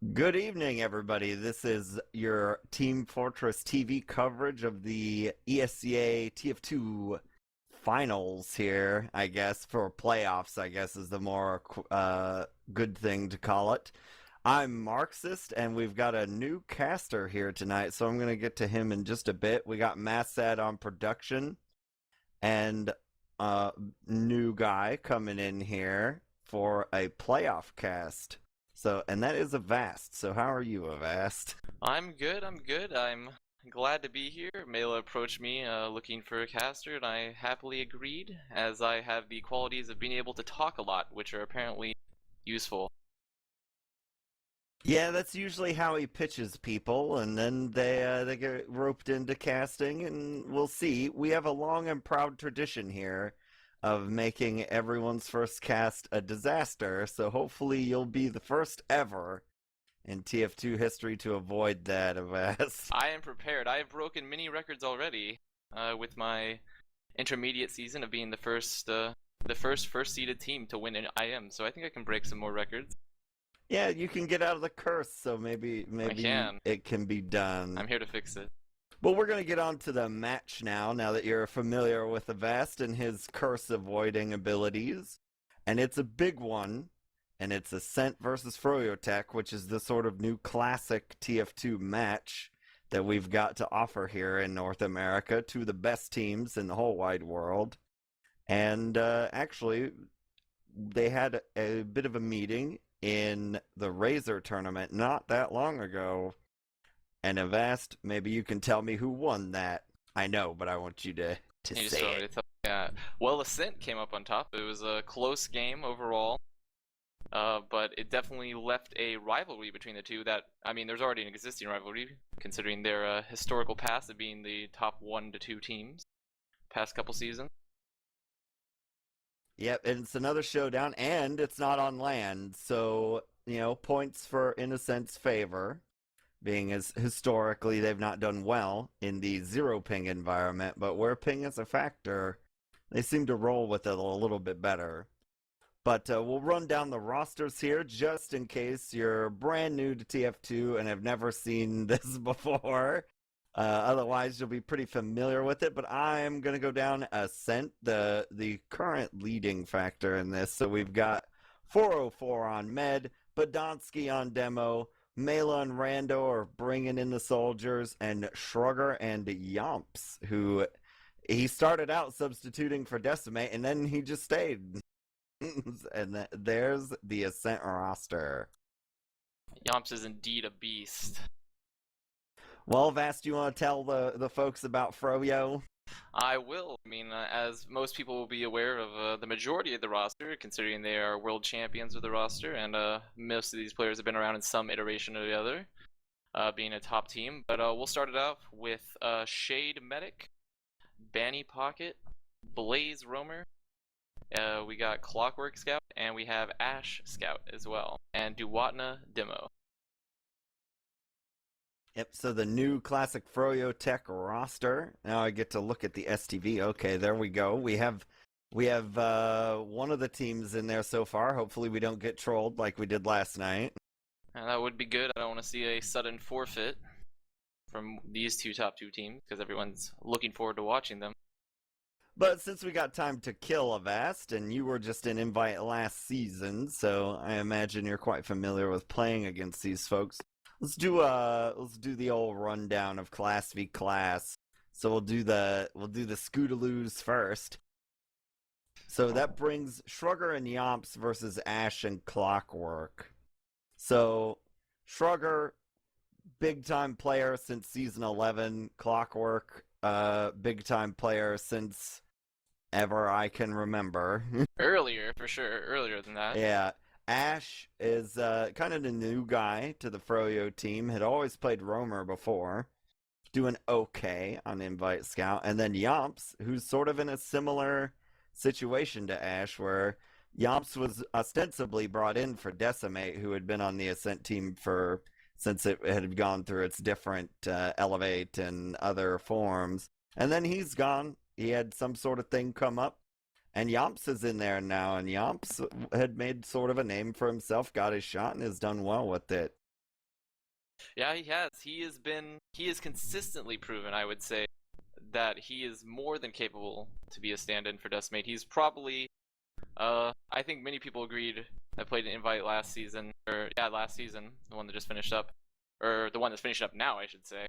Good evening, everybody. This is your Team Fortress TV coverage of the ESEA TF2 finals here, I guess, for playoffs, I guess is the more good thing to call it. I'm Marxist, and we've got a new caster here tonight, so I'm going to get to him in just a bit. We got mathsad on production, and a new guy coming in here for a playoff cast. So, and that is Avast. So, how are you, Avast? I'm good, I'm glad to be here. Mela approached me looking for a caster, and I happily agreed, as I have the qualities of being able to talk a lot, which are apparently useful. Yeah, that's usually how he pitches people, and then they get roped into casting, and we'll see. We have a long and proud tradition here of making everyone's first cast a disaster, so hopefully you'll be the first ever in TF2 history to avoid that, Avast. I am prepared. I have broken many records already with my intermediate season of being the first seeded team to win an IM, so I think I can break some more records. Yeah, you can get out of the curse, so I maybe can. it can be done. I'm here to fix it. Well, we're going to get on to the match now that you're familiar with Avast and his curse avoiding abilities. And it's a big one, and it's Ascent versus Froyotech, which is the sort of new classic TF2 match that we've got to offer here in North America, two of the best teams in the whole wide world. And actually, they had a bit of a meeting in the Razor tournament not that long ago. And Avast, maybe you can tell me who won that. I know, but I want you to You just say want me it. to tell. Yeah. Well, Ascent came up on top. It was a close game overall. But it definitely left a rivalry between the two that, I mean, there's already an existing rivalry, considering their historical past of being the top 1 to 2 teams past couple seasons. Yep, and it's another showdown, and it's not on land, so, points for Innocent's favor, being as historically they've not done well in the zero ping environment, but where ping is a factor, they seem to roll with it a little bit better. But we'll run down the rosters here just in case you're brand new to TF2 and have never seen this before. Otherwise, you'll be pretty familiar with it. But I'm going to go down Ascent, the current leading factor in this. So we've got 404 on Med, Badonsky on Demo, Mela and Rando are bringing in the soldiers, and Shrugger and Yomps, who he started out substituting for Decimate, and then he just stayed. And there's the Ascent roster. Yomps is indeed a beast. Well, Vast, do you want to tell the folks about Froyo? I will. I mean, as most people will be aware of the majority of the roster, considering they are world champions of the roster, and most of these players have been around in some iteration or the other, being a top team. But we'll start it off with Shade Medic, Banny Pocket, Blaze Roamer, we got Clockwork Scout, and we have Ash Scout as well, and Duwatna Demo. Yep, so the new classic froyotech roster. Now I get to look at the STV. Okay, there we go. We have one of the teams in there so far. Hopefully we don't get trolled like we did last night. And that would be good. I don't want to see a sudden forfeit from these top two teams, because everyone's looking forward to watching them. But since we got time to kill Avast, and you were just an invite last season, so I imagine you're quite familiar with playing against these folks. Let's do the old rundown of class v class. So we'll do the Scootaloos first. So that brings Shrugger and Yomps versus Ash and Clockwork. So Shrugger, big time player since season 11. Clockwork, big time player since ever I can remember. Earlier, for sure. Earlier than that. Yeah. Ash is kind of the new guy to the Froyo team. Had always played Roamer before. Doing okay on Invite Scout. And then Yomps, who's sort of in a similar situation to Ash, where Yomps was ostensibly brought in for Decimate, who had been on the Ascent team since it had gone through its different Elevate and other forms. And then he's gone. He had some sort of thing come up. And Yomps is in there now, and Yomps had made sort of a name for himself, got his shot, and has done well with it. Yeah, he has. He has consistently proven, I would say, that he is more than capable to be a stand-in for Decimate. He's probably, I think many people agreed that played an invite last season, or yeah, last season, the one that just finished up, or the one that's finishing up now, I should say,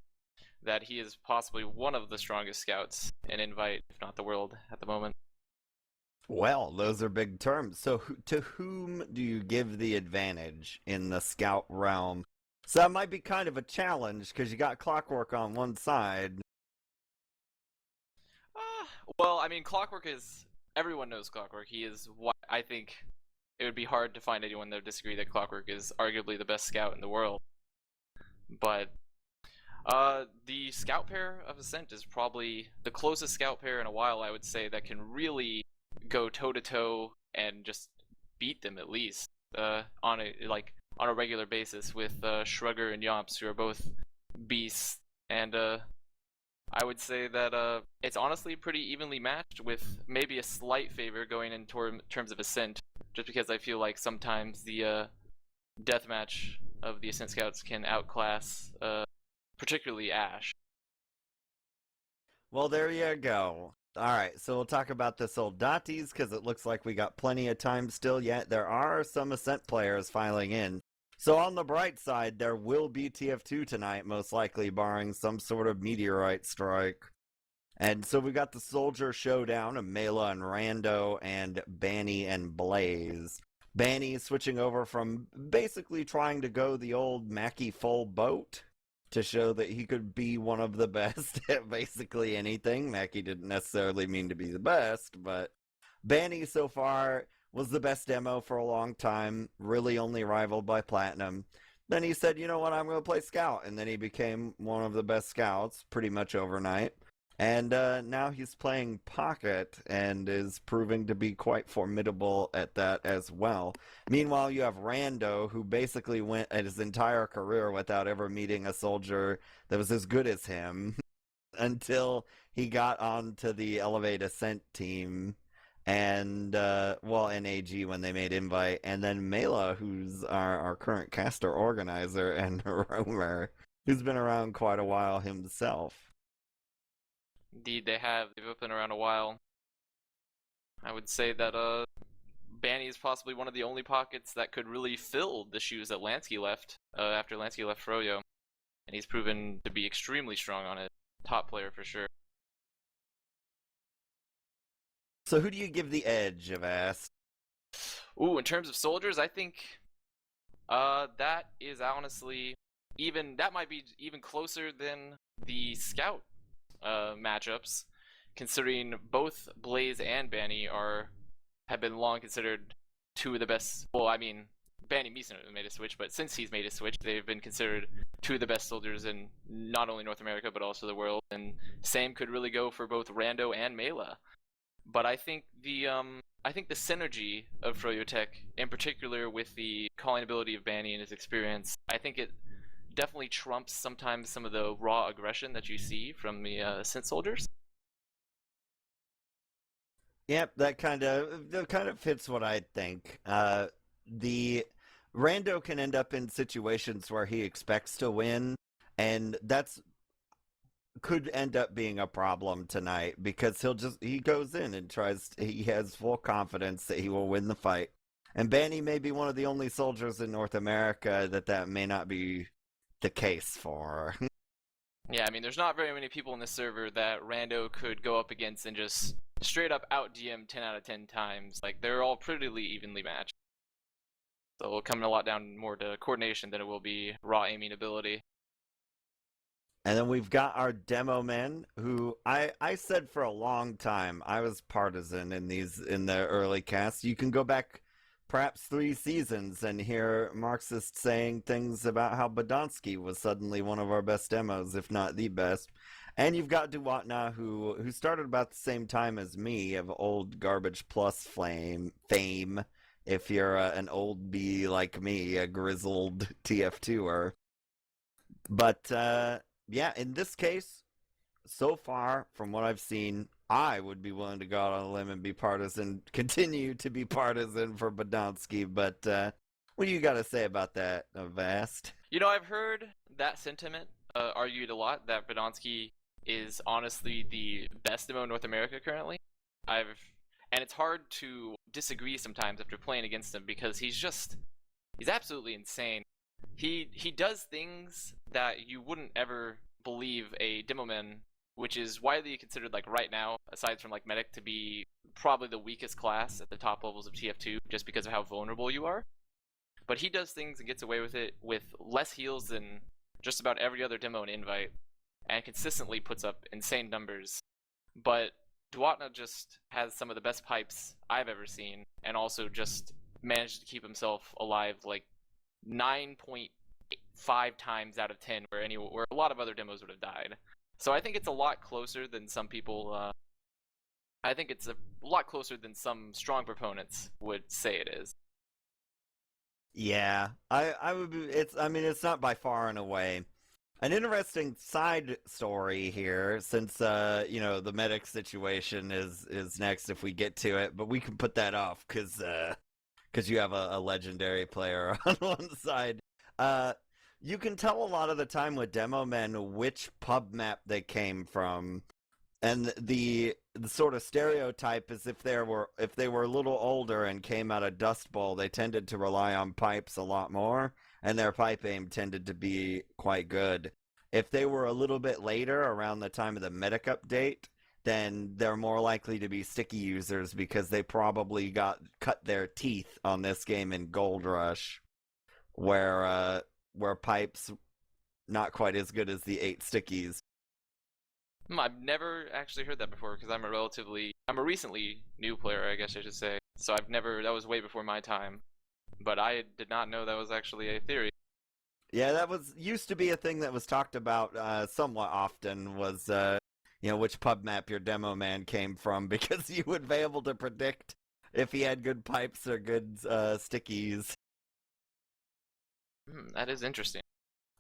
that he is possibly one of the strongest scouts in invite, if not the world, at the moment. Well, those are big terms. So, to whom do you give the advantage in the scout realm? So that might be kind of a challenge because you got Clockwork on one side. Well, I mean, Clockwork is everyone knows Clockwork. He is what I think it would be hard to find anyone that would disagree that Clockwork is arguably the best scout in the world. But the scout pair of Ascent is probably the closest scout pair in a while, I would say, that can really go toe to toe and just beat them at least on a regular basis with Shrugger and Yomps, who are both beasts. And I would say that it's honestly pretty evenly matched, with maybe a slight favor going in terms of Ascent, just because I feel like sometimes the deathmatch of the Ascent Scouts can outclass particularly Ash. Well, there you go. All right, so we'll talk about this old Datis because it looks like we got plenty of time still yet. There are some Ascent players filing in. So on the bright side, there will be TF2 tonight, most likely, barring some sort of meteorite strike. And so we got the Soldier Showdown of Mela and Rando and Banny and Blaze. Banny switching over from basically trying to go the old Mackie full boat to show that he could be one of the best at basically anything. Mackie didn't necessarily mean to be the best, but Banny so far was the best demo for a long time, really only rivaled by Platinum. Then he said, you know what, I'm going to play Scout. And then he became one of the best Scouts pretty much overnight. And now he's playing Pocket and is proving to be quite formidable at that as well. Meanwhile, you have Rando, who basically went at his entire career without ever meeting a soldier that was as good as him until he got onto the Elevate Ascent team and, well, NAG when they made Invite, and then Mela, who's our current caster organizer, and Romer, who's been around quite a while himself. Indeed, they have. They've been around a while. I would say that Banny is possibly one of the only pockets that could really fill the shoes that Lansky left after Lansky left Froyo, and he's proven to be extremely strong on it. Top player for sure. So who do you give the edge, Avast? Ooh, in terms of soldiers, I think that is honestly that might be even closer than the scout matchups, considering both Blaze and Banny have been long considered two of the best. Well, I mean, Banny Meeson made a switch, but since he's made a switch, they've been considered two of the best soldiers in not only North America but also the world. And same could really go for both Rando and Mela. But I think the synergy of froyotech, in particular with the calling ability of Banny and his experience, I think it definitely trumps sometimes some of the raw aggression that you see from the Ascent soldiers. Yep, that kind of fits what I think. The Rando can end up in situations where he expects to win, and that's could end up being a problem tonight because he goes in and he has full confidence that he will win the fight. And Banny may be one of the only soldiers in North America that may not be the case for. Yeah, I mean, there's not very many people in this server that Rando could go up against and just straight up out DM 10 out of 10 times. Like, they're all pretty evenly matched. So it'll come a lot down more to coordination than it will be raw aiming ability. And then we've got our demo men, who I said for a long time I was partisan in the early casts. You can go back perhaps 3 seasons and hear Marxist saying things about how Badonsky was suddenly one of our best demos, if not the best. And you've got Duwatna, who started about the same time as me, of old Garbage Plus fame. If you're an old bee like me, a grizzled TF2er. But yeah, in this case, so far from what I've seen, I would be willing to go out on a limb and be partisan, continue to be partisan for Badonsky. But what do you got to say about that, Avast? You know, I've heard that sentiment argued a lot that Badonsky is honestly the best demo in North America currently. I've and it's hard to disagree sometimes after playing against him because he's absolutely insane. He does things that you wouldn't ever believe a demoman, which is widely considered like right now, aside from like medic, to be probably the weakest class at the top levels of TF2 just because of how vulnerable you are. But he does things and gets away with it with less heals than just about every other demo in Invite, and consistently puts up insane numbers. But Duatna just has some of the best pipes I've ever seen, and also just managed to keep himself alive like 9.5 times out of 10, where a lot of other demos would have died. So I think it's a lot closer than some people. I think it's a lot closer than some strong proponents would say it is. Yeah, I would be, it's not by far and away. An interesting side story here, since the medic situation is next if we get to it, but we can put that off because you have a legendary player on one side. You can tell a lot of the time with demo men which pub map they came from, and the sort of stereotype is if they were a little older and came out of Dust Bowl, they tended to rely on pipes a lot more, and their pipe aim tended to be quite good. If they were a little bit later, around the time of the medic update, then they're more likely to be sticky users because they probably cut their teeth on this game in Gold Rush, where pipes not quite as good as the 8 stickies. I've never actually heard that before because I'm a recently new player, I guess I should say. So that was way before my time. But I did not know that was actually a theory. Yeah, that used to be a thing that was talked about somewhat often, was which pub map your demo man came from, because you would be able to predict if he had good pipes or good stickies. That is interesting.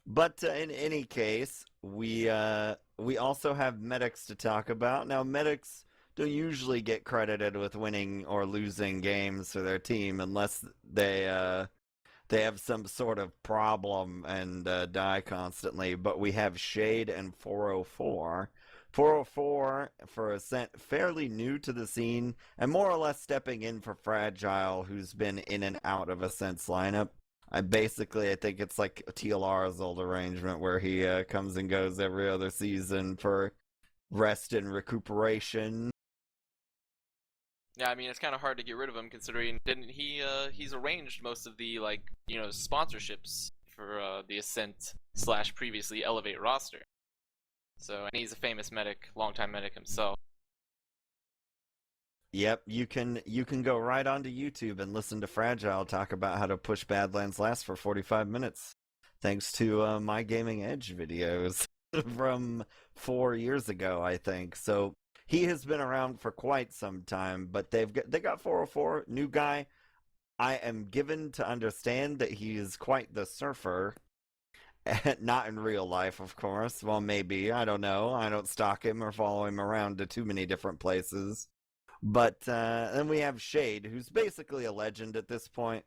But in any case, we also have medics to talk about. Now, medics don't usually get credited with winning or losing games for their team unless they have some sort of problem and die constantly. But we have Shade and 404. 404 for Ascent, fairly new to the scene, and more or less stepping in for Fragile, who's been in and out of Ascent's lineup. I think it's like TLR's old arrangement where he comes and goes every other season for rest and recuperation. Yeah, I mean it's kind of hard to get rid of him considering didn't he? He's arranged most of the sponsorships for the Ascent / previously Elevate roster. So and he's a famous medic, longtime medic himself. Yep, you can go right onto YouTube and listen to Fragile talk about how to push Badlands last for 45 minutes, thanks to My Gaming Edge videos from 4 years ago, I think. So he has been around for quite some time, but they got 404, new guy. I am given to understand that he is quite the surfer. Not in real life, of course. Well, maybe. I don't know. I don't stalk him or follow him around to too many different places. But then we have Shade, who's basically a legend at this point.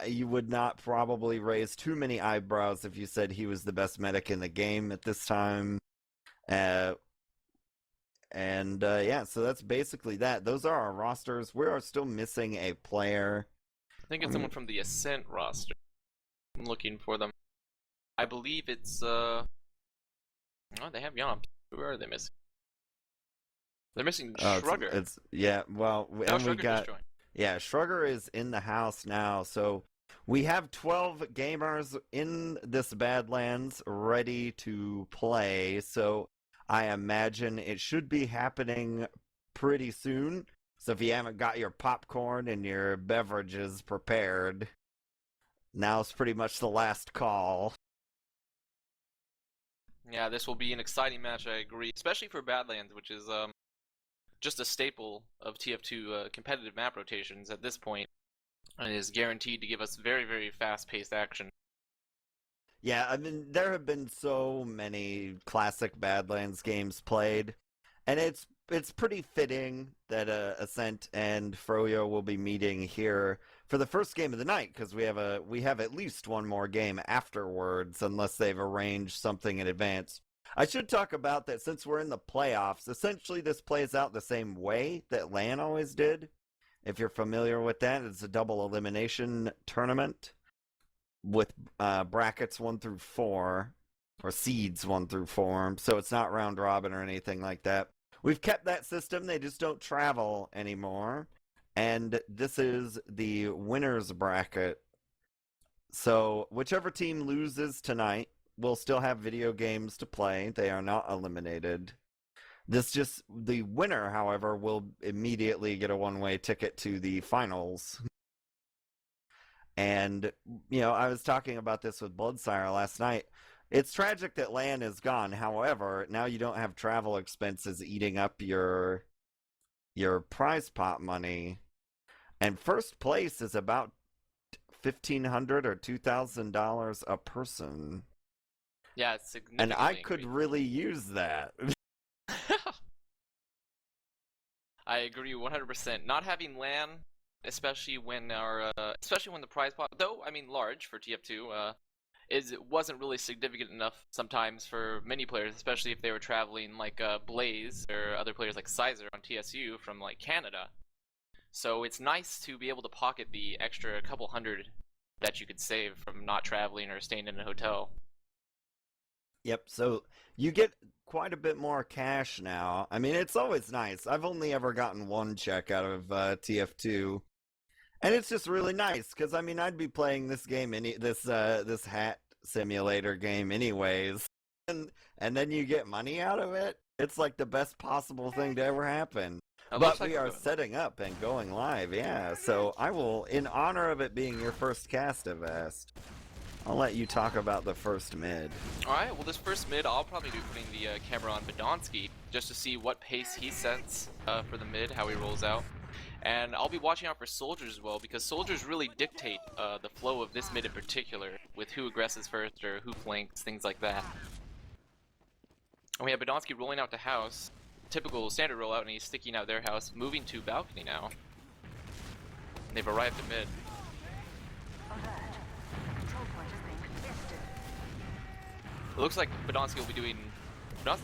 You would not probably raise too many eyebrows if you said he was the best medic in the game at this time. Yeah, so that's basically that. Those are our rosters. We are still missing a player. I think it's someone from the Ascent roster. I'm looking for them. I believe it's oh, they have Yomp. Who are they missing? They're missing Shrugger. Shrugger is in the house now. So we have 12 gamers in this Badlands ready to play. So I imagine it should be happening pretty soon. So if you haven't got your popcorn and your beverages prepared, now's pretty much the last call. Yeah, this will be an exciting match, I agree. Especially for Badlands, which is just a staple of TF2 competitive map rotations at this point, and is guaranteed to give us very, very fast-paced action. Yeah, I mean, there have been so many classic Badlands games played, and it's pretty fitting that Ascent and Froyo will be meeting here for the first game of the night, because we have at least one more game afterwards, unless they've arranged something in advance. I should talk about that since we're in the playoffs. Essentially, this plays out the same way that LAN always did. If you're familiar with that, it's a double elimination tournament with brackets 1 through 4, or seeds 1 through 4. So it's not round robin or anything like that. We've kept that system. They just don't travel anymore. And this is the winner's bracket. So whichever team loses tonight will still have video games to play. They are not eliminated. The winner, however, will immediately get a one-way ticket to the finals. And, I was talking about this with Bloodsire last night. It's tragic that LAN is gone. However, now you don't have travel expenses eating up your prize pot money. And first place is about $1,500 or $2,000 a person. Yeah, it's significantly And I could increased. really use that. I agree 100%. Not having LAN, especially when the prize pot, though I mean large for TF2, wasn't really significant enough sometimes for many players, especially if they were traveling like Blaze or other players like Sizer on TSU from like Canada. So it's nice to be able to pocket the extra couple hundred that you could save from not traveling or staying in a hotel. Yep, so you get quite a bit more cash now. I mean, it's always nice. I've only ever gotten one check out of TF2. And it's just really nice, because, I mean, I'd be playing this game, this hat simulator game anyways. And then you get money out of it. It's like the best possible thing to ever happen. But we are setting up and going live, yeah. So I will, in honor of it being your first cast, Avast, I'll let you talk about the first mid. Alright, well this first mid, I'll probably be putting the camera on Badonsky, just to see what pace he sets for the mid, how he rolls out. And I'll be watching out for soldiers as well, because soldiers really dictate the flow of this mid in particular, with who aggresses first or who flanks, things like that. And we have Badonsky rolling out to house. Typical standard rollout, and he's sticking out their house, moving to balcony now. And they've arrived at mid. It looks like Badonsky will be doing...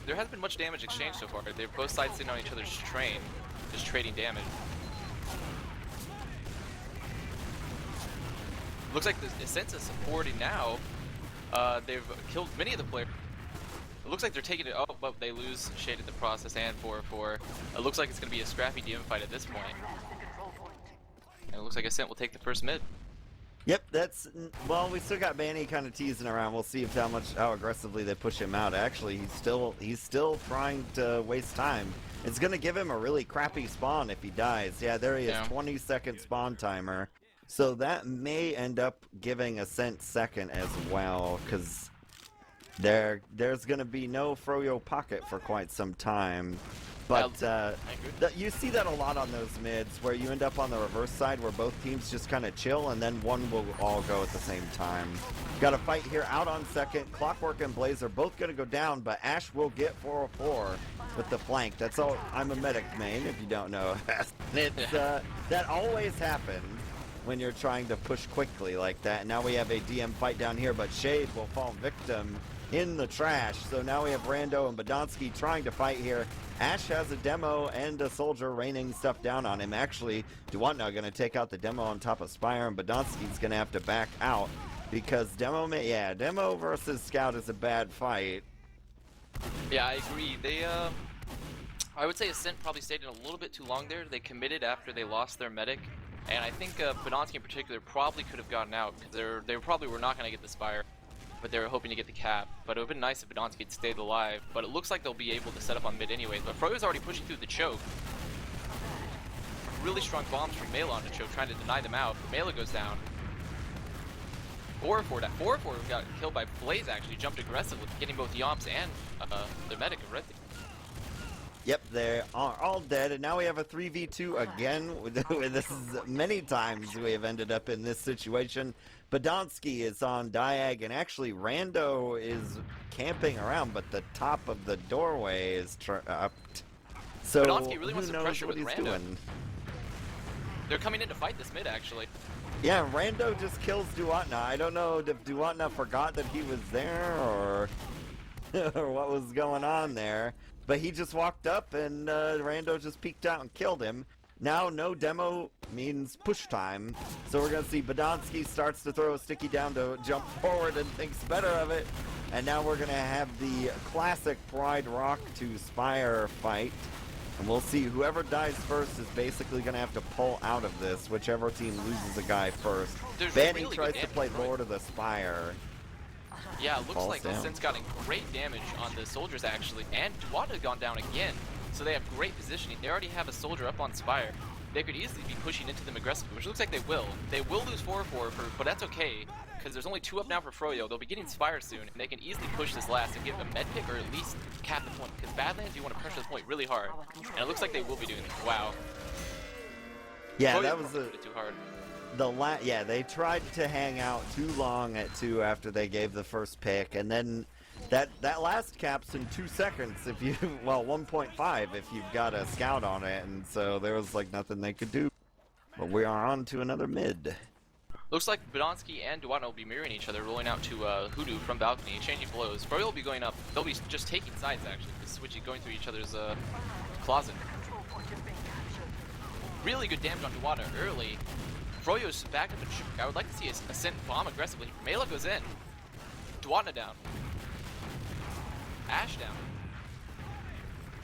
There hasn't been much damage exchanged so far. They're both sides sitting on each other's train, just trading damage. Looks like the Ascent is supporting now. They've killed many of the players. It looks like they're taking it. Oh, but they lose Shade in the process and 4-4. It looks like it's going to be a scrappy DM fight at this point. And it looks like Ascent will take the first mid. Yep, well, we still got Manny kind of teasing around. We'll see how aggressively they push him out. Actually, he's still trying to waste time. It's going to give him a really crappy spawn if he dies. Yeah, there he is, 20-second spawn timer. So that may end up giving Ascent second as well, because there's going to be no Froyo pocket for quite some time. But you see that a lot on those mids, where you end up on the reverse side, where both teams just kind of chill, and then one will all go at the same time. Got a fight here out on second. Clockwork and Blaze are both going to go down, but Ash will get 404 with the flank. That's all. I'm a medic main, if you don't know. That always happens when you're trying to push quickly like that. And now we have a DM fight down here, but Shade will fall victim in the trash. So now we have Rando and Badonsky trying to fight here. Ash has a demo and a soldier raining stuff down on him. Actually, Duwatna going to take out the demo on top of Spire, and Badonsky's going to have to back out because demo versus Scout is a bad fight. Yeah, I agree. I would say Ascent probably stayed in a little bit too long there. They committed after they lost their medic, and I think Badonsky in particular probably could have gotten out because they probably were not going to get the Spire. But they were hoping to get the cap. But it would have been nice if Badonsky had stayed alive. But it looks like they'll be able to set up on mid anyways. But Froyo's already pushing through the choke. Really strong bombs from Mela on the choke, trying to deny them out. But Mela goes down. 4-4 got killed by Blaze, actually. Jumped aggressively, getting both Yomps and their medic of Red. Yep, they are all dead, and now we have a 3v2 again. This is many times we have ended up in this situation. Badonsky is on Diag, and actually Rando is camping around, but the top of the doorway is up. So Badonsky really wants who to knows pressure what with he's Rando. doing? They're coming in to fight this mid, actually. Yeah, Rando just kills Duatna. I don't know if Duatna forgot that he was there or or what was going on there, but he just walked up and Rando just peeked out and killed him. Now no demo means push time, so we're gonna see Badonsky starts to throw a sticky down to jump forward and thinks better of it, and now we're gonna have the classic Pride Rock to Spire fight. And we'll see, whoever dies first is basically going to have to pull out of this, whichever team loses a guy first. Benny really tries to play Lord of the Spire. Yeah, it looks Falls like down. Ascent's gotten great damage on the soldiers, actually. And Duwata gone down again, so they have great positioning. They already have a soldier up on Spire. They could easily be pushing into them aggressively, which looks like they will. They will lose 4-4, but that's okay, because there's only 2 up now for Froyo. They'll be getting Spire soon, and they can easily push this last and get a med pick, or at least cap the point, because Badlands, you want to pressure this point really hard. And it looks like they will be doing this. Wow. Yeah, Froyo that was pushed it too hard. yeah, they tried to hang out too long at 2 after they gave the first pick, and then that last caps in 2 seconds if you, well, 1.5 if you've got a scout on it, and so there was like nothing they could do. But we are on to another mid. Looks like Badonsky and Duwatna will be mirroring each other, rolling out to Hoodoo from balcony, changing blows. Froyo will be going up. They'll be just taking sides, actually, just switching, going through each other's closet. Really good damage on Duwatna early. Froyo's back up and shoot. I would like to see Ascent bomb aggressively. Mela goes in. Duwatna down. Ash down.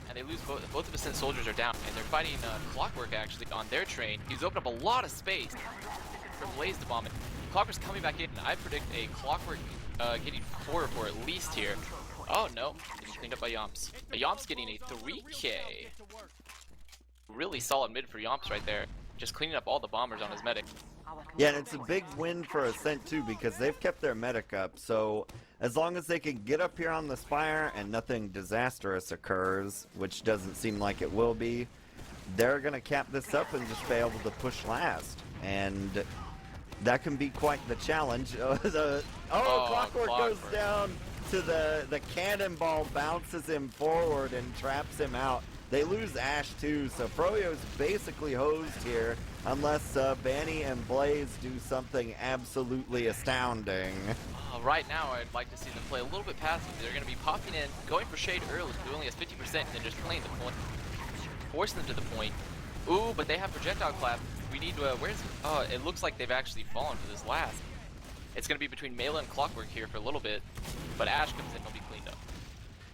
And they lose both of Ascent soldiers are down. And they're fighting Clockwork, actually, on their train. He's opened up a lot of space for Blaze to bomb it. Clockwork's coming back in. I predict a Clockwork getting 4 for at least here. Oh no, getting cleaned up by Yomps. Yomps getting a 3k. Really solid mid for Yomps right there. Just cleaning up all the bombers on his medic. Yeah, and it's a big win for Ascent too, because they've kept their medic up, so as long as they can get up here on the Spire and nothing disastrous occurs, which doesn't seem like it will be, they're gonna cap this up and just be able to push last. And that can be quite the challenge. Clockwork goes down to the cannonball, bounces him forward and traps him out. They lose Ash too, so Froyo's basically hosed here unless Banny and Blaze do something absolutely astounding. Right now, I'd like to see them play a little bit passive. They're going to be popping in, going for Shade early, who only has 50%, and then just playing the point, forcing them to the point. Ooh, but they have projectile clap. We need where's it looks like they've actually fallen for this last. It's going to be between Mela and Clockwork here for a little bit, but Ash comes in, he'll be cleaned up.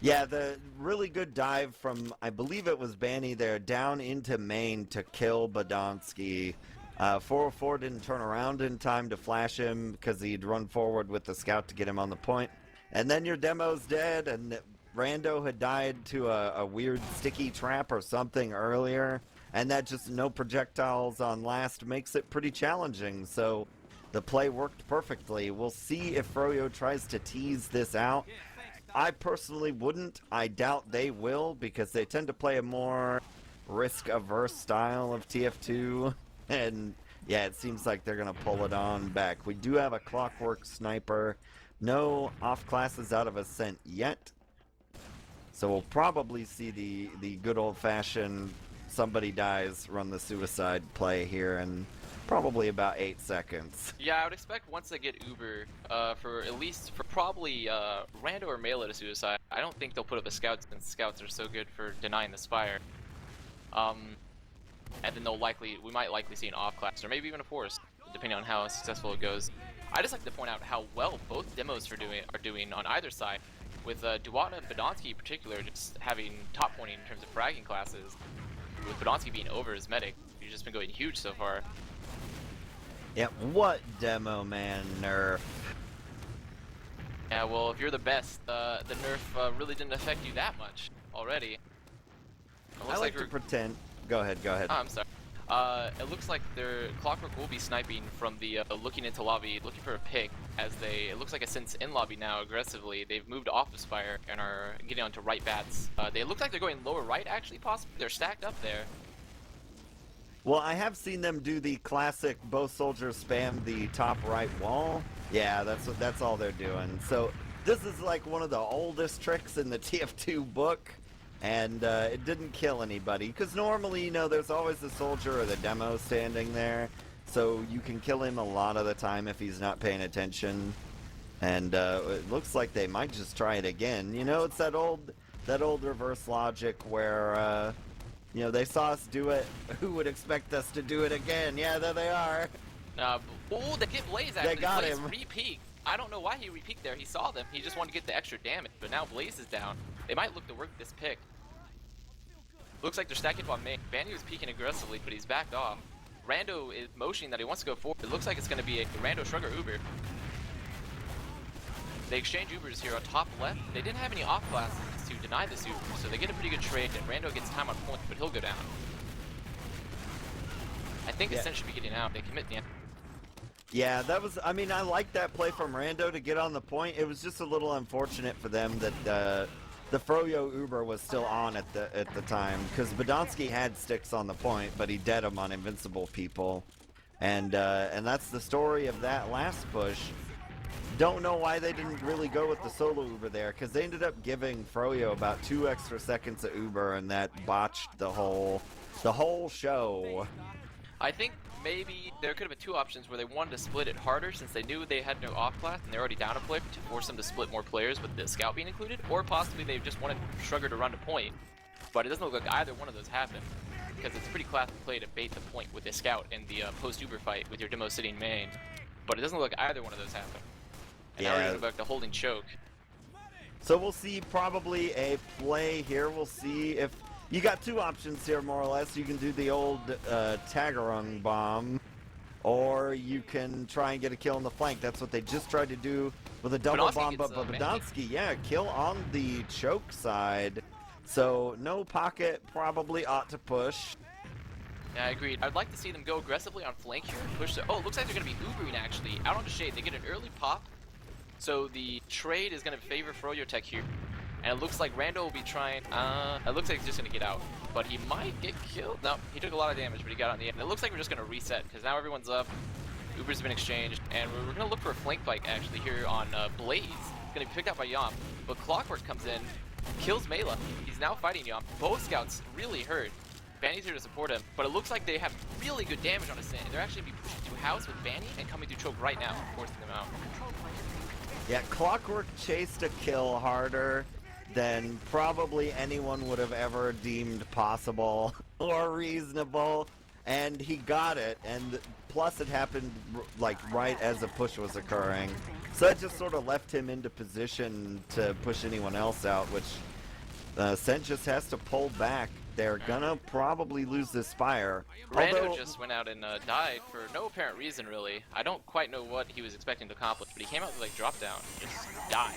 Yeah, the really good dive from, I believe it was Banny there, down into main to kill Badonsky. 404 didn't turn around in time to flash him because he'd run forward with the scout to get him on the point. And then your demo's dead, and Rando had died to a weird sticky trap or something earlier, and that just no projectiles on last makes it pretty challenging. So the play worked perfectly. We'll see if Froyo tries to tease this out. I personally wouldn't. I doubt they will, because they tend to play a more risk-averse style of TF2. And yeah, it seems like they're going to pull it on back. We do have a Clockwork sniper. No off classes out of Ascent yet. So we'll probably see the good old-fashioned somebody dies, run the suicide play here in probably about 8 seconds. Yeah, I would expect once they get Uber, for probably Rando or Mela to suicide, I don't think they'll put up the scouts, since scouts are so good for denying the Spire. And then we might likely see an off class, or maybe even a force, depending on how successful it goes. I just like to point out how well both demos are doing on either side, with Duwatna and Badonsky in particular just having top pointing in terms of fragging classes, with Badonsky being over his medic. He's just been going huge so far. Yeah, what demo man nerf? Yeah, well, if you're the best, the nerf really didn't affect you that much already. I like to pretend. Go ahead. Oh, I'm sorry. It looks like their Clockwork will be sniping from the looking into lobby, looking for a pick. It looks like Ascent's in lobby now aggressively. They've moved off of Spire and are getting onto right bats. They look like they're going lower right, actually, possibly. They're stacked up there. Well, I have seen them do the classic both soldiers spam the top right wall. Yeah, that's all they're doing. So this is like one of the oldest tricks in the TF2 book, and it didn't kill anybody, because normally, there's always the soldier or the demo standing there. so you can kill him a lot of the time if he's not paying attention. And it looks like they might just try it again. You know, it's that old reverse logic where you know, they saw us do it. Who would expect us to do it again? Yeah, there they are. Oh, they get Blaze actually. They got Blaze him. Re-peeked. I don't know why he re-peeked there. He saw them. He just wanted to get the extra damage. But now Blaze is down. They might look to work this pick. Looks like they're stacking up on main. Banny was peeking aggressively, but he's backed off. Rando is motioning that he wants to go forward. It looks like it's going to be a Rando Shrugger Uber. They exchange Ubers here on top left. They didn't have any off classes to deny this Uber, so they get a pretty good trade, and Rando gets time on point, but he'll go down. I think Ascent should be getting out. They commit the end. Yeah, that was, I mean, I like that play from Rando to get on the point. It was just a little unfortunate for them that the Froyo Uber was still on at the time, because Badonsky had sticks on the point, but he dead him on invincible people. And that's the story of that last push. Don't know why they didn't really go with the solo Uber there, because they ended up giving Froyo about 2 extra seconds of Uber, and that botched the whole show. I think maybe there could have been 2 options where they wanted to split it harder since they knew they had no off class and they're already down a player to force them to split more players with the scout being included, or possibly they just wanted Shrugger to run to point. But it doesn't look like either one of those happened, because it's a pretty classic play to bait the point with the scout in the post-Uber fight with your demo sitting main. But it doesn't look like either one of those happened. And now we're going back to holding choke. So we'll see probably a play here. We'll see if... You got 2 options here, more or less. You can do the old Tagarung bomb, or you can try and get a kill on the flank. That's what they just tried to do with a double Badonsky bomb, gets, but Badonsky, yeah, kill on the choke side. So no pocket probably ought to push. Yeah, I agreed. I'd like to see them go aggressively on flank here. Push the... Oh, it looks like they're going to be Ubering actually. Out on the shade. They get an early pop. So the trade is going to favor froyotech here. And it looks like Rando will be trying, it looks like he's just going to get out. But he might get killed. No, he took a lot of damage, but he got on the end. It looks like we're just going to reset, because now everyone's up. Ubers have been exchanged, and we're going to look for a flank fight actually here on Blaze. It's going to be picked up by Yomp. But Clockwork comes in, kills Mela. He's now fighting Yomp. Both scouts really hurt. Banny's here to support him, but it looks like they have really good damage on Ascent. They're actually going to be pushing through house with Banny and coming through choke right now, forcing them out. Yeah, Clockwork chased a kill harder than probably anyone would have ever deemed possible or reasonable, and he got it, and plus it happened like right as the push was occurring, so that just sort of left him into position to push anyone else out, which Ascent just has to pull back. They're gonna probably lose this Spire. Rando just went out and died for no apparent reason, really. I don't quite know what he was expecting to accomplish, but he came out with like drop down, just died.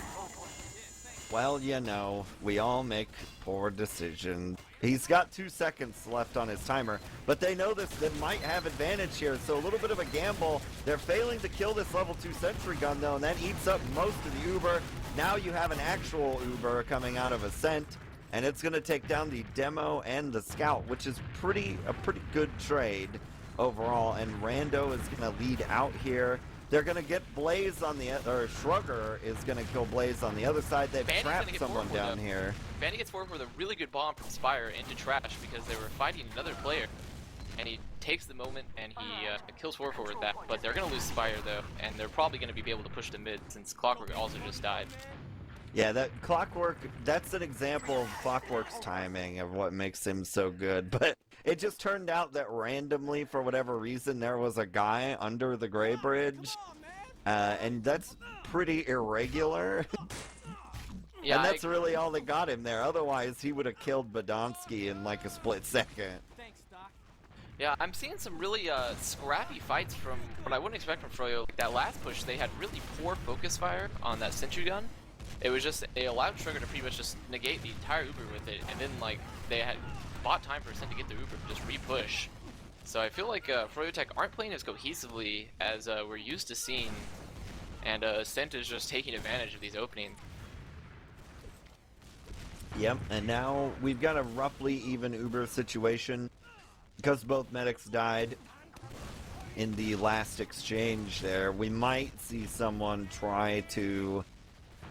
Well, you know, we all make poor decisions. He's got 2 seconds left on his timer, but they know this, they might have advantage here, so a little bit of a gamble. They're failing to kill this level 2 sentry gun though, and that eats up most of the Uber. Now you have an actual Uber coming out of Ascent, and it's going to take down the demo and the scout, which is a pretty good trade overall, and Rando is going to lead out here. They're going to get Blaze on the or Shrugger is going to kill Blaze on the other side. They've trapped someone down here. Banny gets forward with a really good bomb from Spire into trash because they were fighting another player, and he takes the moment and he kills forward with that. But they're going to lose Spire though, and they're probably going to be able to push to mid since Clockwork also just died. Yeah, that Clockwork, that's an example of Clockwork's timing of what makes him so good, but it just turned out that randomly, for whatever reason, there was a guy under the Gray Bridge, and that's pretty irregular. Yeah, and that's really all that got him there, otherwise he would have killed Badonsky in like a split second. Yeah, I'm seeing some really scrappy fights from what I wouldn't expect from Froyo. Like that last push, they had really poor focus fire on that sentry gun. It was just, they allowed Shrugger to pretty much just negate the entire Uber with it, and then like they had bought time for Ascent to get the Uber, just re-push. So I feel like froyotech aren't playing as cohesively as we're used to seeing, and Ascent is just taking advantage of these openings. Yep, and now we've got a roughly even Uber situation, because both medics died in the last exchange there. We might see someone try to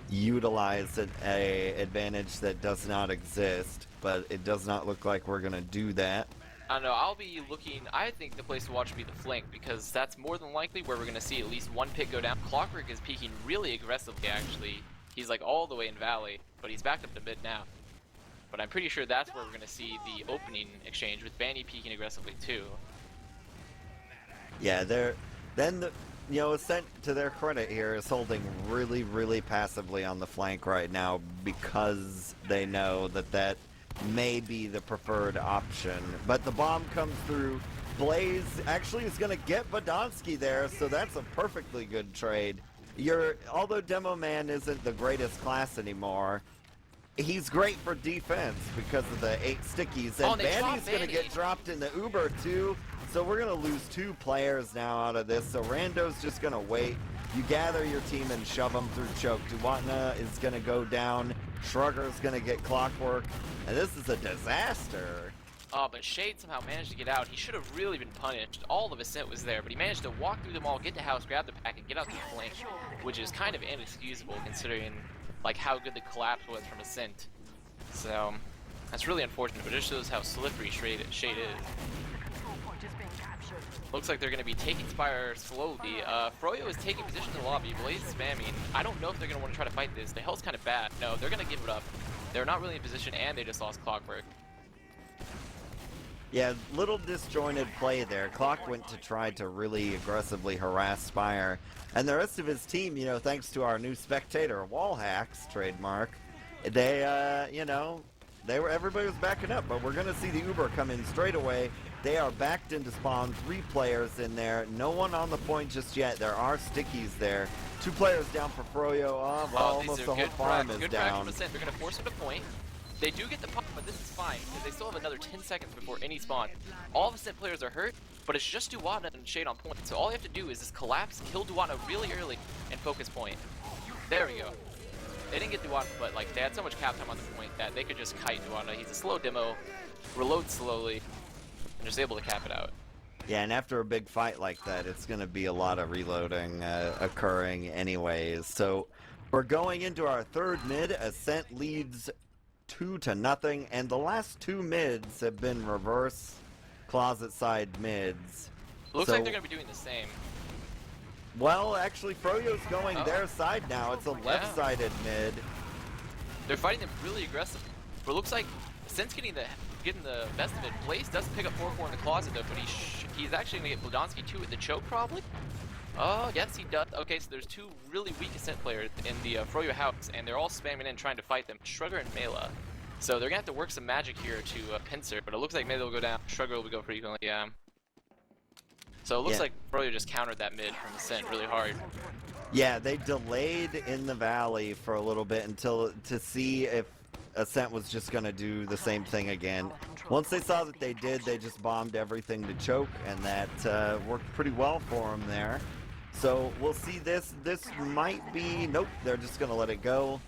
utilize an advantage that does not exist, but it does not look like we're gonna do that. I don't know, I'll be looking, I think the place to watch would be the flank, because that's more than likely where we're going to see at least one pick go down. Clockwork is peeking really aggressively, actually. He's like all the way in Valley, but he's backed up to mid now. But I'm pretty sure that's where we're going to see the opening exchange, with Banny peeking aggressively too. Yeah, Ascent, to their credit here, is holding really, really passively on the flank right now because they know that may be the preferred option. But the bomb comes through. Blaze actually is going to get Badonsky there, so that's a perfectly good trade. Although Demo Man isn't the greatest class anymore, he's great for defense because of the 8 stickies. And Banny's going to get dropped in the Uber too. So we're going to lose 2 players now out of this. So Rando's just going to wait. You gather your team and shove them through choke. Duwatna is going to go down. Shrugger's going to get Clockwork. And this is a disaster. Oh, but Shade somehow managed to get out. He should have really been punished. All of Ascent was there, but he managed to walk through them all, get to house, grab the pack, and get out the flank, which is kind of inexcusable considering like how good the collapse was from Ascent. So that's really unfortunate, but it just shows how slippery Shade is. Looks like they're going to be taking Spire slowly. Froyo is taking position in the lobby. Blaze is spamming. I don't know if they're going to want to try to fight this. The hell's kind of bad. No, they're going to give it up. They're not really in position, and they just lost Clockwork. Yeah, little disjointed play there. Clock went to try to really aggressively harass Spire. And the rest of his team, thanks to our new Spectator wall hacks trademark, they, everybody was backing up. But we're going to see the Uber come in straight away. They are backed into spawn, 3 players in there, no one on the point just yet. There are stickies there. 2 players down for Froyo. Almost the whole farm is down. They're going to force him to point. They do get the pop, but this is fine, because they still have another 10 seconds before any spawn. All of the Ascent players are hurt, but it's just Duwatna and Shade on point. So all you have to do is just collapse, kill Duwatna really early, and focus point. There we go. They didn't get Duwatna, but like they had so much cap time on the point that they could just kite Duwatna. He's a slow demo, reload slowly, and just able to cap it out. Yeah, and after a big fight like that, it's going to be a lot of reloading occurring anyways. So we're going into our 3rd mid. Ascent leads 2-0, and the last 2 mids have been reverse closet side mids. Looks like they're going to be doing the same. Well, actually, Froyo's going their side now. It's a left-sided mid. They're fighting them really aggressively, but it looks like Ascent's getting the best of it. Blaze does pick up 4-4 in the closet though, but he's actually going to get Blodonsky too at the choke probably. Oh, yes, he does. Okay, so there's 2 really weak Ascent players in the Froyo house, and they're all spamming in trying to fight them. Shrugger and Mela. So they're going to have to work some magic here to pincer, but it looks like Mela will go down. Shrugger will go frequently, yeah. So it looks like Froyo just countered that mid from Ascent really hard. Yeah, they delayed in the valley for a little bit to see if Ascent was just going to do the same thing again. Once they saw that they did, they just bombed everything to choke, and that worked pretty well for them there. So we'll see this. This might be... Nope, they're just going to let it go.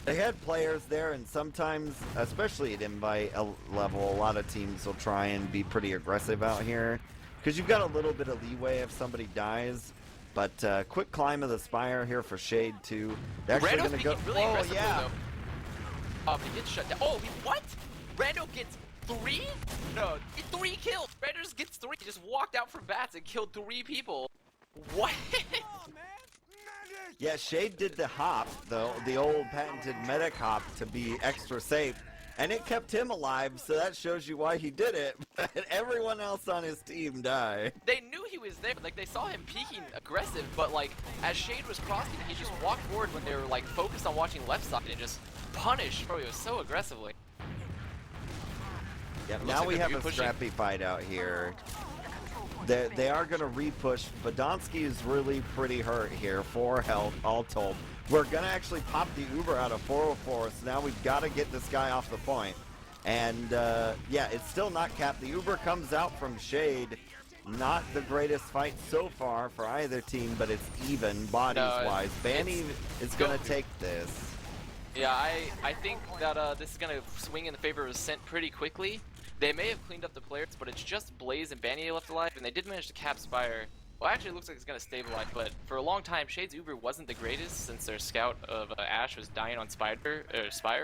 They had players there, and sometimes, especially at Invite level, a lot of teams will try and be pretty aggressive out here. Because you've got a little bit of leeway if somebody dies. But quick climb of the Spire here for Shade, too. They're actually going to go... Really yeah. Though. He gets shut down. Oh, what? Rando gets 3? No, 3 kills. Rando just gets 3. He just walked out from bats and killed 3 people. What? Yeah, Shade did the hop, though, the old patented medic hop to be extra safe, and it kept him alive, so that shows you why he did it. But everyone else on his team died. They knew he was there, like they saw him peeking aggressive, but like as Shade was crossing, he just walked forward when they were like focused on watching left side and just punished Froyo so aggressively. Yep, now we have a scrappy fight out here. They are going to re-push. Badonsky is really pretty hurt here. 4 health, all told. We're going to actually pop the Uber out of 404, so now we've got to get this guy off the point. And, yeah, it's still not capped. The Uber comes out from Shade. Not the greatest fight so far for either team, but it's even bodies-wise. Banny is going to take this. Yeah, I think that this is going to swing in the favor of Ascent pretty quickly. They may have cleaned up the players, but it's just Blaze and Banny left alive, and they did manage to cap Spire. Well, actually, it looks like it's going to stabilize, but for a long time, Shade's Uber wasn't the greatest since their scout of Ash was dying on Spire,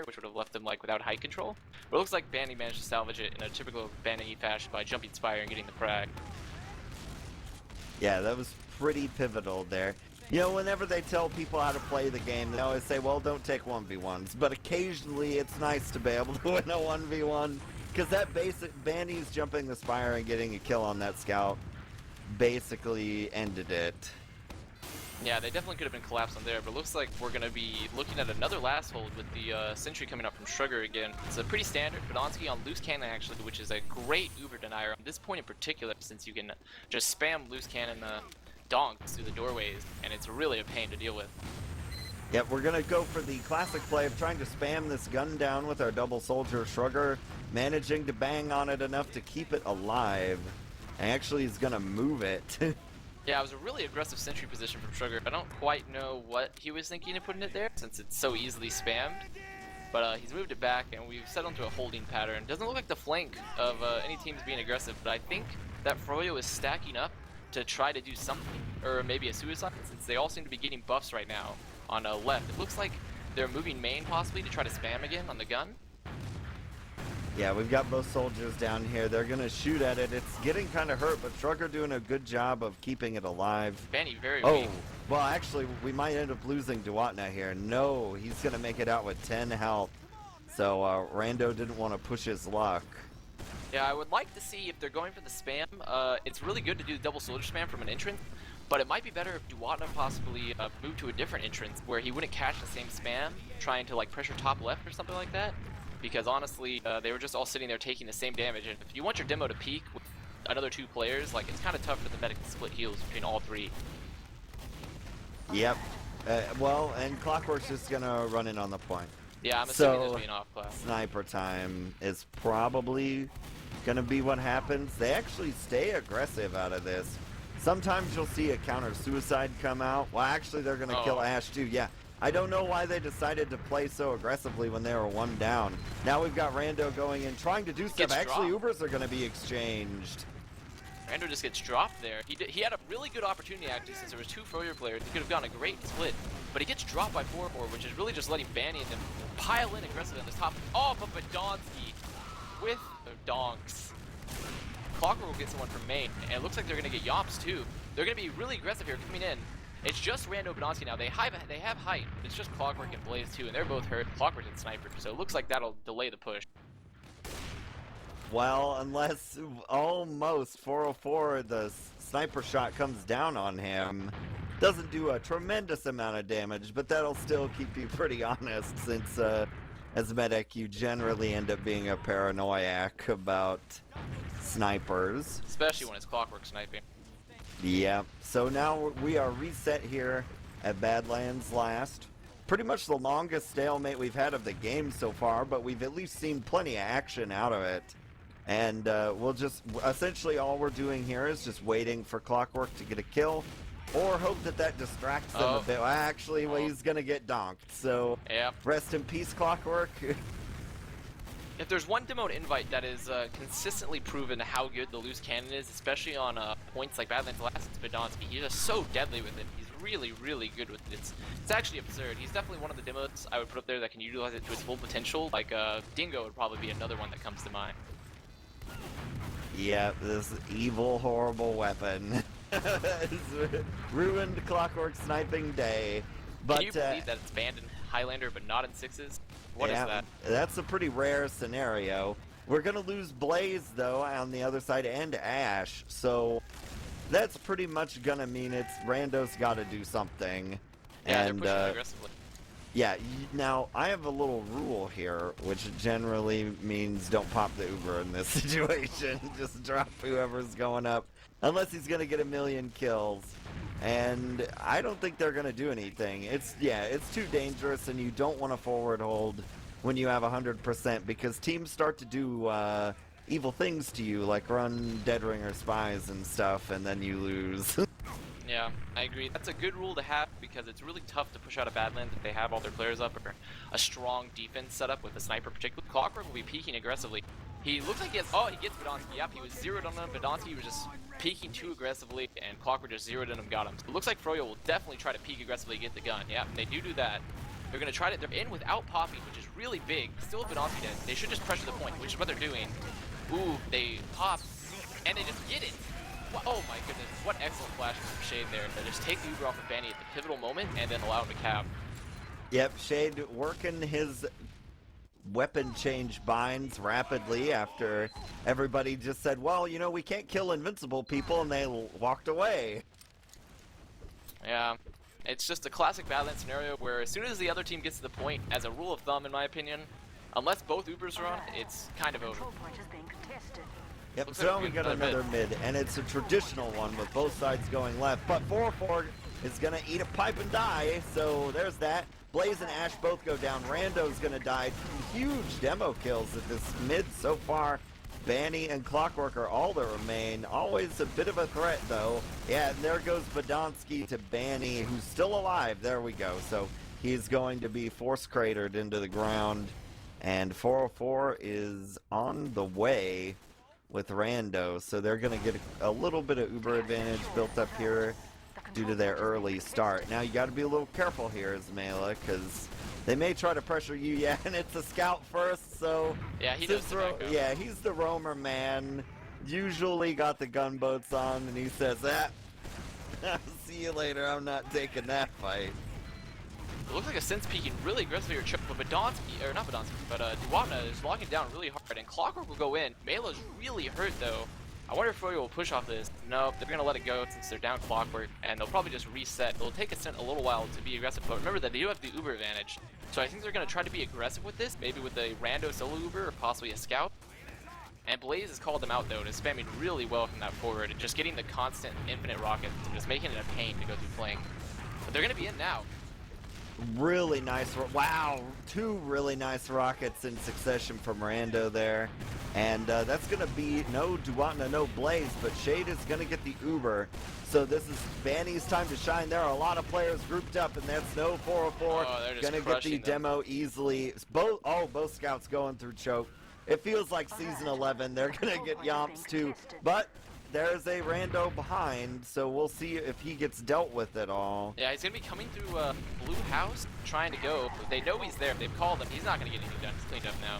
which would have left them like without height control. But it looks like Banny managed to salvage it in a typical Banny fashion by jumping Spire and getting the frag. Yeah, that was pretty pivotal there. You know, whenever they tell people how to play the game, they always say, well, don't take 1v1s. But occasionally, it's nice to be able to win a 1v1, because that basic Banny's jumping the Spire and getting a kill on that scout basically ended it. Yeah, they definitely could have been collapsed on there, but it looks like we're going to be looking at another last hold with the Sentry coming up from Sugar again. It's a pretty standard Badonsky on Loose Cannon, actually, which is a great Uber denier at this point in particular, since you can just spam Loose Cannon donks through the doorways, and it's really a pain to deal with. Yep, we're going to go for the classic play of trying to spam this gun down with our double soldier Shrugger, managing to bang on it enough to keep it alive. And actually, he's going to move it. Yeah, it was a really aggressive sentry position from Sugar. I don't quite know what he was thinking of putting it there, since it's so easily spammed. But he's moved it back, and we've settled into a holding pattern. Doesn't look like the flank of any teams being aggressive, but I think that Froyo is stacking up to try to do something, or maybe a suicide, since they all seem to be getting buffs right now on left. It looks like they're moving main possibly to try to spam again on the gun. Yeah, we've got both soldiers down here. They're going to shoot at it. It's getting kind of hurt, but Shrugger doing a good job of keeping it alive. Banny very Oh, weak. well, actually, we might end up losing Duatna here. No, he's going to make it out with 10 health. So Rando didn't want to push his luck. Yeah, I would like to see if they're going for the spam. It's really good to do the double soldier spam from an entrance, but it might be better if Duatna possibly moved to a different entrance where he wouldn't catch the same spam, trying to like pressure top left or something like that. Because honestly, they were just all sitting there taking the same damage, and if you want your demo to peak with another two players, like it's kind of tough for the medic to split heals between all three. Yep. Well, and Clockwork's just going to run in on the point. Yeah, I'm assuming So, there's being off class. Sniper time is probably going to be what happens. They actually stay aggressive out of this. Sometimes you'll see a counter-suicide come out. Well, actually, they're going to kill Ash, too. Yeah. I don't know why they decided to play so aggressively when they were one down. Now we've got Rando going in, trying to do stuff. Actually, Ubers are going to be exchanged. Rando just gets dropped there. He had a really good opportunity, actually, since there was two Froyo players. He could have gotten a great split, but he gets dropped by 4-4, which is really just letting Banny and them pile in aggressively on the top. Oh, but Badonsky with the donks. Clockwork will get someone from main, and it looks like they're going to get Yomps, too. They're going to be really aggressive here coming in. It's just Rando Badonsky now. They have height. It's just Clockwork and Blaze too, and they're both hurt. Clockwork and Sniper, so it looks like that'll delay the push. Well, unless almost 404, the sniper shot comes down on him. Doesn't do a tremendous amount of damage, but that'll still keep you pretty honest, since as a medic you generally end up being a paranoiac about snipers. Especially when it's Clockwork sniping. Yeah, so now we are reset here at Badlands last. Pretty much the longest stalemate we've had of the game so far, but we've at least seen plenty of action out of it. And we'll just, essentially all we're doing here is just waiting for Clockwork to get a kill, or hope that that distracts them a bit. Well, actually, well, he's going to get donked, so rest in peace, Clockwork. If there's one demo invite that is consistently proven how good the loose cannon is, especially on points like Badlands last, it's Badonsky. He's just so deadly with it. He's really, really good with it. It's actually absurd. He's definitely one of the demos I would put up there that can utilize it to its full potential. Like Dingo would probably be another one that comes to mind. Yeah, this evil, horrible weapon. Ruined Clockwork sniping day. But, can you believe that it's banned in Highlander but not in sixes? What is that? That's a pretty rare scenario. We're going to lose Blaze, though, on the other side, and Ash. So that's pretty much going to mean it's Rando's got to do something. Yeah, and, they're pushing aggressively. Yeah, now, I have a little rule here, which generally means don't pop the Uber in this situation. Just drop whoever's going up, unless he's going to get a million kills. And I don't think they're going to do anything. It's too dangerous, and you don't want to forward hold when you have 100%, because teams start to do evil things to you, like run Dead Ringer spies and stuff, and then you lose. Yeah, I agree. That's a good rule to have because it's really tough to push out of Badlands if they have all their players up or a strong defense set up with a sniper particularly. Clockwork will be peeking aggressively. He looks like he gets Badonsky. Yep, he was zeroed on him. Badonsky was just peeking too aggressively, and Clockwork just zeroed in and got him. So it looks like Froyo will definitely try to peek aggressively to get the gun. Yeah, and they do that. They're going to try to, they're in without popping, which is really big. Still Badlands dead. They should just pressure the point, which is what they're doing. Ooh, they pop, and they just get it. Oh my goodness, what excellent flash from Shade there. They just take the Uber off of Benny at the pivotal moment, and then allow him to cap. Yep, Shade working his weapon change binds rapidly after everybody just said, well, you know, we can't kill invincible people, and they walked away. Yeah, it's just a classic Badlands scenario where as soon as the other team gets to the point, as a rule of thumb in my opinion, unless both Ubers are on, it's kind of over. Yep, Looks so like we got another mid, and it's a traditional one with both sides going left, but 4-4 is going to eat a pipe and die, so there's that. Blaze and Ash both go down. Rando's going to die. Huge demo kills at this mid so far. Banny and Clockwork are all that remain. Always a bit of a threat, though. Yeah, and there goes Badonsky to Banny, who's still alive. There we go. So he's going to be force cratered into the ground. And 404 is on the way with Rando. So they're going to get a little bit of Uber advantage built up here due to their early start. Now you got to be a little careful here as Mela, because they may try to pressure you. Yeah, and it's a scout first, so yeah, he does yeah, he's the roamer man. Usually got the gunboats on, and he says, "Ah, see you later. I'm not taking that fight." It looks like Ascent's peeking really aggressively or choke, but Badonsky, or not Badonsky, but Duwatna is locking down really hard, and Clockwork will go in. Mela's really hurt though. I wonder if Froyo will push off this. No, they're going to let it go since they're down Clockwork, and they'll probably just reset. It'll take Ascent a little while to be aggressive, but remember that they do have the Uber advantage. So I think they're going to try to be aggressive with this, maybe with a rando solo Uber or possibly a scout. And Blaze has called them out though, to spamming really well from that forward, and just getting the constant infinite rockets, and just making it a pain to go through flank. But they're going to be in now. Really nice, wow, two really nice rockets in succession from Rando there. And that's going to be no Duwatna, no Blaze, but Shade is going to get the Uber. So this is Banny's time to shine. There are a lot of players grouped up, and that's no 404. Going to get the demo easily. Both scouts going through choke. It feels like season 11. They're going to get Yomps too, but there's a Rando behind, so we'll see if he gets dealt with at all. Yeah, he's going to be coming through Blue House, trying to go. They know he's there. They've called him. He's not going to get anything done. He's cleaned up now.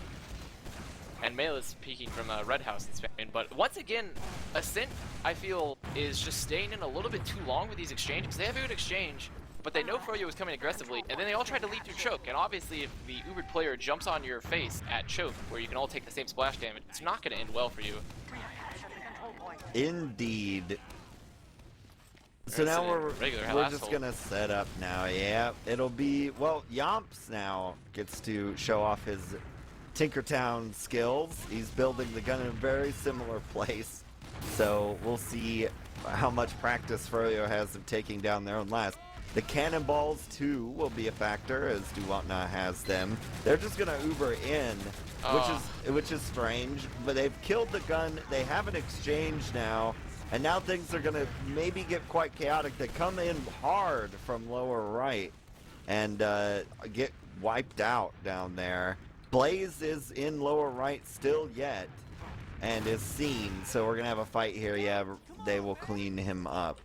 And Mela's peeking from Red House and spamming. But once again, Ascent, I feel, is just staying in a little bit too long with these exchanges. They have a good exchange, but they know Froyo is coming aggressively, and then they all try to lead through choke. And obviously, if the Ubered player jumps on your face at choke, where you can all take the same splash damage, it's not going to end well for you. Indeed. So now we're just gonna set up now. Yeah, it'll be, well, Yomps now gets to show off his Tinkertown skills. He's building the gun in a very similar place, so we'll see how much practice Froyo has of taking down their own last. The cannonballs too will be a factor, as Duwatna has them. They're just gonna Uber in, which is strange, but they've killed the gun. They have an exchange now, and now things are gonna maybe get quite chaotic. They come in hard from lower right and get wiped out down there. Blaze is in lower right still yet and is seen, so we're gonna have a fight here. Yeah, they will clean him up.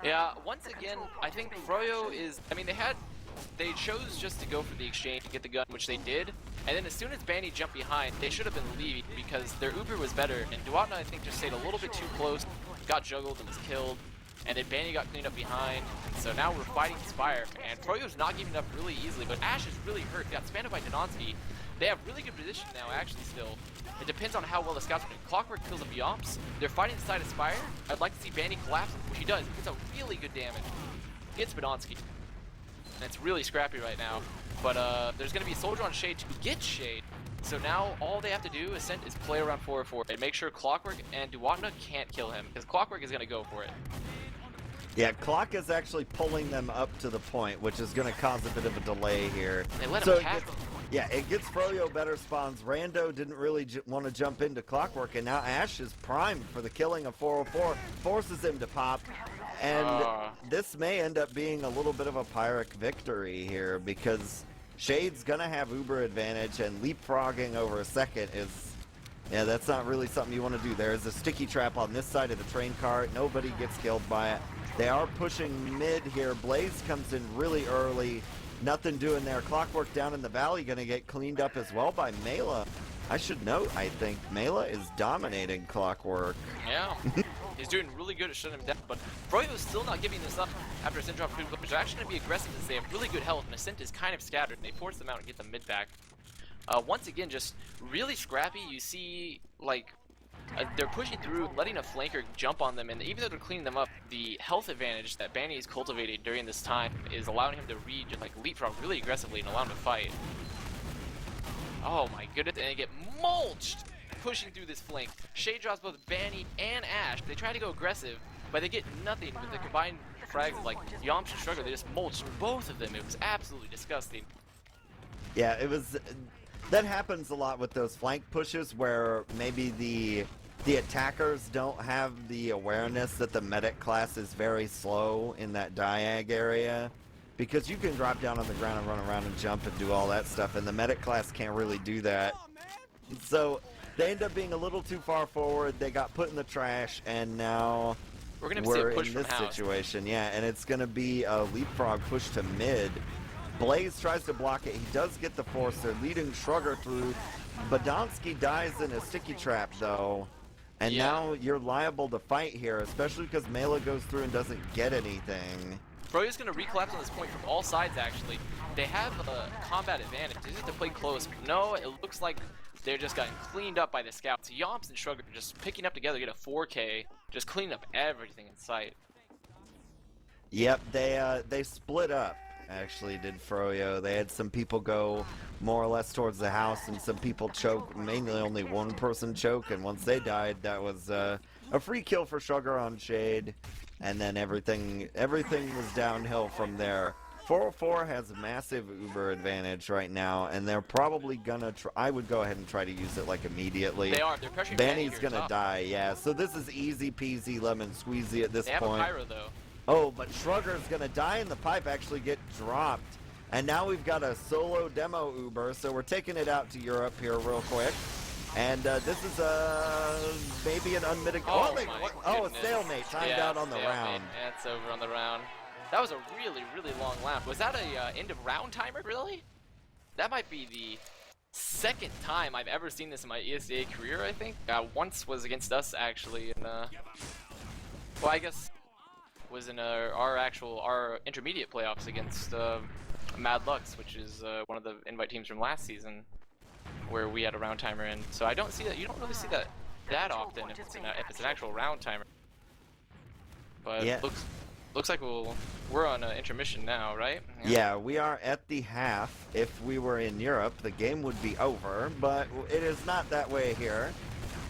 Yeah, once again, I think Froyo is, I mean, they chose just to go for the exchange to get the gun, which they did, and then as soon as Banny jumped behind, they should have been leaving because their Uber was better, and Duwatna, I think, just stayed a little bit too close, got juggled and was killed, and then Banny got cleaned up behind, and so now we're fighting Spire, and Froyo's not giving up really easily, but Ash is really hurt, got spanned by Dononsky. They have really good position now, actually, still. It depends on how well the scouts are doing. Clockwork kills up Yomps. They're fighting the side of Spire. I'd like to see Banny collapse, which he does. He gets a really good damage. Hits Badonsky. And it's really scrappy right now. But there's going to be a soldier on Shade to get Shade. So now all they have to do is play around 4-4 and make sure Clockwork and Duwatna can't kill him, because Clockwork is going to go for it. Yeah, Clock is actually pulling them up to the point, which is going to cause a bit of a delay here. They let him cap him. Yeah, it gets Froyo better spawns. Rando didn't really want to jump into Clockwork, and now Ash is primed for the killing of 404, forces him to pop, and this may end up being a little bit of a Pyrrhic victory here, because Shade's gonna have Uber advantage, and leapfrogging over a second is Yeah, that's not really something you want to do. There's a sticky trap on this side of the train cart. Nobody gets killed by it. They are pushing mid here. Blaze comes in really early. Nothing doing there. Clockwork down in the valley going to get cleaned up as well by Mela. I should note, I think, Mela is dominating Clockwork. Yeah. He's doing really good at shutting him down, but Froyo's still not giving this up after Ascent dropped 2 clippers. They're actually going to be aggressive as they have really good health, and Ascent is kind of scattered, and they force them out and get the mid back. Once again, just really scrappy. You see, like, they're pushing through, letting a flanker jump on them, and even though they're cleaning them up, the health advantage that Banny has cultivated during this time is allowing him to read, just like leapfrog really aggressively and allow him to fight. Oh my goodness, and they get mulched pushing through this flank. Shade drops both Banny and Ash. They try to go aggressive, but they get nothing with the combined frags of like Yomps and Shrugger. They just mulched both of them. It was absolutely disgusting. Yeah, it was. That happens a lot with those flank pushes where maybe the attackers don't have the awareness that the medic class is very slow in that diag area. Because you can drop down on the ground and run around and jump and do all that stuff, and the medic class can't really do that. So they end up being a little too far forward. They got put in the trash, and now we're in this situation. Yeah, and it's going to be a leapfrog push to mid. Blaze tries to block it. He does get the force. They're leading Shrugger through. Badonsky dies in a sticky trap, though. And now you're liable to fight here, especially because Mela goes through and doesn't get anything. Froyo's going to recollapse on this point from all sides, actually. They have a combat advantage. They just have to play close. No, it looks like they're just getting cleaned up by the scouts. Yomps and Shrugger are just picking up together, get a 4K, just cleaning up everything in sight. Yep, they split up, actually, did Froyo. They had some people go more or less towards the house, and some people choke. Mainly only one person choke, and once they died, that was a free kill for Shrugger on Shade. And then everything was downhill from there. 404 has a massive Uber advantage right now, and they're probably gonna try. I would go ahead and try to use it like immediately. They are. They're pressuring Banny's gonna die. Yeah. So this is easy peasy lemon squeezy at this point. They have a pyro though. Oh, but Shrugger's gonna die, and the pipe actually get dropped. And now we've got a solo demo Uber, so we're taking it out to Europe here real quick. And this is maybe an unmitigated. A stalemate timed out on the round. That's over on the round. That was a really, really long lap. Was that a end of round timer, really? That might be the second time I've ever seen this in my ESEA career, I think. Once was against us, actually, in, well, I guess was in our intermediate playoffs against Mad Lux, which is one of the invite teams from last season, where we had a round timer in. So I don't see that. You don't really see that often if it's an actual round timer. But yeah. Looks like we're on intermission now, right? Yeah, we are at the half. If we were in Europe, the game would be over, but it is not that way here.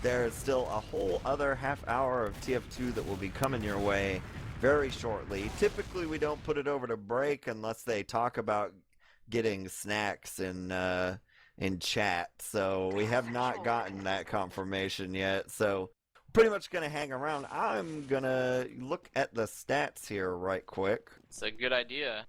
There's still a whole other half hour of TF2 that will be coming your way very shortly. Typically, we don't put it over to break unless they talk about getting snacks in chat, so we have not gotten that confirmation yet. So pretty much gonna hang around. I'm gonna look at the stats here right quick. It's a good idea.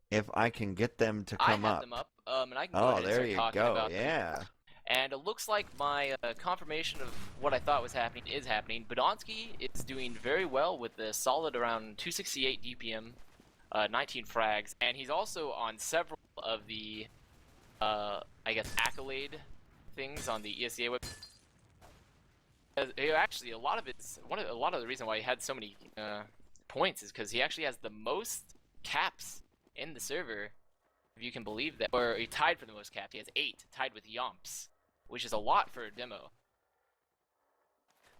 If I can get them to come up. I have them up, and I can go ahead and start talking about them. Yeah. And it looks like my confirmation of what I thought was happening is happening. Badonsky is doing very well with a solid around 268 DPM, 19 frags, and he's also on several of the I guess accolade things on the ESEA web. Actually, a lot of the reason why he had so many points is because he actually has the most caps in the server, if you can believe that. Or he tied for the most caps. He has 8, tied with Yomps, which is a lot for a demo.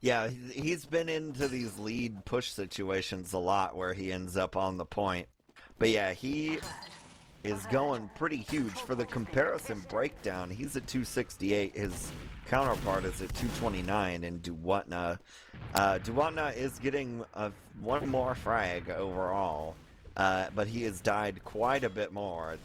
Yeah, he's been into these lead push situations a lot where he ends up on the point. But yeah, he is going pretty huge. For the comparison breakdown, he's at 268. His counterpart is at 229 in Duwatna. Duwatna is getting one more frag overall, but he has died quite a bit more.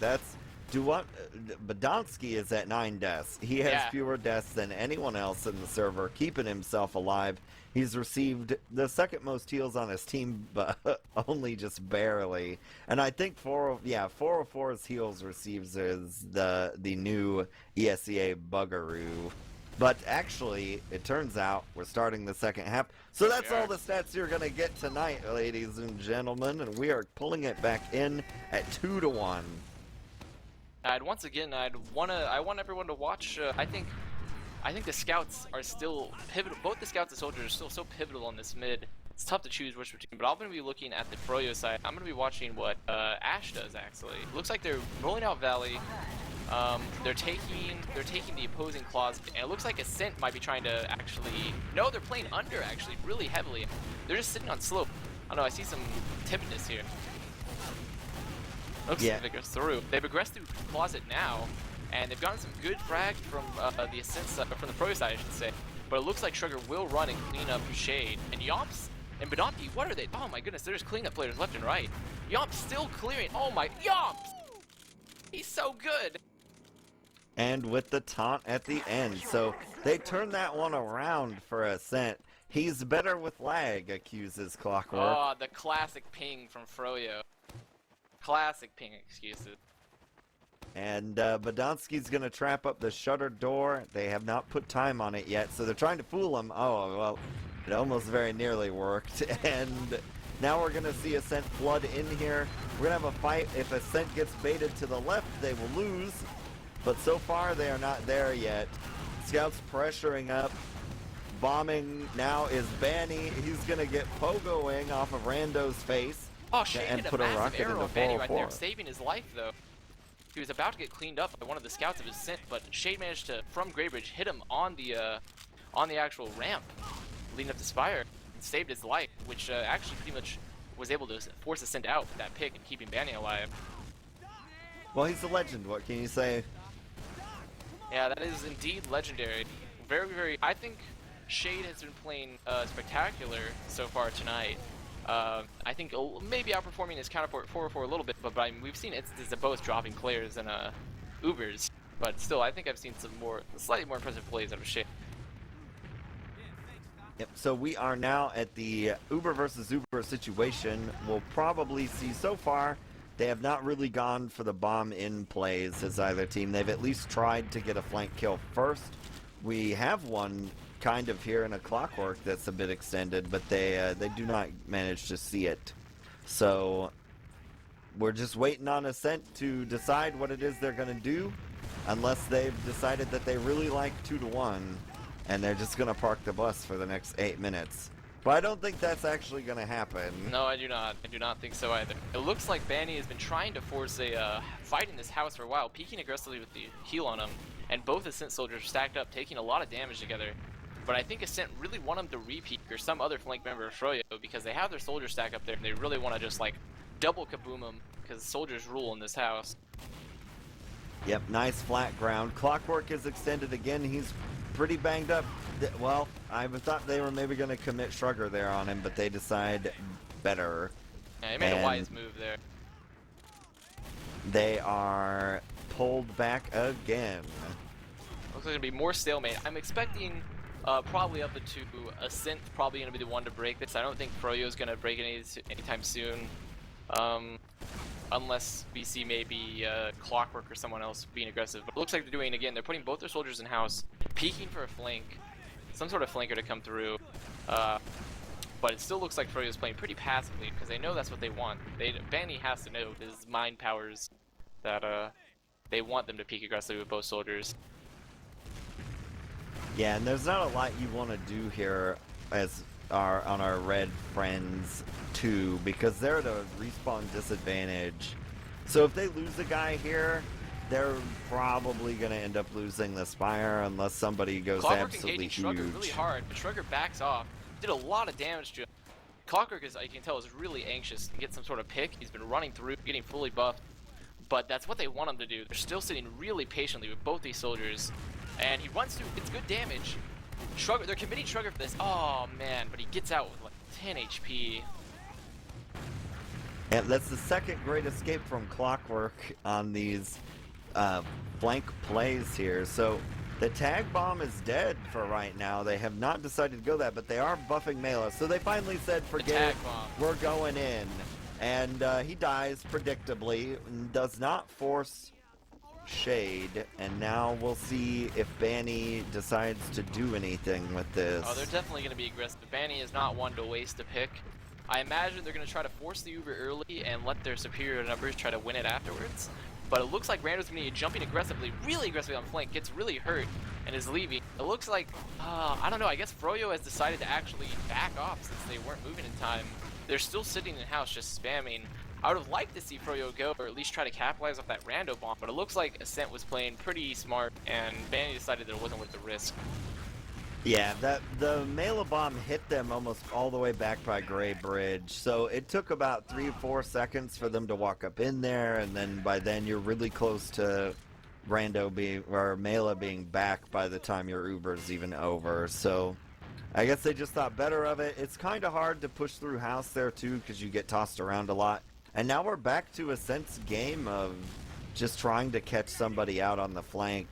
Badonsky is at 9 deaths. He has Yeah. fewer deaths than anyone else in the server, keeping himself alive. He's received the second most heals on his team, but only just barely. And I think 404's heals receives is the new ESEA Buggeroo. But actually, it turns out we're starting the second half. So that's all the stats you're going to get tonight, ladies and gentlemen. And we are pulling it back in at 2-1. I want everyone to watch. I think the scouts are still pivotal. Both the scouts and soldiers are still so pivotal on this mid. It's tough to choose which between, but I'm going to be looking at the Froyo side. I'm going to be watching what Ash does, actually. Looks like they're rolling out Valley. They're taking the opposing claws, and it looks like Ascent might be trying to actually... No, they're playing under, actually, really heavily. They're just sitting on slope. I don't know, I see some timidness here. Looks like they progressed through. They progressed through Closet now, and they've gotten some good frags from the Ascent side, from the Pro side, I should say. But it looks like Sugar will run and clean up Shade. And Yomps and Badonki, what are they? Oh my goodness, they're just cleaning up players left and right. Yomps still clearing. Oh my, Yomps! He's so good! And with the taunt at the end. So they turned that one around for Ascent. He's better with lag, accuses Clockwork. Oh, the classic ping from Froyo. Classic ping excuses. And Badonsky's going to trap up the shutter door. They have not put time on it yet, so they're trying to fool him. Oh, well, it almost very nearly worked. And now we're going to see Ascent flood in here. We're going to have a fight. If Ascent gets baited to the left, they will lose. But so far, they are not there yet. Scouts pressuring up. Bombing now is Banny. He's going to get pogoing off of Rando's face. Oh, Shade and hit put a a massive rocket arrow into of Banny right there, 404. saving his life, though. He was about to get cleaned up by one of the scouts of Ascent, but Shade managed to, from Greybridge, hit him on the actual ramp leading up to Spire and saved his life, which actually pretty much was able to force Ascent out with that pick and keeping Banny alive. Well, he's a legend. What can you say? Yeah, that is indeed legendary. Very, very... I think Shade has been playing spectacular so far tonight. I think maybe outperforming his counterpart 404 a little bit, but I mean, we've seen instances of both dropping players and Ubers. But still, I think I've seen some slightly more impressive plays out of Shade. Yep, so we are now at the Uber versus Uber situation. We'll probably see so far they have not really gone for the bomb-in plays as either team. They've at least tried to get a flank kill first. We have one kind of here in a Clockwork that's a bit extended, but they do not manage to see it. So we're just waiting on Ascent to decide what it is they're going to do, unless they've decided that they really like 2-1, and they're just going to park the bus for the next 8 minutes. But I don't think that's actually going to happen. No, I do not. I do not think so either. It looks like Banny has been trying to force a fight in this house for a while, peeking aggressively with the heal on him, and both Ascent soldiers are stacked up, taking a lot of damage together. But I think Ascent really want him to repeat or some other flank member of Froyo because they have their soldiers stacked up there and they really want to just like double kaboom them because soldiers rule in this house. Yep, nice flat ground. Clockwork is extended again. He's pretty banged up. Well, I thought they were maybe going to commit Shrugger there on him, but they decide better. Yeah, he made a wise move there. They are pulled back again. Looks like there's going to be more stalemate. I'm expecting probably up to Ascent probably going to be the one to break this. I don't think Froyo is going to break it anytime soon. Unless we see maybe Clockwork or someone else being aggressive. But it looks like they're doing, again, they're putting both their soldiers in house, peeking for a flank, some sort of flanker to come through. But it still looks like Froyo is playing pretty passively because they know that's what they want. Banny has to know his mind powers that they want them to peek aggressively with both soldiers. Yeah, and there's not a lot you want to do here as on our red friends too, because they're at a respawn disadvantage. So if they lose a guy here, they're probably going to end up losing the Spire unless somebody goes Clockwork absolutely engaging huge. Shrugger really hard, but Shrugger backs off. Did a lot of damage to him. Clockwork, as I can tell, is really anxious to get some sort of pick. He's been running through, getting fully buffed, but that's what they want him to do. They're still sitting really patiently with both these soldiers, and he runs through, gets good damage. Shrugger, they're committing Shrugger for this. Oh man, but he gets out with like 10 HP. And that's the second great escape from Clockwork on these flank plays here. So the tag bomb is dead for right now. They have not decided to go that, but they are buffing Mela. So they finally said, forget it, we're going in. And he dies predictably, and does not force shade. And now we'll see if Banny decides to do anything with this. Oh, they're definitely going to be aggressive. Banny is not one to waste a pick. I imagine they're going to try to force the Uber early and let their superior numbers try to win it afterwards. But it looks like Rando's going to be jumping aggressively, really aggressively on flank, gets really hurt, and is leaving. It looks like, I don't know, I guess Froyo has decided to actually back off since they weren't moving in time. They're still sitting in house just spamming. I would have liked to see Froyo go, or at least try to capitalize off that rando bomb, but it looks like Ascent was playing pretty smart, and Banny decided that it wasn't worth the risk. Yeah, the Mela bomb hit them almost all the way back by Gray Bridge, so it took about 3 or 4 seconds for them to walk up in there, and then by then you're really close to Rando being, or Mela being back by the time your Uber's even over. So I guess they just thought better of it. It's kind of hard to push through house there too, because you get tossed around a lot. And now we're back to Ascent's game of just trying to catch somebody out on the flank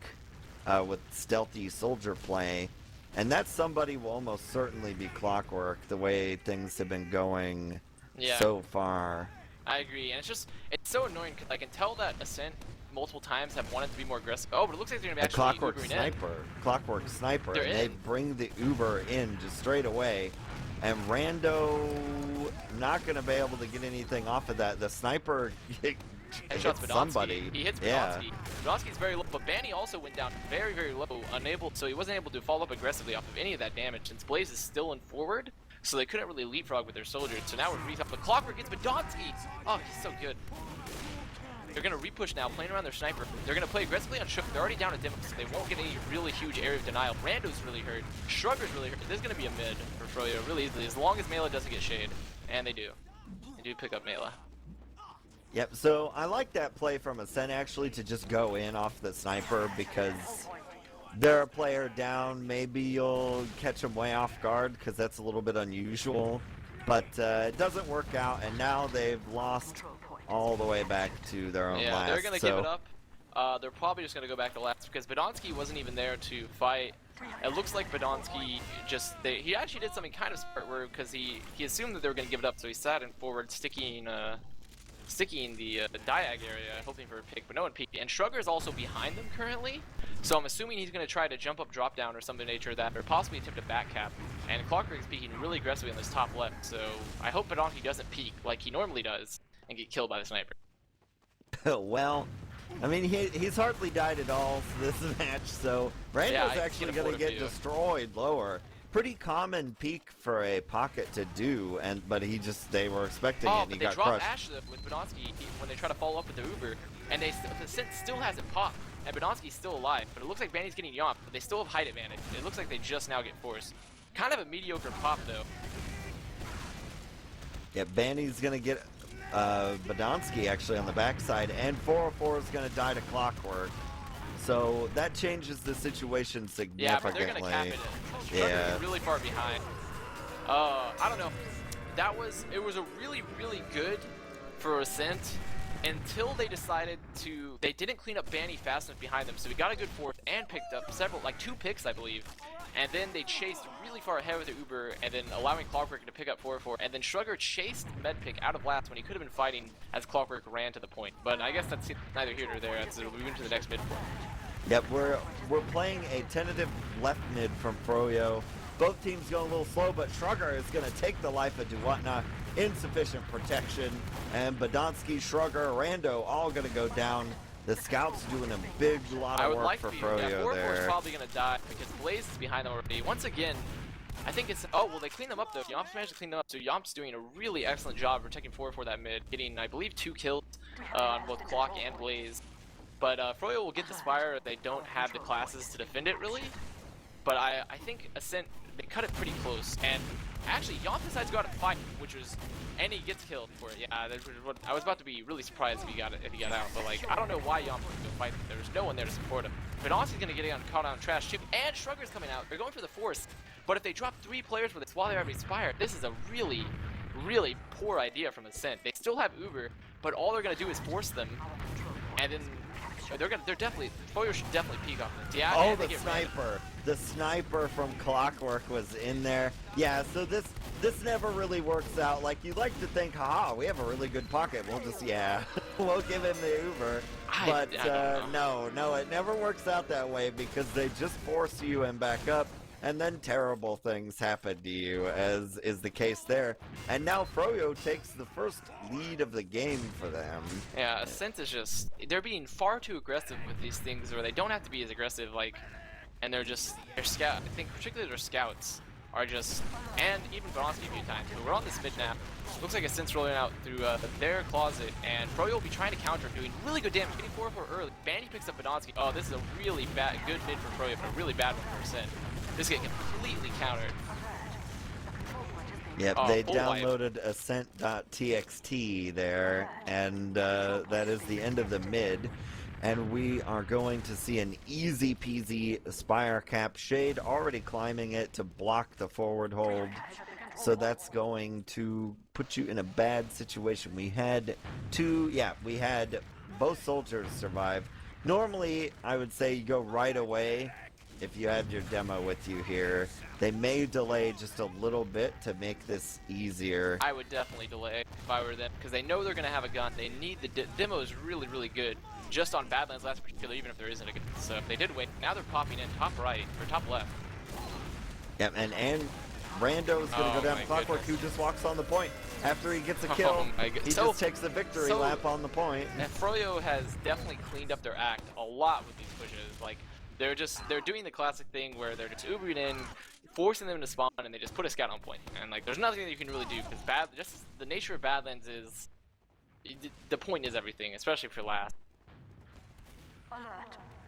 with stealthy soldier play. And that somebody will almost certainly be Clockwork, the way things have been going so far. I agree, and it's so annoying because I can tell that Ascent multiple times have wanted to be more aggressive. Oh, but it looks like they're going to be actually Clockwork Sniper, and they bring the Uber in just straight away. And Rando not going to be able to get anything off of that. The Sniper hits somebody. He hits Badlands. Badlands is very low, but Banny also went down very, very low, so he wasn't able to follow up aggressively off of any of that damage, since Blaze is still in forward, so they couldn't really leapfrog with their soldiers. So now we're reset. But Clockwork gets Badlands. Oh, he's so good. They're going to repush now, playing around their Sniper. They're going to play aggressively on Shook. They're already down a demo, so they won't get any really huge area of denial. Rando's really hurt. Shrugger's really hurt. This is going to be a mid for Froyo really easily, as long as Mela doesn't get shade. And they do. They do pick up Mela. Yep, so I like that play from Ascent actually, to just go in off the Sniper, because they're a player down. Maybe you'll catch them way off guard, because that's a little bit unusual. But it doesn't work out, and now they've lost all the way back to their own last. Yeah, they're going to give it up. They're probably just going to go back to last, because Badonsky wasn't even there to fight. It looks like Badonsky he actually did something kind of smart, because he assumed that they were going to give it up, so he sat in forward, sticking the diag area, hoping for a pick, but no one peeked. And Shrugger is also behind them currently, so I'm assuming he's going to try to jump up, drop down, or something of nature of that, or possibly attempt a back cap. And Clockwork is peeking really aggressively on this top left, so I hope Badonsky doesn't peek like he normally does and get killed by the Sniper. Well, I mean, he's hardly died at all this match, so Rando's actually going to get destroyed lower. Pretty common peak for a pocket to do, but they were expecting it, and he got crushed. Oh, but they dropped Ash with Badonsky when they try to follow up with the Uber, and the Ascent still hasn't popped, and Badonsky's still alive, but it looks like Banny's getting yomped, but they still have height advantage. It looks like they just now get forced. Kind of a mediocre pop, though. Yeah, Banny's going to get Badonsky actually on the backside, and 404 is going to die to Clockwork. So that changes the situation significantly. Yeah, but they're going to cap it in. Yeah. Really far behind. I don't know. It was a really, really good for Ascent until they decided they didn't clean up Banny fast enough behind them. So we got a good fourth and picked up like 2 picks, I believe. And then they chased really far ahead with the Uber, and then allowing Clockwork to pick up 4-4. And then Shrugger chased Medpick out of last when he could have been fighting as Clockwork ran to the point. But I guess that's neither here nor there, as it'll move into the next mid point. Yep, we're playing a tentative left mid from Froyo. Both teams go a little slow, but Shrugger is going to take the life of Duwatna. Insufficient protection, and Badonsky, Shrugger, Rando all going to go down. The Scouts doing a big lot of work for Froyo there. 4-4's probably going to die because Blaze is behind them already. Once again, I think it's... Oh, well, they cleaned them up, though. Yomps managed to clean them up, so Yomps doing a really excellent job protecting 4-4 that mid, getting, I believe, 2 kills on both Clock and Blaze. But Froyo will get the Spire. They don't have the classes to defend it, really. But I think Ascent, they cut it pretty close. And actually, Yomp decides to go out and fight, and he gets killed for it. Yeah, I was about to be really surprised if he got out. But, like, I don't know why Yomp wouldn't go fight. There was no one there to support him. Badonsky's going to get caught on trash, too. And Shrugger's coming out. They're going for the force. But if they drop 3 players with it while they have Spire, this is a really, really poor idea from Ascent. They still have Uber, but all they're going to do is force them. And then They're definitely. Froyo should definitely peek off this. Yeah. Oh, and they the get ran. sniper. The sniper from Clockwork was in there. Yeah, so this never really works out. Like, you like to think, haha, we have a really good pocket. We'll just, yeah, we'll give him the Uber. But I don't know. no, it never works out that way because they just force you and back up. And then terrible things happen to you, as is the case there. And now Froyo takes the first lead of the game for them. Yeah, Ascent is just, they're being far too aggressive with these things where they don't have to be as aggressive, like, and their scout, I think particularly their scouts are just, and even Badlands a few times, but we're on this mid now. Looks like Ascent's rolling out through their closet, and Froyo will be trying to counter, doing really good damage, getting 4 early. Bandy picks up Badlands. Oh, this is a really good mid for Froyo, but a really bad one for Ascent. This is getting completely countered. Yep, they downloaded Ascent.txt there, and that is the end of the mid. And we are going to see an easy peasy Spire Cap Shade already climbing it to block the forward hold. So that's going to put you in a bad situation. We had both soldiers survive. Normally, I would say you go right away if you had your demo with you here. They may delay just a little bit to make this easier. I would definitely delay if I were them, because they know they're going to have a gun. They need the demo is really, really good. Just on Badlands last particular, even if there isn't a gun. So if they did wait, now they're popping in top right, or top left. Yep, and Rando is going to go down Clockwork, who just walks on the point. After he gets a kill, he just takes the victory lap on the point. And Froyo has definitely cleaned up their act a lot with these pushes. Like, they're doing the classic thing where they're just Ubering in, forcing them to spawn, and they just put a scout on point. And like, there's nothing that you can really do, because just the nature of Badlands is, the point is everything, especially for last.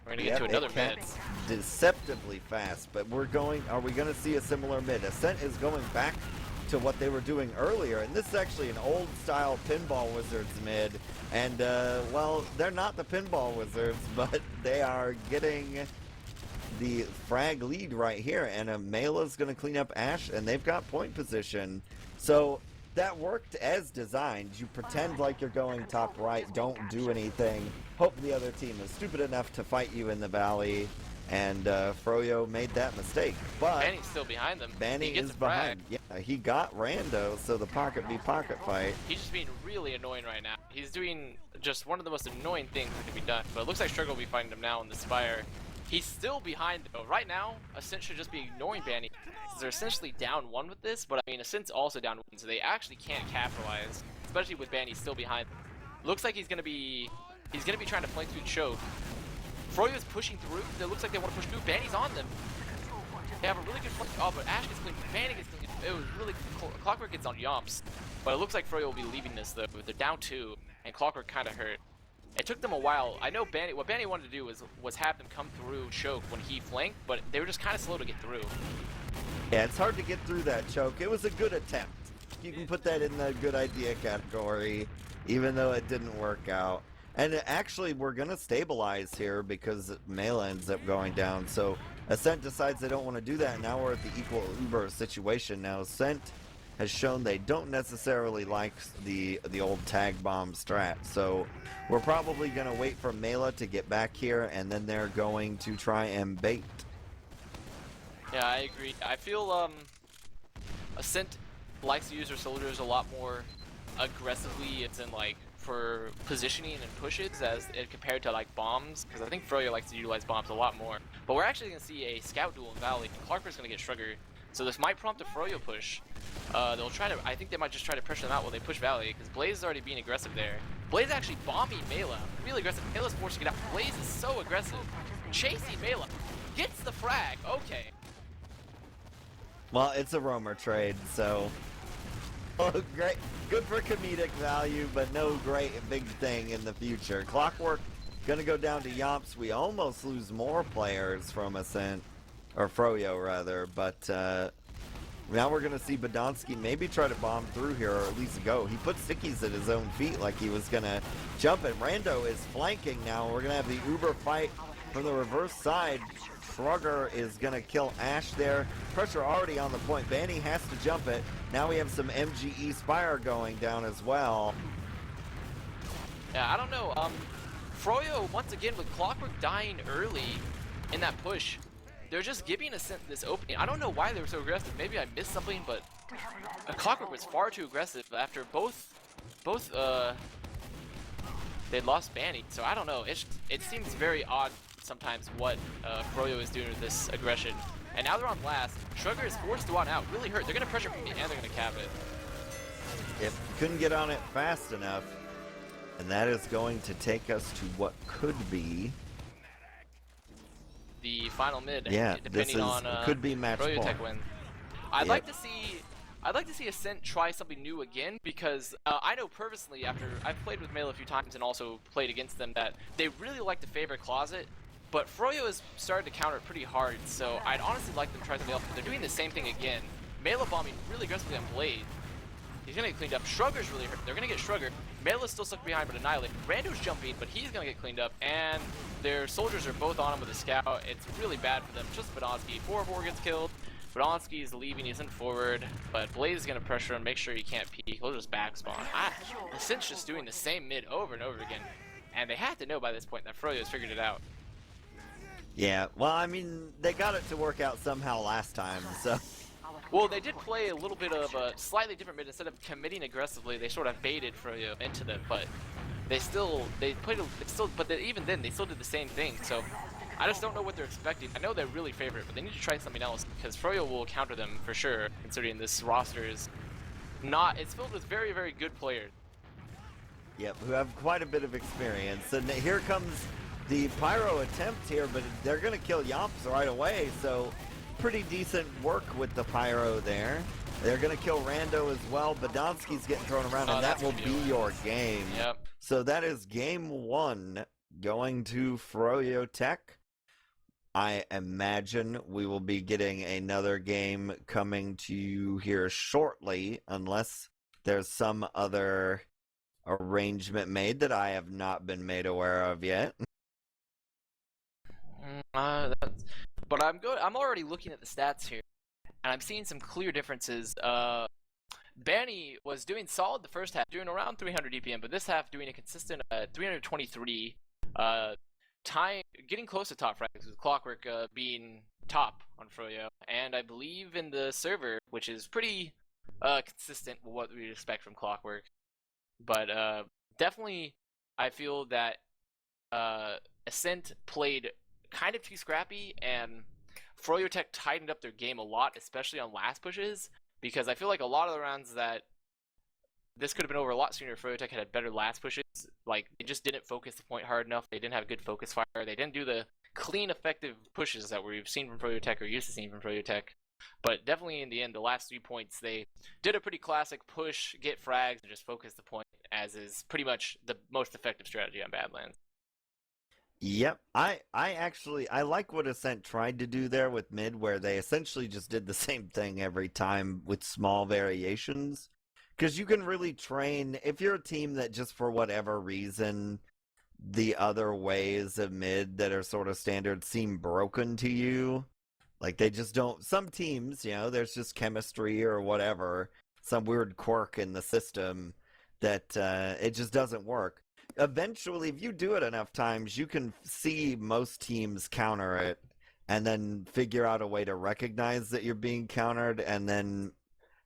We're gonna get to another mid. Deceptively fast, but are we gonna see a similar mid? Ascent is going back to what they were doing earlier, and this is actually an old style Pinball Wizards mid, and well, they're not the Pinball Wizards, but they are getting the frag lead right here, and Mela's gonna clean up Ash, and they've got point position. So that worked as designed. You pretend like you're going top right, don't do anything, hope the other team is stupid enough to fight you in the valley, and Froyo made that mistake. But Banny's still behind them. Banny is behind. Yeah, he got Rando, so the pocket v pocket fight. He's just being really annoying right now. He's doing just one of the most annoying things that can be done. But it looks like Struggle will be fighting him now in the Spire. He's still behind though. Right now, Ascent should just be ignoring Banny. They're essentially down 1 with this, but I mean, Ascent's also down 1, so they actually can't capitalize, especially with Banny still behind them. Looks like he's gonna be trying to flank through Choke. Froyo's pushing through. It looks like they want to push through. Banny's on them. They have a really good flank. Oh, but Ash gets clean. Banny gets clean. It was really Clockwork gets on Yomps, but it looks like Froyo will be leaving this though. They're down 2, and Clockwork kind of hurt. It took them a while. I know what Banny wanted to do was have them come through Choke when he flanked, but they were just kind of slow to get through. Yeah, it's hard to get through that Choke. It was a good attempt. You can put that in the good idea category, even though it didn't work out. And actually, we're going to stabilize here because Mela ends up going down. So Ascent decides they don't want to do that. Now we're at the equal Uber situation. Now Ascent has shown they don't necessarily like the old tag bomb strat. So we're probably going to wait for Mela to get back here, and then they're going to try and bait. Yeah, I agree. I feel Ascent likes to use their soldiers a lot more aggressively. It's in like for positioning and pushes as compared to like bombs, because I think Froyo likes to utilize bombs a lot more. But we're actually going to see a scout duel in Valley. Clarker's going to get Shrugger, so this might prompt a Froyo push. They'll try to. I think they might just try to push them out while they push Valley, because Blaze is already being aggressive there. Blaze is actually bombing Mela, really aggressive. Mela's forced to get out. Blaze is so aggressive, chasing Mela, gets the frag. Okay. Well, it's a roamer trade, so great, good for comedic value, but no great big thing in the future. Clockwork gonna go down to Yomps. We almost lose more players from Ascent, or Froyo rather, but now we're gonna see Badonsky maybe try to bomb through here, or at least go. He put stickies at his own feet like he was gonna jump it. Rando is flanking now. We're gonna have the Uber fight from the reverse side. Shrugger is going to kill Ash there. Pressure already on the point. Banny has to jump it. Now we have some MGE Spire going down as well. Yeah, I don't know. Froyo, once again, with Clockwork dying early in that push, they're just giving Ascent this opening. I don't know why they were so aggressive. Maybe I missed something, but Clockwork was far too aggressive after both they'd lost Banny. So I don't know. It seems very odd sometimes what Froyo is doing with this aggression. And now they're on last. Shrugger is forced to want out. Really hurt. They're going to pressure from me and they're going to cap it. Yep, couldn't get on it fast enough. And that is going to take us to what could be the final mid. Yeah, depending on could be match point. Tech win. I'd like to see Ascent try something new again because I know personally after I've played with Male a few times and also played against them that they really like to favor Closet, but Froyo has started to counter it pretty hard. So I'd honestly like them to try something else. But they're doing the same thing again. Mela bombing really aggressively on Blade. He's gonna get cleaned up. Shrugger's really hurt. They're gonna get Shrugger. Mela's still stuck behind but Annihilate. Rando's jumping, but he's gonna get cleaned up. And their soldiers are both on him with a scout. It's really bad for them. Just Badonsky. 4-4 gets killed. Badonsky is leaving. He isn't forward. But Blaze is gonna pressure him, make sure he can't peek. He'll just back spawn. Ascent's just doing the same mid over and over again. And they have to know by this point that Froyo's figured it out. Yeah, well, I mean, they got it to work out somehow last time, so... Well, they did play a little bit of a slightly different mid. Instead of committing aggressively, they sort of baited Froyo into them, but even then, they still did the same thing. So I just don't know what they're expecting. I know they're really favorite, but they need to try something else because Froyo will counter them for sure, considering this roster is it's filled with very, very good players. Yep, who have quite a bit of experience. And here comes the Pyro attempt here, but they're going to kill Yomps right away, so... Pretty decent work with the Pyro there. They're going to kill Rando as well. Badonsky's getting thrown around, and that will be your game. Yep. So that is game 1 going to froyotech. I imagine we will be getting another game coming to you here shortly, unless there's some other arrangement made that I have not been made aware of yet. But I'm already looking at the stats here, and I'm seeing some clear differences. Banny was doing solid the first half, doing around 300 DPM, but this half doing a consistent 323, getting close to top frags with Clockwork being top on Froyo, and I believe in the server, which is pretty consistent with what we'd expect from Clockwork. But definitely, I feel that Ascent played kind of too scrappy, and froyotech tightened up their game a lot, especially on last pushes, because I feel like a lot of the rounds that this could have been over a lot sooner if froyotech had better last pushes. Like, they just didn't focus the point hard enough, they didn't have good focus fire, they didn't do the clean, effective pushes that we've seen from froyotech or used to seeing from froyotech. But definitely in the end, the last 3 points, they did a pretty classic push, get frags, and just focus the point, as is pretty much the most effective strategy on Badlands. Yep, I like what Ascent tried to do there with mid, where they essentially just did the same thing every time with small variations. Because you can really train, if you're a team that just for whatever reason, the other ways of mid that are sort of standard seem broken to you. Like they just don't, some teams, there's just chemistry or whatever, some weird quirk in the system that it just doesn't work. Eventually, if you do it enough times, you can see most teams counter it and then figure out a way to recognize that you're being countered and then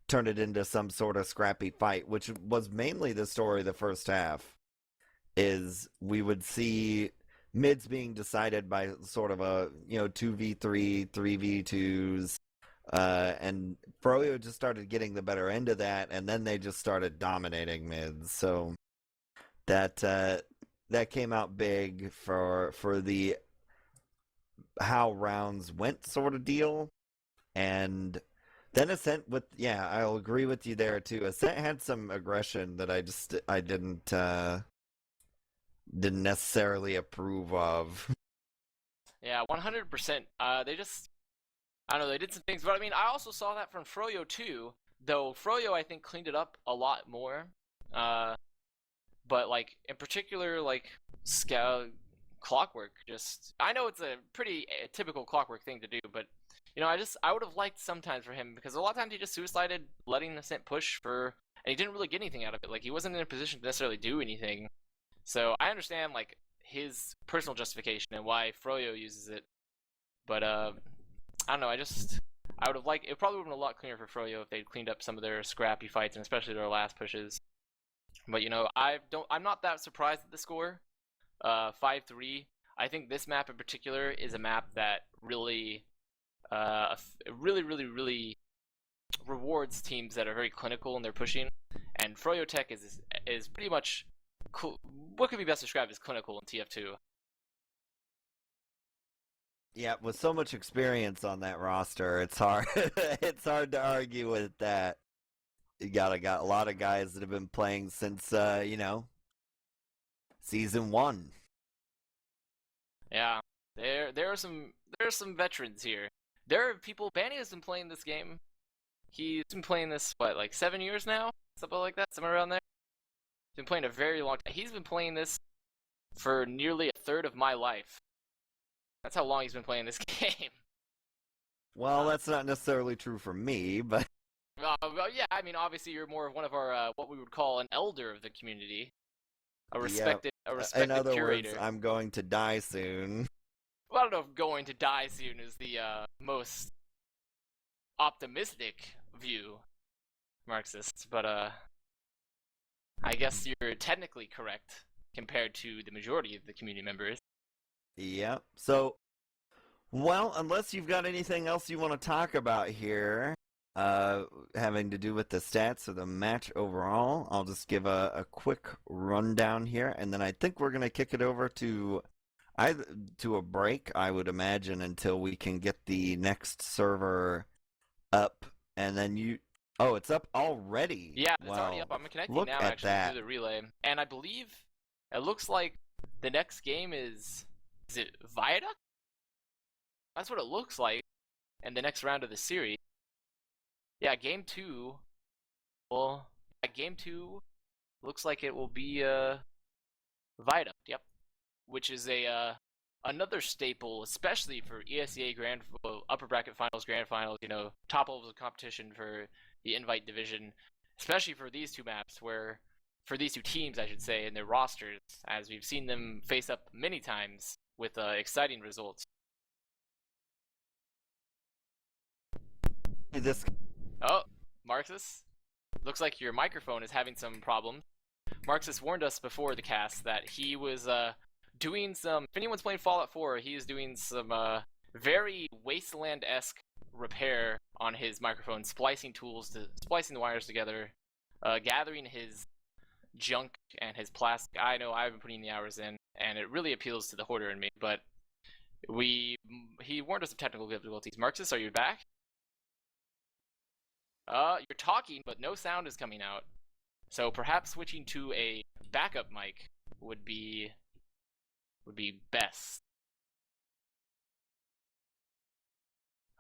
turn it into some sort of scrappy fight, which was mainly the story the first half, is we would see mids being decided by sort of a, 2v3, 3v2s, and Froyo just started getting the better end of that, and then they just started dominating mids, so... That came out big for the how rounds went sort of deal. And then Ascent I'll agree with you there too. Ascent had some aggression that I didn't necessarily approve of. Yeah, 100%. They just, I don't know, they did some things, but I mean, I also saw that from Froyo too, though Froyo I think cleaned it up a lot more. But like in particular, like Clockwork, I know it's a pretty typical Clockwork thing to do, but I would have liked sometimes for him, because a lot of times he just suicided letting Ascent push and he didn't really get anything out of it. Like he wasn't in a position to necessarily do anything. So I understand like his personal justification and why Froyo uses it. But I don't know. I would have liked. It probably would have been a lot cleaner for Froyo if they'd cleaned up some of their scrappy fights and especially their last pushes. But I'm not that surprised at the score. 5-3. I think this map in particular is a map that really, really rewards teams that are very clinical in their pushing. And froyotech is pretty much what could be best described as clinical in TF2. Yeah, with so much experience on that roster, it's hard. It's hard to argue with that. You got a lot of guys that have been playing since season 1. Yeah, there are some veterans here. There are people. Banny has been playing this game. He's been playing this like 7 years now, something like that, somewhere around there. He's been playing a very long time. He's been playing this for nearly a third of my life. That's how long he's been playing this game. Well, that's not necessarily true for me, but Well, yeah, I mean, obviously you're more of one of our what we would call an elder of the community, a respected in other curator. words, I'm going to die soon. Well, I don't know if going to die soon is the most optimistic view, Marxist, but I guess you're technically correct compared to the majority of the community members. Yep. So, well, unless you've got anything else you want to talk about here, having to do with the stats of the match overall, I'll just give a quick rundown here, and then I think we're gonna kick it over to a break, I would imagine, until we can get the next server up, and then oh, it's up already. Yeah, it's already up. I'm connecting now actually through the relay, and I believe it looks like the next game is it Viaduct? That's what it looks like in the next round of the series. Yeah, game 2. Well, game 2 looks like it will be Viaduct. Yep, which is another staple, especially for ESEA upper bracket finals, grand finals. Top levels of competition for the Invite division, especially for these two maps, for these two teams, I should say, and their rosters, as we've seen them face up many times with exciting results. Oh, Marxist, looks like your microphone is having some problems. Marxist warned us before the cast that he was doing some. If anyone's playing Fallout 4, he is doing some very Wasteland-esque repair on his microphone, splicing the wires together, gathering his junk and his plastic. I know I've been putting the hours in, and it really appeals to the hoarder in me, but he warned us of technical difficulties. Marxist, are you back? You're talking, but no sound is coming out. So perhaps switching to a backup mic would be best.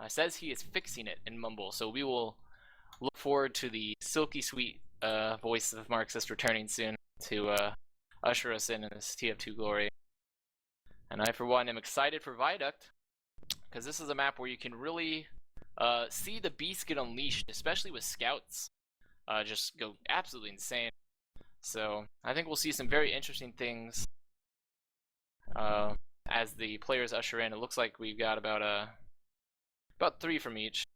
Says he is fixing it in Mumble, so we will look forward to the silky sweet voice of Marxist returning soon to usher us in this TF2 glory. And I, for one, am excited for Viaduct, because this is a map where you can really see the beast get unleashed, especially with scouts. Just go absolutely insane. So I think we'll see some very interesting things as the players usher in. It looks like we've got about 3 from each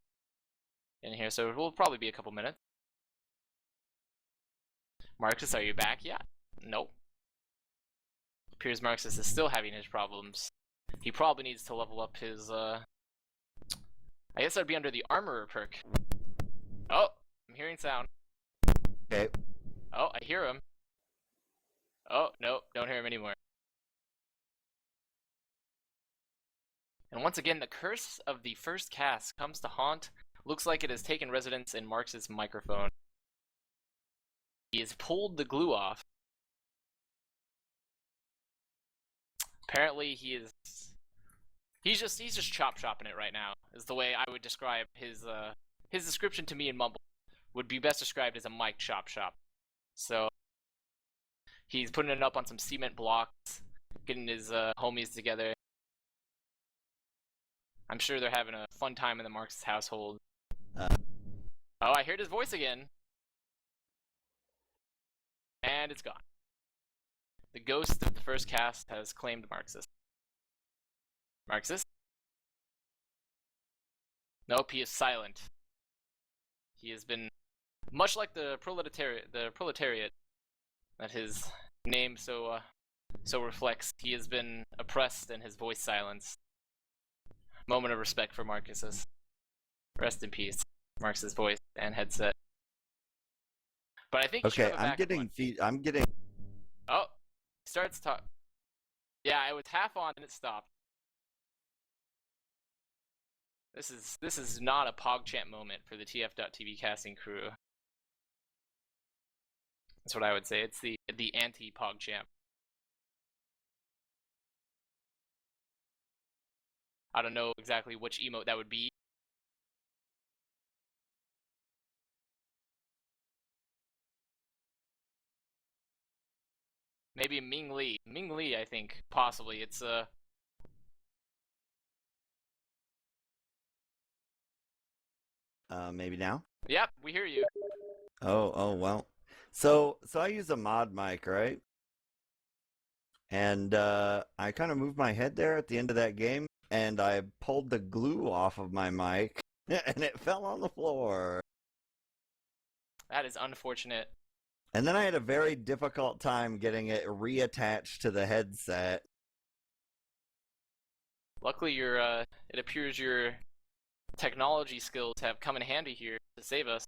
in here, so it will probably be a couple minutes. Marxist, are you back yet? Nope. Appears Marxist is still having his problems. He probably needs to level up his I guess that'd be under the armorer perk. Oh, I'm hearing sound. Okay. Oh, I hear him. Oh, no, don't hear him anymore. And once again, the curse of the first cast comes to haunt. Looks like it has taken residence in Marx's microphone. He has pulled the glue off. Apparently he's just chop chopping it right now, is the way I would describe his description to me in Mumble. Would be best described as a mic chop shop. So he's putting it up on some cement blocks, getting his homies together. I'm sure they're having a fun time in the Marxist household. Oh, I heard his voice again. And it's gone. The ghost of the first cast has claimed Marxist. Marxist? Nope, he is silent. He has been much like the proletariat that his name so reflects. He has been oppressed and his voice silenced. Moment of respect for Marxist. Rest in peace, Marx's voice and headset. But I think you should Okay, have a I'm backup getting one. I'm getting. Oh, starts talk. Yeah, it was half on and it stopped. This is not a PogChamp moment for the TF.TV casting crew. That's what I would say. It's the anti-PogChamp. I don't know exactly which emote that would be. Maybe Ming Li. Ming Li, I think, possibly. It's Maybe now. Yep, we hear you. Oh well. So I use a mod mic, right? And I kind of moved my head there at the end of that game, and I pulled the glue off of my mic, and it fell on the floor. That is unfortunate. And then I had a very difficult time getting it reattached to the headset. Luckily, it appears your technology skills have come in handy here to save us.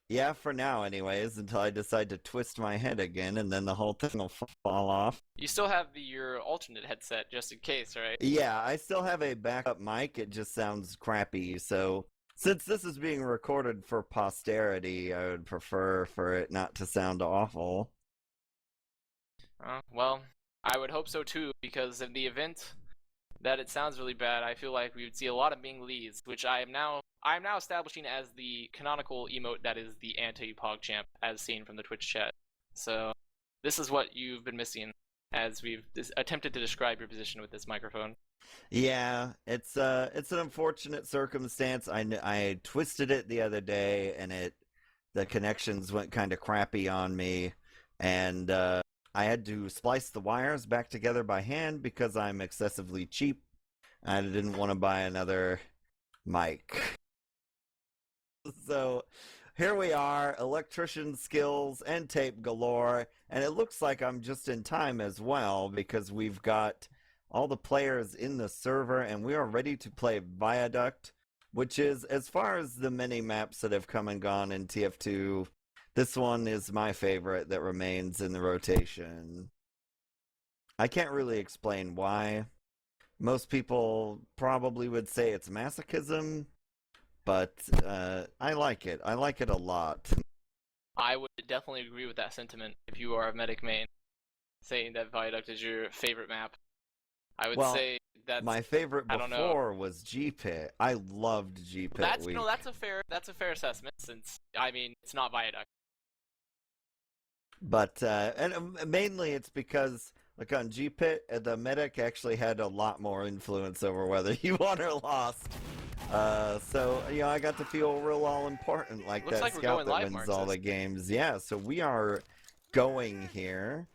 Yeah, for now anyways, until I decide to twist my head again, and then the whole thing will fall off. You still have your alternate headset just in case, right? Yeah, I still have a backup mic, it just sounds crappy, so since this is being recorded for posterity, I would prefer for it not to sound awful. Well, I would hope so too, because in the event that it sounds really bad, I feel like we would see a lot of Ming Lees, which I am now establishing as the canonical emote that is the anti-PogChamp, as seen from the Twitch chat. So this is what you've been missing as we've attempted to describe your position with this microphone. Yeah, it's an unfortunate circumstance. I twisted it the other day, and the connections went kind of crappy on me, and I had to splice the wires back together by hand because I'm excessively cheap. I didn't want to buy another mic. So here we are, electrician skills and tape galore, and it looks like I'm just in time as well because we've got all the players in the server and we are ready to play Viaduct, which is, as far as the many maps that have come and gone in TF2, this one is my favorite that remains in the rotation. I can't really explain why. Most people probably would say it's masochism, but I like it. I like it a lot. I would definitely agree with that sentiment if you are a medic main, saying that Viaduct is your favorite map. I would say that's my favorite before was G-Pit. I loved G-Pit. That's a fair assessment, since I mean it's not Viaduct. But and mainly it's because like on G-Pit, the medic actually had a lot more influence over whether you won or lost. So I got to feel real all important, like Looks that like scout that live, wins all the games. Yeah, so we are going here.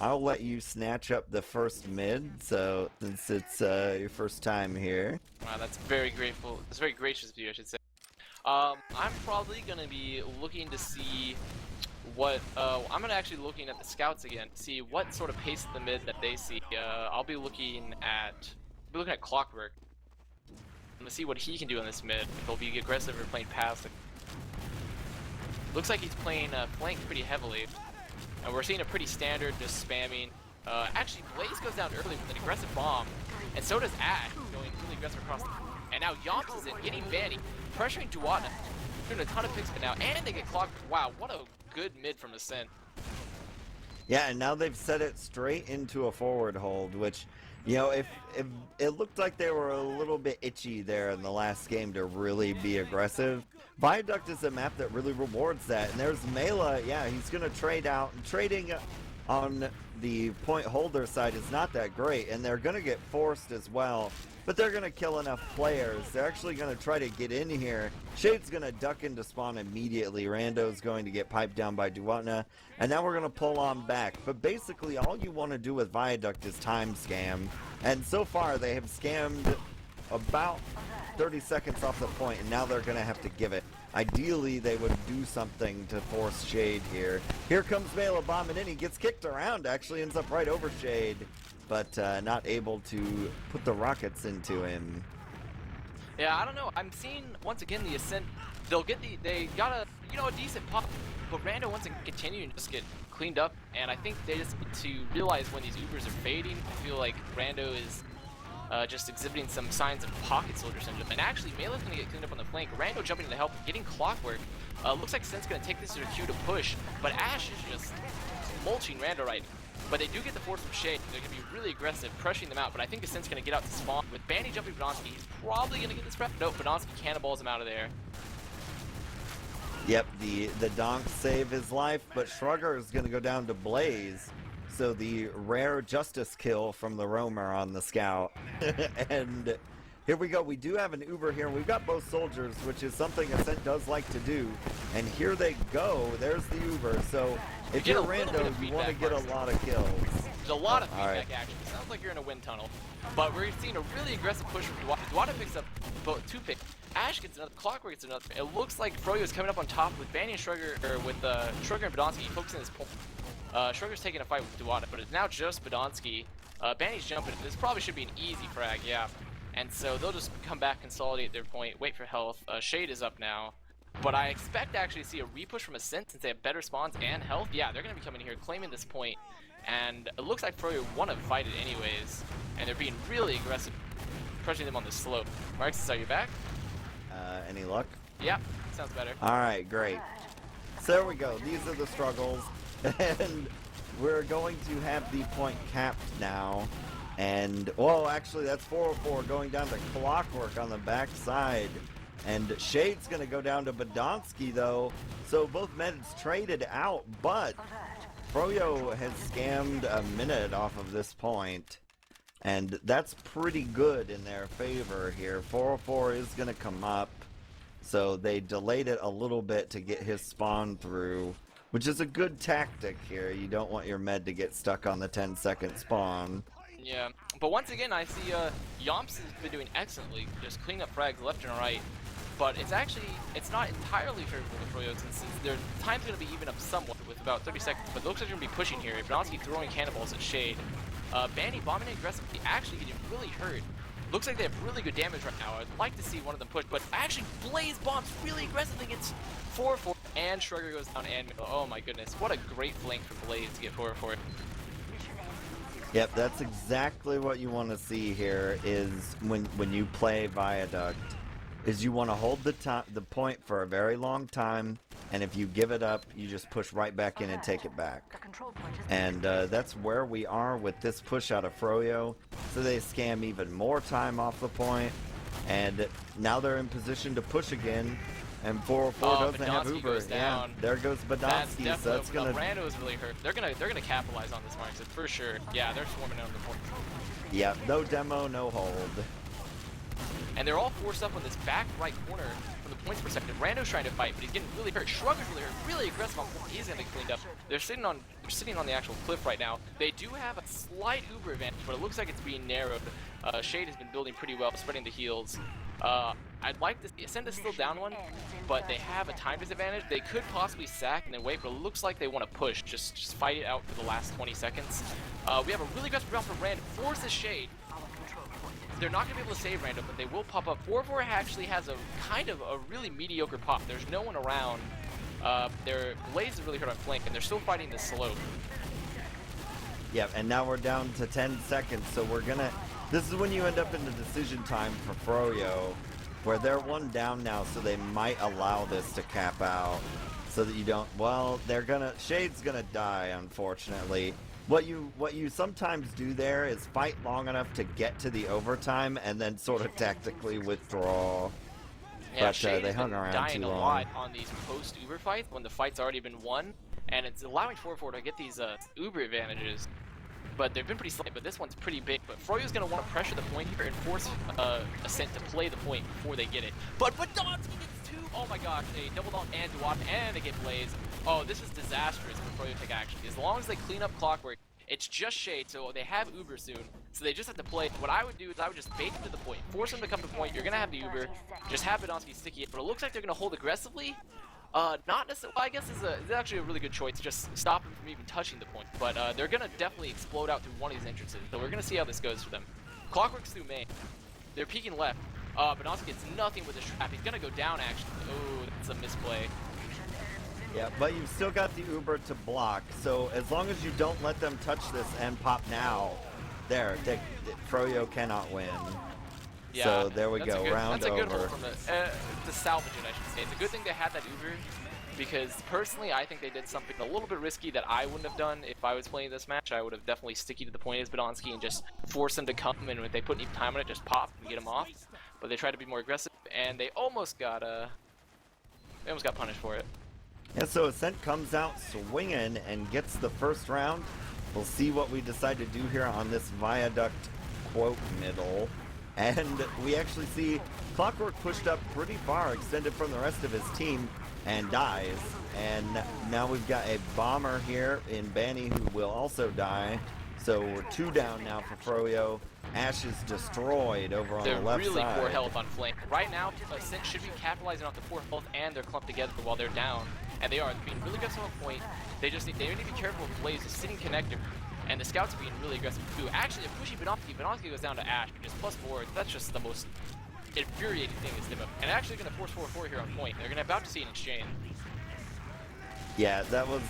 I'll let you snatch up the first mid, so since it's your first time here. Wow, that's very grateful. That's very gracious of you, I should say. I'm probably gonna be looking to see what I'm gonna actually looking at the scouts again, see what sort of pace of the mid that they see. I'll be looking at Clockwork. I'm gonna see what he can do on this mid. If he'll be aggressive or playing passive. Looks like he's playing flank pretty heavily. And we're seeing a pretty standard, just spamming. Actually, Blaze goes down early with an aggressive bomb, and so does Ash, going really aggressive across the... And now Yomps is in, getting Vanny, pressuring Duatna, doing a ton of picks, but now, and they get clocked. Wow, what a good mid from Ascent. Yeah, and now they've set it straight into a forward hold, which, if it looked like they were a little bit itchy there in the last game to really be aggressive. Viaduct is a map that really rewards that, and there's Mela, yeah, he's gonna trade out, and trading on the point holder side is not that great, and they're going to get forced as well. But they're going to kill enough players. They're actually going to try to get in here. Shade's going to duck into spawn immediately. Rando's going to get piped down by Duatna. And now we're going to pull on back. But basically, all you want to do with Viaduct is time scam. And so far, they have scammed about 30 seconds off the point, and now they're going to have to give it. Ideally, they would do something to force Shade here. Here comes Mela bombing in. He gets kicked around, actually ends up right over Shade, but not able to put the rockets into him. Yeah, I don't know. I'm seeing, once again, the Ascent, they got a decent pop, but Rando wants to continue and just get cleaned up, and I think they just need to realize when these Ubers are fading. I feel like Rando is just exhibiting some signs of pocket soldier syndrome. And actually, Melee's going to get cleaned up on the flank. Rando jumping in to help, getting clockwork. Looks like Ascent's going to take this to a queue to push, but Ash is just mulching Rando right. But they do get the force from Shade. They're going to be really aggressive, pressuring them out, but I think Ascent's going to get out to spawn. With Bandy jumping Badonsky, he's probably going to get this prep. Nope, Badonsky cannonballs him out of there. Yep, the donk save his life, but Shrugger is going to go down to Blaze. So the rare justice kill from the roamer on the scout. And here we go. We do have an Uber here. We've got both soldiers, which is something Ascent does like to do. And here they go. There's the Uber. So if you're Rando, you want to get a lot of kills. There's a lot of feedback action. It sounds like you're in a wind tunnel. But we're seeing a really aggressive push from Duatna. Duatna picks up both 2 picks. Ash gets another, Clockwork gets another. It looks like Froyo is coming up on top with Banny and Shrugger, or with Shrugger and Badonsky focusing this point. Shrugger's taking a fight with Duatna, but it's now just Badonsky. Banny's jumping. This probably should be an easy frag, yeah. And so they'll just come back, consolidate their point, wait for health. Shade is up now. But I expect to actually see a repush from Ascent since they have better spawns and health. Yeah, they're going to be coming here, claiming this point. And it looks like Froyo want to fight it anyways. And they're being really aggressive, pressuring them on the slope. Marxist, are you back? Any luck? Yeah, sounds better. Alright, great. So there we go. These are the struggles. And we're going to have the point capped now. And, well, actually, that's 404 going down to Clockwork on the backside. And Shade's going to go down to Badonsky, though. So both meds traded out, but Froyo has scammed a minute off of this point. And that's pretty good in their favor here. 404 is going to come up. So they delayed it a little bit to get his spawn through, which is a good tactic here. You don't want your med to get stuck on the 10-second spawn. Yeah, but once again, I see Yomps has been doing excellently, just cleaning up frags left and right. But it's not entirely favorable to Froyo since their time's going to be even up somewhat with about 30 seconds. But it looks like they're going to be pushing here. Badonsky throwing cannonballs at Shade. Banny bombing aggressively, actually getting really hurt. Looks like they have really good damage right now. I'd like to see one of them push, but actually Blaze bombs really aggressively against 4-4, and Shrugger goes down, and oh my goodness, what a great flank for Blaze to get 4-4. Yep, that's exactly what you want to see here, is when you play Viaduct, is you want to hold the point for a very long time, and if you give it up, you just push right back in and take it back. And that's where we are with this push out of Froyo. So they scam even more time off the point, and now they're in position to push again. And 404 doesn't have Uber. Yeah, there goes Badonsky. So that's gonna. Rando is really hurt. They're gonna capitalize on this, Marxist, for sure. Yeah, they're swarming on the point. Yeah, no demo, no hold. And they're all forced up on this back right corner from the points perspective. Rando's trying to fight, but he's getting really hurt. Shrugger's really hurt, really aggressive on point. He's gonna get cleaned up. They're sitting on the actual cliff right now. They do have a slight Uber advantage, but it looks like it's being narrowed. Shade has been building pretty well, spreading the heals. I'd like to Ascent is still down one, but they have a time disadvantage. They could possibly sack and then wait, but it looks like they want to push. Just fight it out for the last 20 seconds. We have a really aggressive round from Rand. Forces Shade. They're not going to be able to save Rando, but they will pop up. 4-4 actually has a kind of a really mediocre pop. There's no one around. Their Blaze is really hurt on flank, and they're still fighting the slope. Yep, and now we're down to 10 seconds, so we're gonna... This is when you end up in the decision time for Froyo, where they're one down now, so they might allow this to cap out, so that you don't... Well, they're gonna... Shade's gonna die, unfortunately. What you sometimes do there is fight long enough to get to the overtime, and then sort of tactically withdraw. Yeah, But they hung around dying too a long. lot on these post-Uber fights when the fight's already been won. and it's allowing 4-4 to get these uber advantages. But they've been pretty slight, but this one's pretty big. But Froyo's going to want to pressure the point here and force Ascent to play the point before they get it. But Badlands gets 2! Oh my gosh, they double down and Duat, and they get Blaze. Oh, this is disastrous for froyotech actually. As long as they clean up Clockwork, it's just Shade, so they have Uber soon. So they just have to play. What I would do is I would just bait them to the point. Force them to come to the point. You're going to have the Uber. Just have Badonsky sticky it. But it looks like they're going to hold aggressively. Not necessarily, well, I guess it's actually a really good choice to just stop them from even touching the point. But they're going to definitely explode out through one of these entrances. So we're going to see how this goes for them. Clockwork's through main. They're peeking left. Badonsky gets nothing with his trap. He's going to go down, actually. Oh, that's a misplay. Yeah, but you've still got the Uber to block. So as long as you don't let them touch this and pop now, Froyo cannot win. Yeah, so there we go, round over. That's a good hold from to salvage it, I should say. It's a good thing they had that Uber, because personally I think they did something a little bit risky that I wouldn't have done if I was playing this match. I would have definitely sticky to the point as Badonsky and just force them to come, and if they put any time on it, just pop and get them off. But they tried to be more aggressive, and they almost got punished for it. Yeah, so Ascent comes out swinging and gets the first round. We'll see what we decide to do here on this Viaduct quote middle. And we actually see Clockwork pushed up pretty far, extended from the rest of his team, and dies. And now we've got a bomber here in Banny who will also die. So we're 2 down now for Froyo. Ash is destroyed over on the left side. They're really poor health on flank. Right now, Ascent should be capitalizing off the poor health, and they're clumped together while they're down. And they are being really aggressive on point. They need to be careful of Blaze, is sitting connector. And the scouts are being really aggressive too. Actually, they're pushing Badonsky. Badonsky goes down to Ash, which is +4. That's just the most infuriating thing is them. And actually going to force 4-4 here on point. They're going to about to see an exchange. Yeah, that was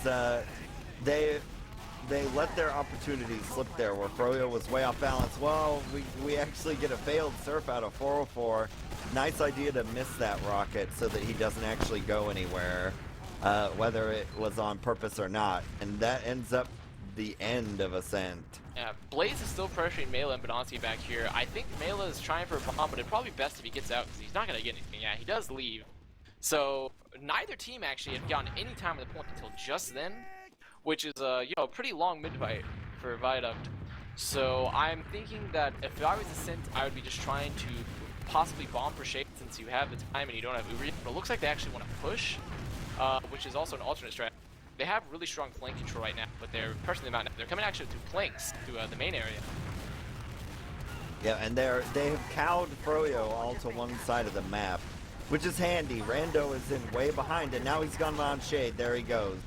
they let their opportunities slip there where Froyo was way off balance. Well, we actually get a failed surf out of 404. Nice idea to miss that rocket so that he doesn't actually go anywhere, whether it was on purpose or not. And that ends up the end of Ascent. Yeah, Blaze is still pressuring Mela and Badonsky back here. I think Mela is trying for a bomb, but it'd probably be best if he gets out because he's not going to get anything. Yeah, he does leave. So neither team actually had gotten any time at the point until just then, which is a pretty long mid-fight for Viaduct. So I'm thinking that if I was Ascent, I would be just trying to possibly bomb for Shade since you have the time and you don't have Uber yet. But it looks like they actually want to push, which is also an alternate strat. They have really strong flank control right now, but they're pressuring them out now. They're coming actually through planks to the main area. Yeah, and they have cowed Froyo all to one side of the map, which is handy. Rando is in way behind, and now he's gone on Shade. There he goes.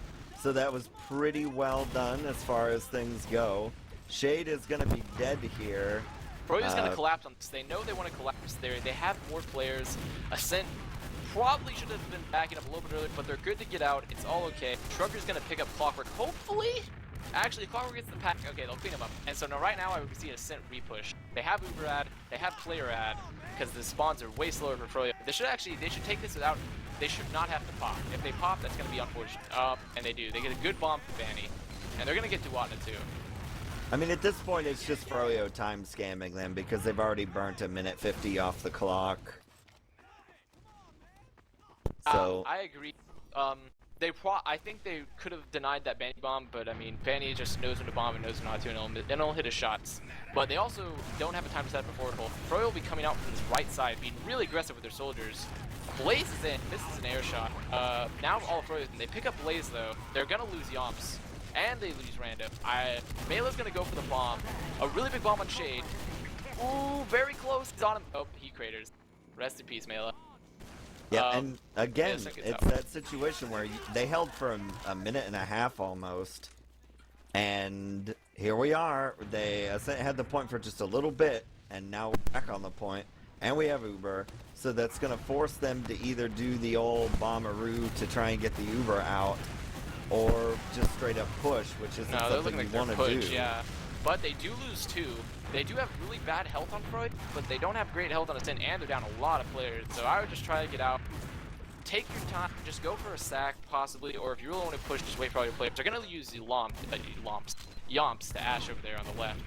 So that was pretty well done as far as things go. Shade is going to be dead here. Froyo's going to collapse on this. They know they want to collapse there. They have more players. Ascent probably should have been backing up a little bit earlier, but they're good to get out. It's all okay. Shrugger's going to pick up Clockwork, hopefully. Actually, Clockwork gets the pack. Okay, they'll clean him up. And so now right now I would see Ascent repush. They have Uber ad, they have player ad, because the spawns are way slower for Froyo. They should take this without, they should not have to pop. If they pop, that's going to be unfortunate. And they do. They get a good bomb from Vanny. And they're going to get Duatna too. I mean, at this point, it's just Froyo time scamming them because they've already burnt a minute 50 off the clock. So I agree. I think they could have denied that Banny bomb, but I mean, Banny just knows when to bomb and knows when not to, and it'll hit his shots. But they also don't have a time to set up a forward hold. Froyo will be coming out from this right side, being really aggressive with their soldiers. Blaze is in. This is an air shot. Now all of Froyo's in. They pick up Blaze though. They're gonna lose Yomps, and they lose Rando. Mela's gonna go for the bomb. A really big bomb on Shade. Ooh, very close. He's on him. Oh, he craters. Rest in peace, Mela. yeah, and again, it's that situation where they held for a minute and a half almost, and here we are. They had the point for just a little bit, and now we're back on the point, and we have Uber, so that's going to force them to either do the old bomberoo to try and get the Uber out, or just straight up push, which isn't something you want to do. Yeah, but they do lose 2. They do have really bad health on Freud, but they don't have great health on Ascent, and they're down a lot of players. So I would just try to get out. Take your time, just go for a sack, possibly, or if you really want to push, just wait for all your players. They're going to use the Yomps to Ash over there on the left.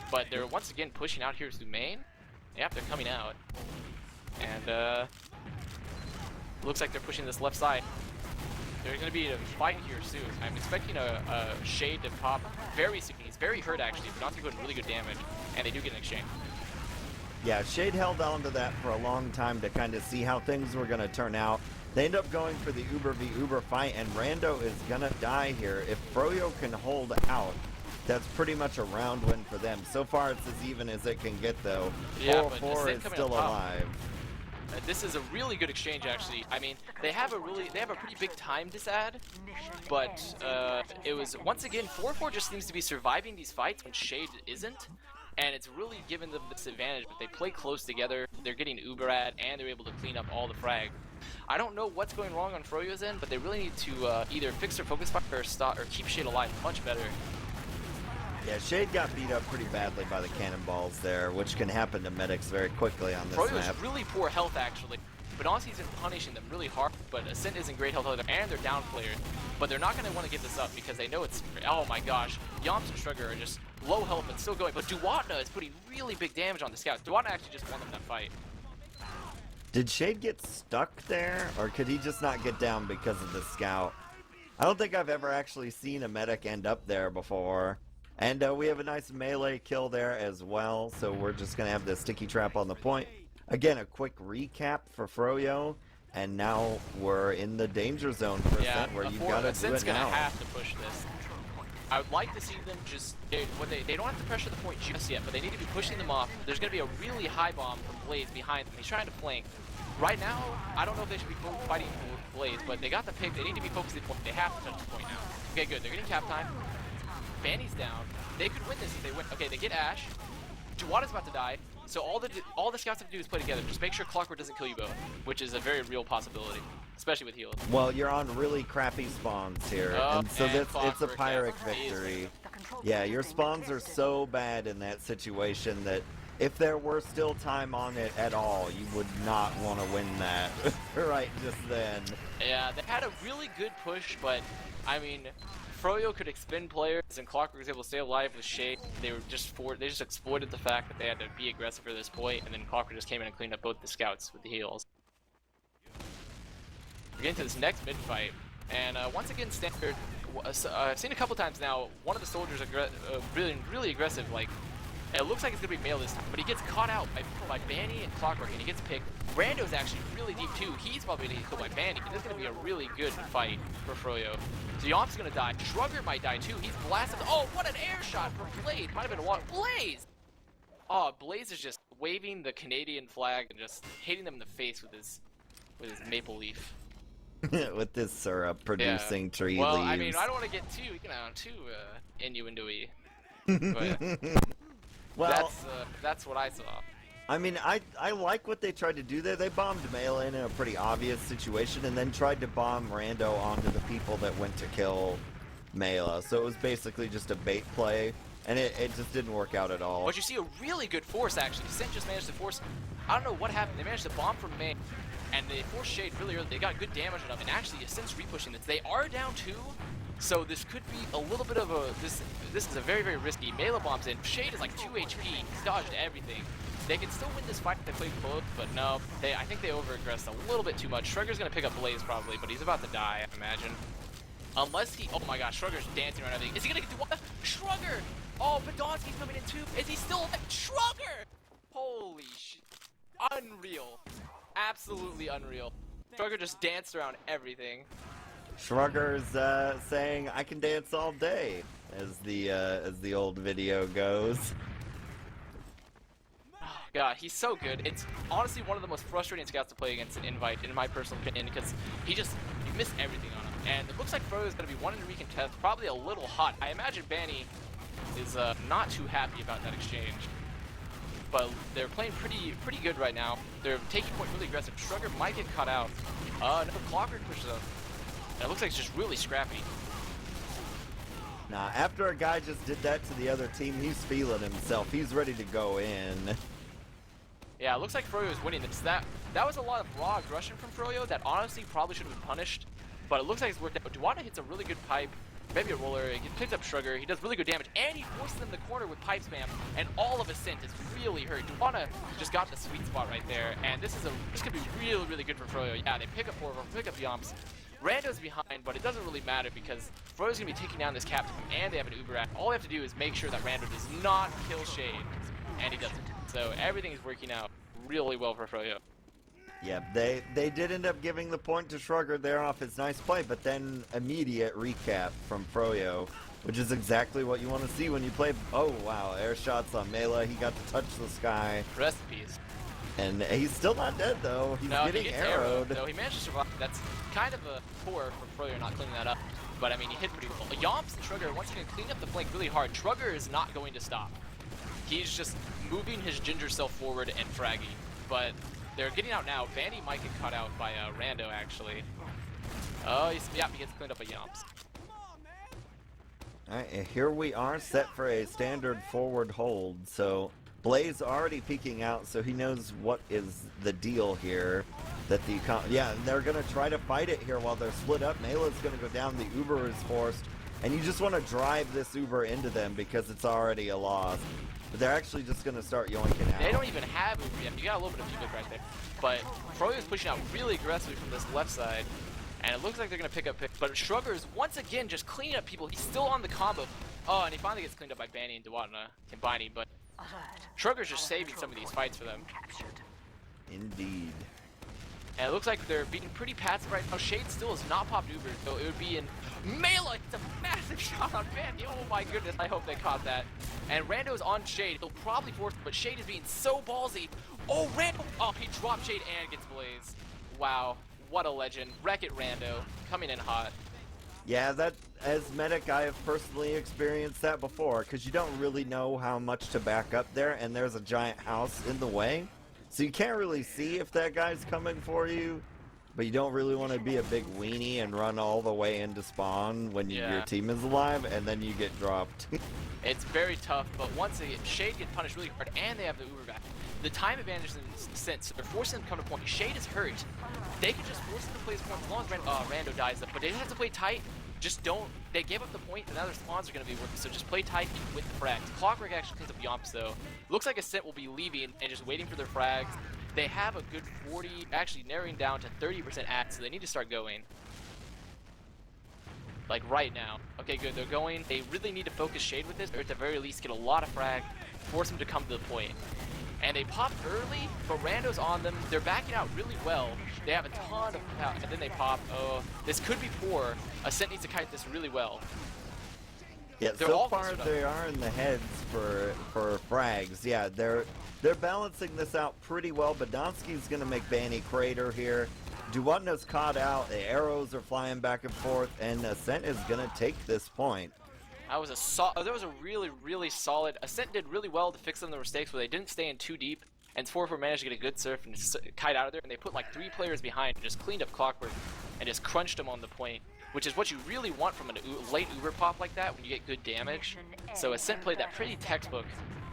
But they're once again pushing out here through main. Yep, they're coming out. And looks like they're pushing this left side. There's going to be a fight here soon. I'm expecting a Shade to pop very soon. He's very hurt actually, but not to go really good damage, and they do get an exchange. Yeah, Shade held on to that for a long time to kind of see how things were going to turn out. They end up going for the Uber v Uber fight, and Rando is going to die here. If Froyo can hold out, that's pretty much a round win for them. So far, it's as even as it can get, though. Yeah, 4-4 is still alive. This is a really good exchange, actually. I mean, they have a pretty big time disad, but it was once again 4-4 just seems to be surviving these fights when Shade isn't, and it's really given them this advantage. But they play close together. They're getting Uber ad, and they're able to clean up all the frag. I don't know what's going wrong on Froyo's end, but they really need to either fix their focus fire or stop or keep Shade alive much better. Yeah, Shade got beat up pretty badly by the cannonballs there, which can happen to medics very quickly on this Froyo's map. really poor health actually, but honestly he's been punishing them really hard. But Ascent isn't great health either, and they're down players. But they're not going to want to give this up because they know it's, oh my gosh, Yomps and Shrugger are just low health but still going. But Duwatna is putting really big damage on the scouts. Duwatna actually just won them that fight. Did Shade get stuck there, or could he just not get down because of the scout? I don't think I've ever actually seen a medic end up there before. And we have a nice melee kill there as well, so we're just going to have the sticky trap on the point. Again, a quick recap for Froyo, and now we're in the danger zone for Ascent, where you've got to do it now. Gonna have to push this. I would like to see them just, they don't have to pressure the point just yet, but they need to be pushing them off. There's going to be a really high bomb from Blaze behind them. He's trying to flank. Right now, I don't know if they should be fighting Blaze, but they got the pick. They need to be focusing the point. They have to touch the point now. Okay, good. They're getting cap time. Banny's down. They could win this if they win. Okay, they get Ash. Duwata's about to die. So all the scouts have to do is play together. Just make sure Clockwork doesn't kill you both, which is a very real possibility, especially with heals. Well, you're on really crappy spawns here, and so it's a Pyrrhic victory. Yeah, your spawns are so bad in that situation that if there were still time on it at all, you would not want to win that right just then. Yeah, they had a really good push, but I mean, Froyo could expend players, and Clockwork was able to stay alive with Shade. They just exploited the fact that they had to be aggressive for this point, and then Clockwork just came in and cleaned up both the scouts with the heals. We're getting to this next mid fight, and once again, standard. I've seen a couple times now. One of the soldiers really aggressive. Like, it looks like it's gonna be Male this time, but he gets caught out by Banny and Clockwork, and he gets picked. Rando's actually really deep too. He's probably gonna get killed by Banny, and this is gonna be a really good fight for Froyo. So Yomp's gonna die. Shrugger might die too. He's blasted. Oh, what an air shot from Blaze! Might have been one. Blaze! Oh, Blaze is just waving the Canadian flag and just hitting them in the face with his maple leaf. With this syrup producing tree well, leaves. I mean, I don't want to get too innuendo-y. But well, that's what I saw. I mean, I like what they tried to do there. They bombed Melee in a pretty obvious situation and then tried to bomb Rando onto the people that went to kill Mela. So it was basically just a bait play, and it just didn't work out at all. But you see a really good force, actually. Ascent just managed to force, I don't know what happened. They managed to bomb from May, and they forced Shade really early. They got good damage on them, and actually Ascent's repushing this. They are down 2, so this could be a little bit of a, this is a very, very risky. Mela bombs in. Shade is like 2 HP. He's dodged everything. They can still win this fight if they play close, but no, I think they over-aggressed a little bit too much. Shrugger's gonna pick up Blaze probably, but he's about to die, I imagine. Unless he, oh my gosh, Shrugger's dancing around everything. Is he gonna get to what? Shrugger! Oh, Podolski's coming in too. Is he still alive? Shrugger! Holy shit. Unreal. Absolutely unreal. Shrugger just danced around everything. Shrugger's saying, "I can dance all day," as the old video goes. God, he's so good. It's honestly one of the most frustrating scouts to play against an Invite, in my personal opinion, because you miss everything on him. And it looks like Froyo is going to be one in recontest, probably a little hot. I imagine Banny is not too happy about that exchange. But they're playing pretty good right now. They're taking point really aggressive. Shrugger might get caught out. No, Clockwork pushes up. And it looks like it's just really scrappy. Nah, after a guy just did that to the other team, he's feeling himself. He's ready to go in. Yeah, it looks like Froyo is winning this. That was a lot of raw aggression from Froyo that honestly probably should have been punished. But it looks like it's worked out. Duwata hits a really good pipe, maybe a roller. He picks up Shrugger. He does really good damage, and he forces them in the corner with pipe spam. And all of Ascent is really hurt. Duwata just got the sweet spot right there, and this could be really, really good for Froyo. Yeah, they pick up Orville, pick up Yomps. Rando's behind, but it doesn't really matter because Froyo's gonna be taking down this captain, and they have an Uber act. All they have to do is make sure that Rando does not kill Shade, and he doesn't. So everything is working out really well for Froyo. Yeah, they did end up giving the point to Shrugger there off his nice play, but then immediate recap from Froyo, which is exactly what you want to see when you play. Oh wow, air shots on Mela. He got to touch the sky. Recipes. And he's still not dead though. He's getting arrowed. No, he managed to survive. That's kind of a poor for Froyo not cleaning that up. But I mean, he hit pretty well. Yomps and Shrugger, once again, clean up the flank really hard. Shrugger is not going to stop. He's just moving his ginger self forward and fraggy. But they're getting out now. Vandy might get caught out by Rando, actually. Oh, he gets cleaned up by Yomps. Alright, here we are set for a standard forward hold. So Blaze already peeking out, so he knows what is the deal here. That they're gonna try to fight it here while they're split up. Mela's gonna go down, the Uber is forced, and you just want to drive this Uber into them because it's already a loss. But they're actually just gonna start yoinking out. They don't even have Uber yet. You got a little bit of feedback right there. But Froyo's pushing out really aggressively from this left side. And it looks like they're gonna pick up picks. But Shrugger is once again just cleaning up people. He's still on the combo. Oh, and he finally gets cleaned up by Banny and Dewatna combining, but Shrugger's just saving some of these fights for them. Indeed. And it looks like they're being pretty passive right now. Shade still has not popped Uber, so it would be in Mela. It's a massive shot on Bandy. Oh my goodness, I hope they caught that. And Rando's on Shade. He'll probably force it, but Shade is being so ballsy. Oh, Rando! Oh, he dropped Shade and gets Blaze. Wow, what a legend. Wreck it, Rando. Coming in hot. Yeah, that, as medic, I have personally experienced that before, because you don't really know how much to back up there, and there's a giant house in the way. So you can't really see if that guy's coming for you, but you don't really want to be a big weenie and run all the way into spawn when your team is alive, and then you get dropped. It's very tough, but once again, Shade gets punished really hard, and they have the Uber back. The time advantage is in Ascent, so they're forcing him to come to point. Shade is hurt. They can just force him to play his point as long as Rando dies, but they have to play tight. Just don't. They gave up the point, and now their spawns are going to be working, so just play tight with the frags. Clockwork actually cleans up Yomps, though. Looks like Ascent will be leaving and just waiting for their frags. They have a good 40, actually narrowing down to 30% at, so they need to start going. Like right now. Okay, good, they're going. They really need to focus Shade with this, or at the very least get a lot of frag, force them to come to the point. And they popped early, but Rando's on them. They're backing out really well. They have a ton of power, and then they pop. Oh, this could be poor. Ascent needs to kite this really well. Yeah, so far they are in the heads for frags. Yeah, they're balancing this out pretty well. Badonsky's gonna make Banny crater here. Dewatna's caught out. The arrows are flying back and forth, and Ascent is gonna take this point. That was there was a really, really solid. Ascent did really well to fix some of the mistakes where they didn't stay in too deep, and 4-4 managed to get a good surf and just kite out of there. And they put like 3 players behind and just cleaned up Clockwork and just crunched them on the point, which is what you really want from a late Uber pop like that when you get good damage. So Ascent played that pretty textbook.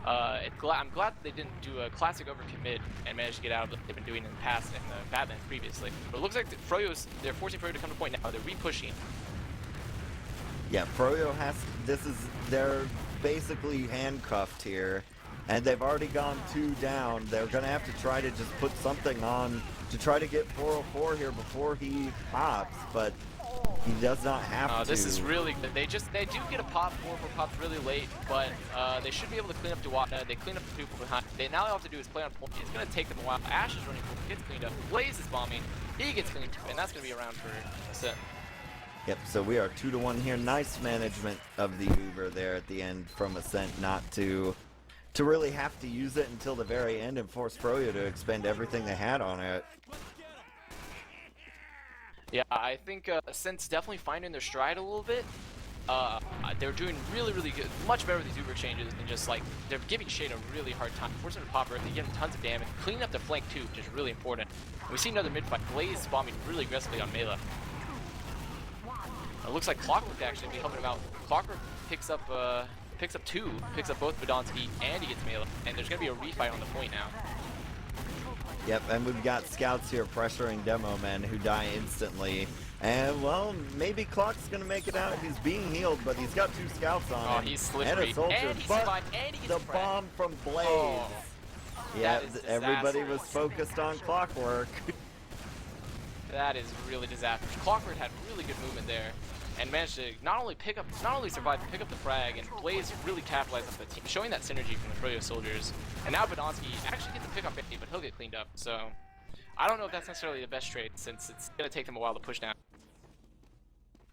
I'm glad that they didn't do a classic overcommit and managed to get out of what they've been doing in the past in the Badlands previously. But it looks like they're forcing Froyo to come to point now. They're re-pushing. Yeah, Froyo they're basically handcuffed here, and they've already gone 2 down. They're gonna have to try to just put something on to try to get 404 here before he pops, but he does not have to. This is really good. They do get a pop. 404 pops really late, but they should be able to clean up Dewatna. They clean up the people behind. Now all they have to do is play on point. It's gonna take them a while. Ash is running forward, gets cleaned up. Blaze is bombing. He gets cleaned up, and that's gonna be around for Ascent. Yep, so we are 2-1 here. Nice management of the Uber there at the end from Ascent, not to really have to use it until the very end and force Froyo to expend everything they had on it. Yeah, I think Ascent's definitely finding their stride a little bit. They're doing really, really good, much better with these Uber changes, and just like they're giving Shade a really hard time, forcing him to pop early, they give him tons of damage, cleaning up the flank too, which is really important. And we see another mid fight. Blaze bombing really aggressively on Mela. It looks like Clockwork actually be helping him out. Clockwork picks up both Badonsky, and he gets Mela. And there's gonna be a refight on the point now. Yep, and we've got scouts here pressuring Demo Men who die instantly. And well, maybe Clock's gonna make it out. He's being healed, but he's got 2 scouts on him. Oh, he's slippery. And a soldier, and he but survived, and he gets the bomb from Blaze. Oh, yeah, everybody was focused on Clockwork. That is really disastrous. Clockwork had really good movement there, and managed to not only survive, but pick up the frag, and Blaze really capitalized on the team, showing that synergy from the Froyo soldiers. And now Badonsky actually gets to pick up Andy, but he'll get cleaned up. So I don't know if that's necessarily the best trade, since it's gonna take them a while to push down.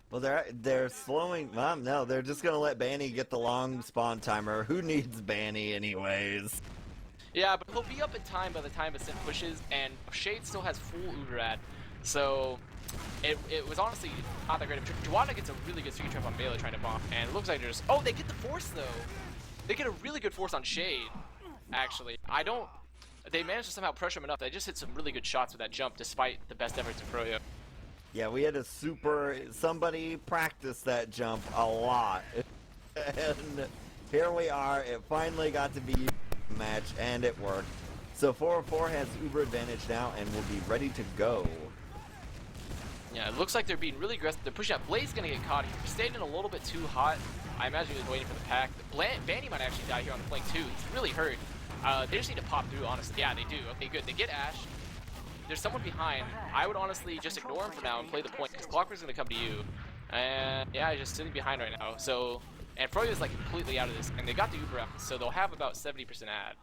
Well, they're slowing. No, they're just gonna let Banny get the long spawn timer. Who needs Banny anyways? Yeah, but he'll be up in time by the time Ascent pushes, and Shade still has full Uberad. So it was honestly not that great of a trick. Juana gets a really good streak trap on Bailey trying to bomb, and it looks like they're just... Oh, they get the force, though! They get a really good force on Shade, actually. They managed to somehow pressure him enough. They just hit some really good shots with that jump, despite the best efforts of Froyo. Yeah, we had somebody practice that jump a lot. And here we are. It finally got to be a match, and it worked. So 404 has Uber advantage now and will be ready to go. Yeah, it looks like they're being really aggressive. They're pushing out. Blaze is going to get caught. He stayed in a little bit too hot. I imagine he was waiting for the pack. Banny might actually die here on the flank, too. He's really hurt. They just need to pop through, honestly. Yeah, they do. Okay, good. They get Ash. There's someone behind. I would honestly just ignore him for now and play the point, because Clockwork's going to come to you. And yeah, he's just sitting behind right now. So, and Froyo's like completely out of this. And they got the Uber up, so they'll have about 70% ad.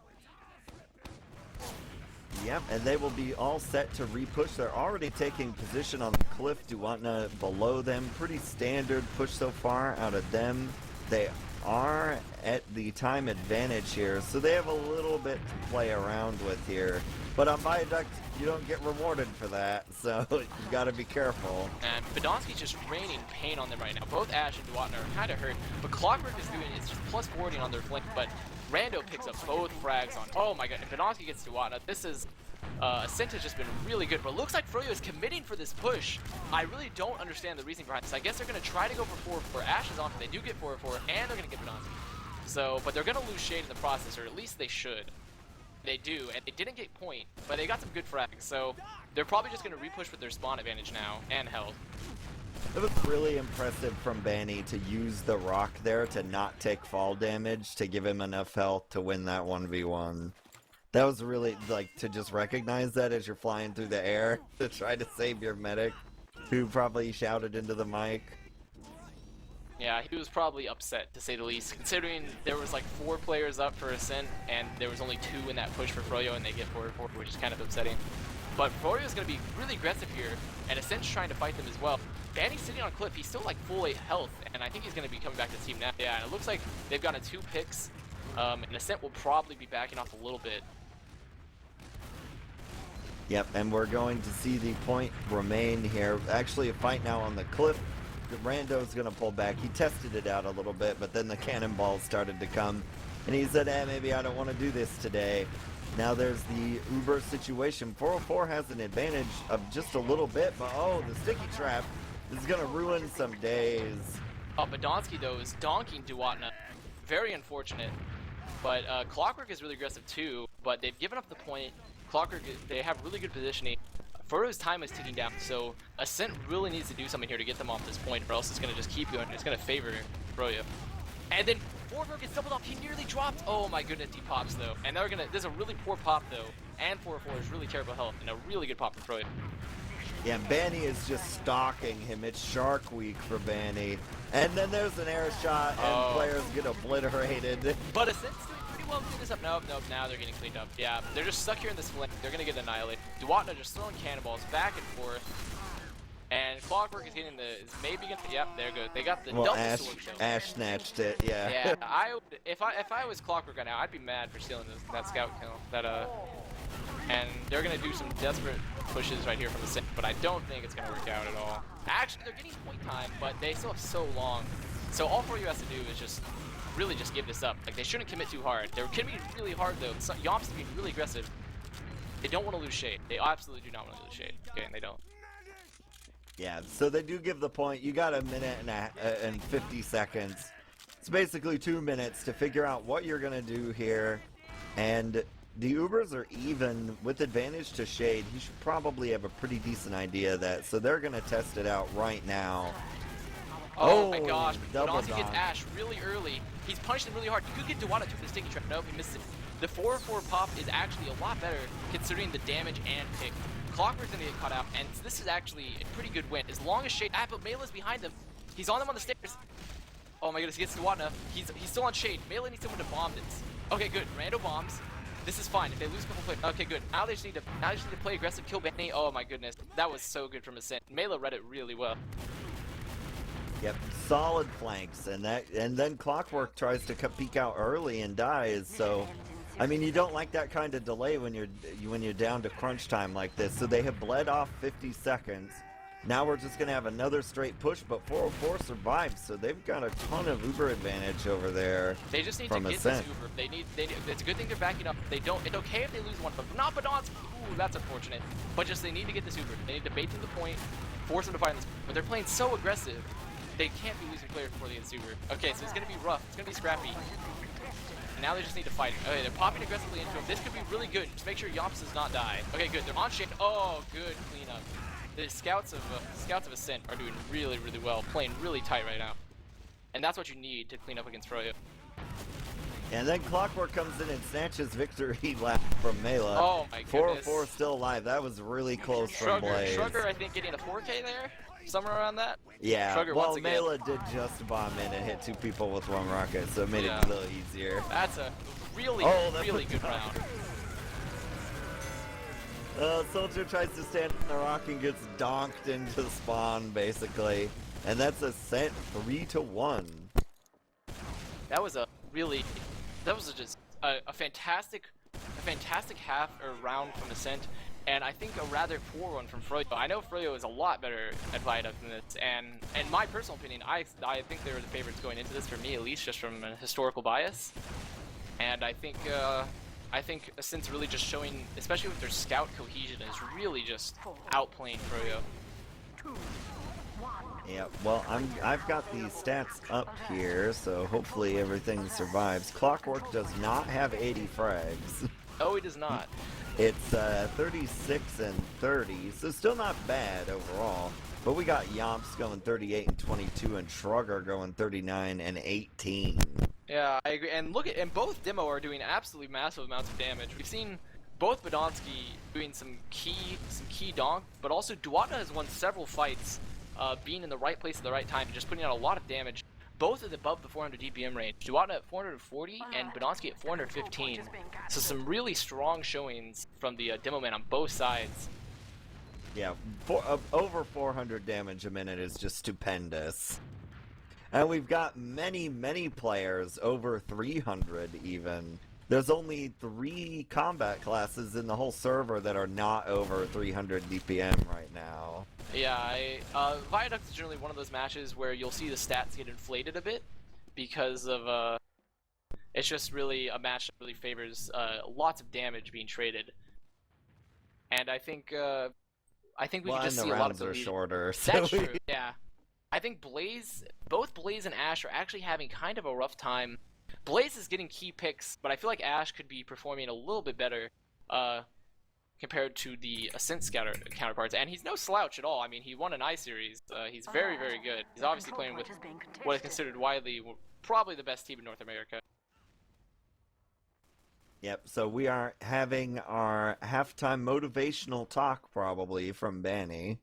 Yep, and they will be all set to repush. They're already taking position on the cliff. Duatna below them. Pretty standard push so far out of them. They are at the time advantage here, so they have a little bit to play around with here. But on Viaduct, you don't get rewarded for that, so you gotta be careful. And Badonsky's just raining pain on them right now. Both Ash and Duatna are kind of hurt, but Clockwork is doing it's just plus 40 on their flank, but Rando picks up both frags on. Oh my god, if Badonsky gets Duatna, this is Ascent has just been really good, but it looks like Froyo is committing for this push. I really don't understand the reasoning behind this. I guess they're going to try to go for 4-4. Ash is on, but they do get 4-4, and they're going to get Badonsky. So, but they're going to lose Shade in the process, or at least they should. They do, and they didn't get point, but they got some good frags, so they're probably just going to repush with their spawn advantage now, and health. It was really impressive from Banny to use the rock there to not take fall damage to give him enough health to win that 1v1. That was really, like, to just recognize that as you're flying through the air to try to save your medic, who probably shouted into the mic. Yeah, he was probably upset, to say the least, considering there was like 4 players up for Ascent, and there was only 2 in that push for Froyo, and they get 4-4, which is kind of upsetting. But Froyo is going to be really aggressive here, and Ascent's trying to fight them as well. Banny's sitting on cliff. He's still like full 8 health, and I think he's going to be coming back to the team now. Yeah, and it looks like they've gotten 2 picks, and Ascent will probably be backing off a little bit. Yep, and we're going to see the point remain here. Actually, a fight now on the cliff. Rando's going to pull back. He tested it out a little bit, but then the cannonballs started to come. And he said, maybe I don't want to do this today. Now there's the Uber situation. 404 has an advantage of just a little bit, but oh, the sticky trap is going to ruin some days. Oh, Badonsky, though, is donking Duatna. Very unfortunate. But Clockwork is really aggressive, too, but they've given up the point. Clockwork, they have really good positioning. Froyo's time is ticking down, so Ascent really needs to do something here to get them off this point, or else it's going to just keep going. It's going to favor Froyo. And then 4-4 gets doubled off. He nearly dropped. Oh my goodness, he pops, though. And they're going to... There's a really poor pop, though. And 4-4 is really terrible health, and a really good pop from Froyo. Yeah, Banny is just stalking him. It's Shark Week for Banny. And then there's an air shot, and players get obliterated. But Ascent's doing pretty well clean this up. Nope, now they're getting cleaned up. Yeah, they're just stuck here in this flank. They're going to get annihilated. Duatna just throwing cannonballs back and forth. And Clockwork is getting the... Is maybe going to... Yep, they're good. They got the double sword kill. Ash snatched it, yeah. Yeah, if I was Clockwork right now, I'd be mad for stealing that scout kill. And they're going to do some desperate pushes right here from the center, but I don't think it's going to work out at all. Actually, they're getting point time, but they still have so long. So all 4U has to do is just really just give this up. Like, they shouldn't commit too hard. They're committing really hard, though. Yomp's being really aggressive. They don't want to lose Shade. They absolutely do not want to lose Shade. Okay, and they don't. Yeah, so they do give the point. You got a minute and 50 seconds. It's basically 2 minutes to figure out what you're going to do here. And the Ubers are even with advantage to Shade. He should probably have a pretty decent idea of that. So they're going to test it out right now. Oh my gosh, double Badonsky dodge. gets Ash really early. He's punched him really hard. He could get Duatna to the sticky trap. Nope, he missed it. the 4-4 pop is actually a lot better considering the damage and pick. Clockwork's gonna get caught out, and this is actually a pretty good win. As long as Shade, but Melee's behind him. He's on them on the stairs. Oh my goodness, he gets to Watna. He's still on Shade. Melee needs someone to bomb this. Okay, good. Rando bombs. This is fine. If they lose a couple plays, okay, good. Now they just need to play aggressive, kill Benny. Oh my goodness, that was so good from Ascent. Melee read it really well. Yep, solid flanks, and then Clockwork tries to peek out early and dies. So, I mean, you don't like that kind of delay when you're down to crunch time like this. So they have bled off 50 seconds. Now we're just gonna have another straight push, but 404 survives, so they've got a ton of Uber advantage over there. They just need to get Ascent. this Uber. They need. It's a good thing they're backing up. They don't. It's okay if they lose one, but not Badlands. Ooh, that's unfortunate. But just they need to get this Uber. They need to bait them to the point, force them to find this. But they're playing so aggressive, they can't be losing players before they get this Uber. Okay, so it's gonna be rough. It's gonna be scrappy. And now they just need to fight. Okay, they're popping aggressively into him. This could be really good. Just make sure Yomps does not die. Okay, good. They're on Shade. Oh, good cleanup. The scouts of Ascent are doing really, really well, playing really tight right now, and that's what you need to clean up against Froyo. And then Clockwork comes in and snatches victory lap from Mela. Oh my goodness. 404 still alive. That was really close from Blaze. Shrugger, I think, getting a 4K there, somewhere around that. Yeah. Shrugger, well, once again. Mela did just bomb in and hit 2 people with 1 rocket, so it made it a little easier. That's a really, really good round. Soldier tries to stand on the rock and gets donked into the spawn, basically. And that's Ascent 3-1. That was just a fantastic half or round from Ascent, and I think a rather poor one from Froyo. I know Froyo is a lot better at Viaduct than this, and in my personal opinion, I think they were the favorites going into this, for me at least, just from a historical bias. And I think Ascent's really just showing, especially with their scout cohesion, is really just outplaying Froyo. Yeah, well, I've got these stats up here, so hopefully everything survives. Clockwork does not have 80 frags. Oh, he does not. It's 36 and 30, so still not bad overall. But we got Yomps going 38 and 22, and Shrugger going 39 and 18. Yeah, I agree. And both Demo are doing absolutely massive amounts of damage. We've seen both Badonsky doing some key donk, but also Duatna has won several fights, being in the right place at the right time, and just putting out a lot of damage. Both are above the 400 DPM range. Duatna at 440 and Badonsky at 415. So some really strong showings from the Demo man on both sides. Yeah, over 400 damage a minute is just stupendous. And we've got many players over 300 even. There's only 3 combat classes in the whole server that are not over 300 DPM right now. Yeah, Viaduct is generally one of those matches where you'll see the stats get inflated a bit because of it's just really a match that really favors lots of damage being traded. And I think we can just see a lot of the rounds are shorter. So that's true. Yeah. I think both Blaze and Ash are actually having kind of a rough time. Blaze is getting key picks, but I feel like Ash could be performing a little bit better compared to the Ascent counterparts. And he's no slouch at all. I mean, he won an I-Series. He's very, very good. He's obviously playing with what is considered widely probably the best team in North America. Yep, so we are having our halftime motivational talk probably from Banny.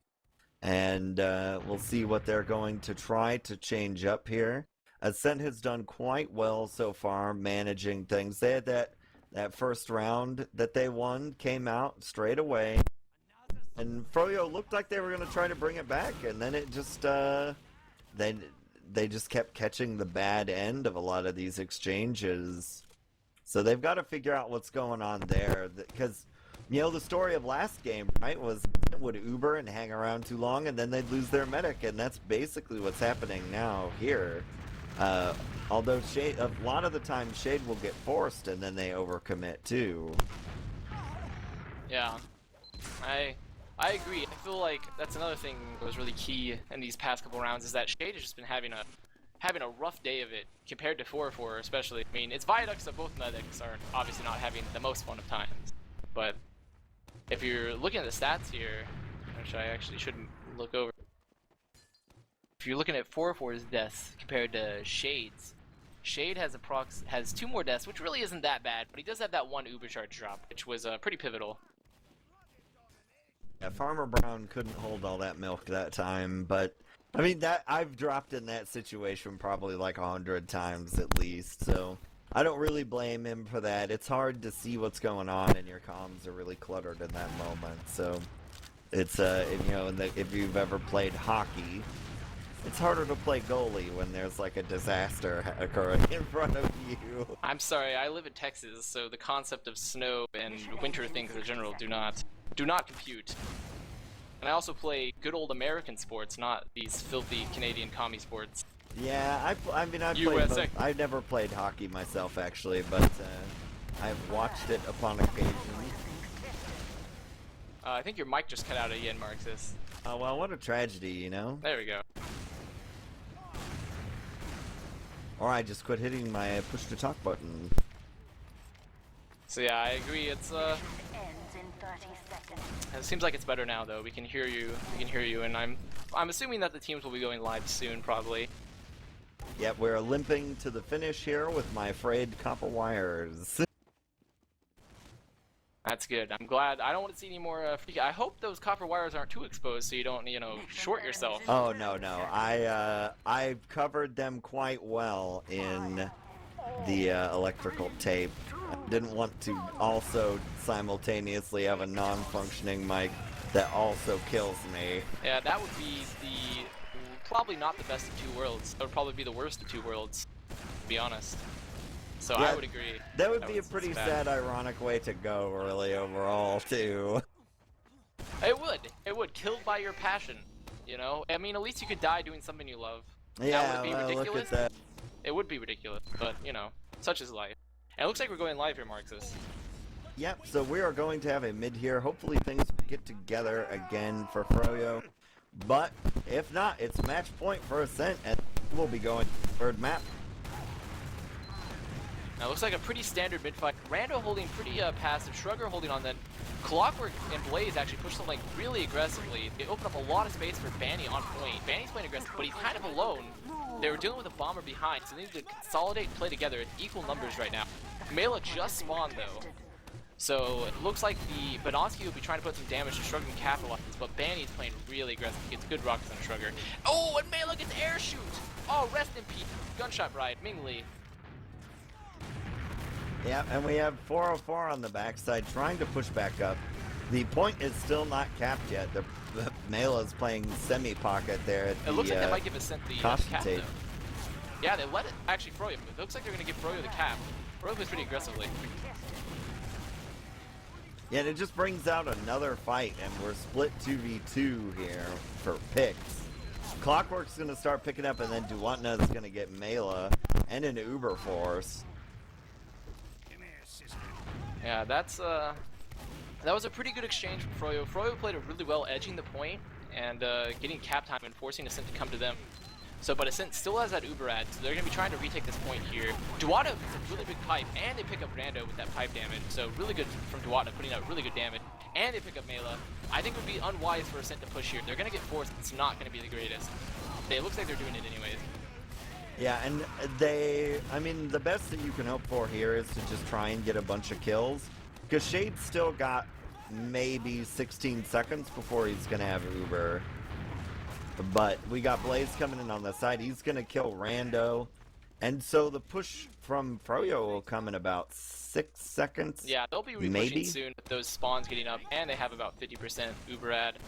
And we'll see what they're going to try to change up here. Ascent has done quite well so far managing things. They had that first round that they won, came out straight away. And Froyo looked like they were going to try to bring it back, and then it just, they just kept catching the bad end of a lot of these exchanges. So they've got to figure out what's going on there, because, you know, the story of last game, right, was would Uber and hang around too long, and then they'd lose their medic, and that's basically what's happening now here. Although Shade, a lot of the time, Shade will get forced, and then they overcommit too. Yeah, I agree. I feel like that's another thing that was really key in these past couple rounds is that Shade has just been having a rough day of it compared to 4-4 especially. I mean, it's Viaduct, so both medics are obviously not having the most fun of times, but if you're looking at the stats here, which I actually shouldn't look over, if you're looking at 4-4's deaths compared to Shade's Shade has 2 more deaths, which really isn't that bad, but he does have that 1 Uber charge drop, which was pretty pivotal. Yeah, Farmer Brown couldn't hold all that milk that time, but I mean that I've dropped in that situation probably like 100 times at least, so I don't really blame him for that. It's hard to see what's going on, and your comms are really cluttered in that moment. So it's you know, if you've ever played hockey, it's harder to play goalie when there's like a disaster occurring in front of you. I'm sorry, I live in Texas, so the concept of snow and winter things in general do not compute. And I also play good old American sports, not these filthy Canadian commie sports. Yeah, I mean, I've never played hockey myself, actually, but I've watched it upon occasion. I think your mic just cut out again, Marxist. Oh, well, what a tragedy, you know? There we go. Or I just quit hitting my push-to-talk button. So yeah, I agree, it seems like it's better now, though. We can hear you, and I'm assuming that the teams will be going live soon, probably. Yep, we're limping to the finish here with my frayed copper wires. That's good. I'm glad. I don't want to see any more freak. I hope those copper wires aren't too exposed so you don't, you know, short yourself. Oh, no. I've covered them quite well in the electrical tape. I didn't want to also simultaneously have a non-functioning mic that also kills me. Yeah, that would be probably not the best of 2 worlds. That would probably be the worst of 2 worlds, to be honest. So yeah, I would agree. That would be a pretty sad, ironic way to go, really, overall, too. It would. It would. Killed by your passion, you know? I mean, at least you could die doing something you love. Yeah, now, would it be ridiculous? look at that. It would be ridiculous, but, you know, such is life. And it looks like we're going live here, Marxist. Yep, so we are going to have a mid here. Hopefully things get together again for Froyo. But if not, it's match point for Ascent, and we'll be going third map. Now it looks like a pretty standard mid fight. Rando holding pretty passive, Shrugger holding on, then Clockwork and Blaze actually push something really aggressively. They open up a lot of space for Banny on point. Banny's playing aggressive, but he's kind of alone. They were dealing with a bomber behind, so they need to consolidate and play together at equal numbers right now. Mela just spawned though. So it looks like the Badonsky will be trying to put some damage to Shrugger and capitalize, but Banny's playing really aggressive. He gets good rockets on Shrugger. Oh, and Mela gets air shoot! Oh, rest in peace. Gunshot bride, Ming Lee. Yeah, and we have 404 on the backside trying to push back up. The point is still not capped yet. The Mela's playing semi-pocket there at the It looks like they might give Ascent the cap, tape. though. Yeah, they let it. Actually, Froyo. It looks like they're going to give Froyo the cap. Froyo plays pretty aggressively. Yeah, and it just brings out another fight, and we're split 2v2 here for picks. Clockwork's going to start picking up, and then Duwatna is going to get Mela and an Uber Force. Yeah, that was a pretty good exchange from Froyo. Froyo played it really well, edging the point and getting cap time and forcing Ascent to come to them. So, but Ascent still has that Uber ad, so they're going to be trying to retake this point here. Duwatna gets a really big pipe, and they pick up Rando with that pipe damage. So really good from Duwatna, putting out really good damage. And they pick up Mela. I think it would be unwise for Ascent to push here. They're going to get forced. It's not going to be the greatest. It looks like they're doing it anyways. Yeah, and I mean, the best that you can hope for here is to just try and get a bunch of kills. Because Shade's still got maybe 16 seconds before he's going to have Uber. But we got Blaze coming in on the side. He's going to kill Rando. And so the push from Froyo will come in about 6 seconds. Yeah, they'll be re-pushing soon with those spawns getting up, and they have about 50% Uber ad.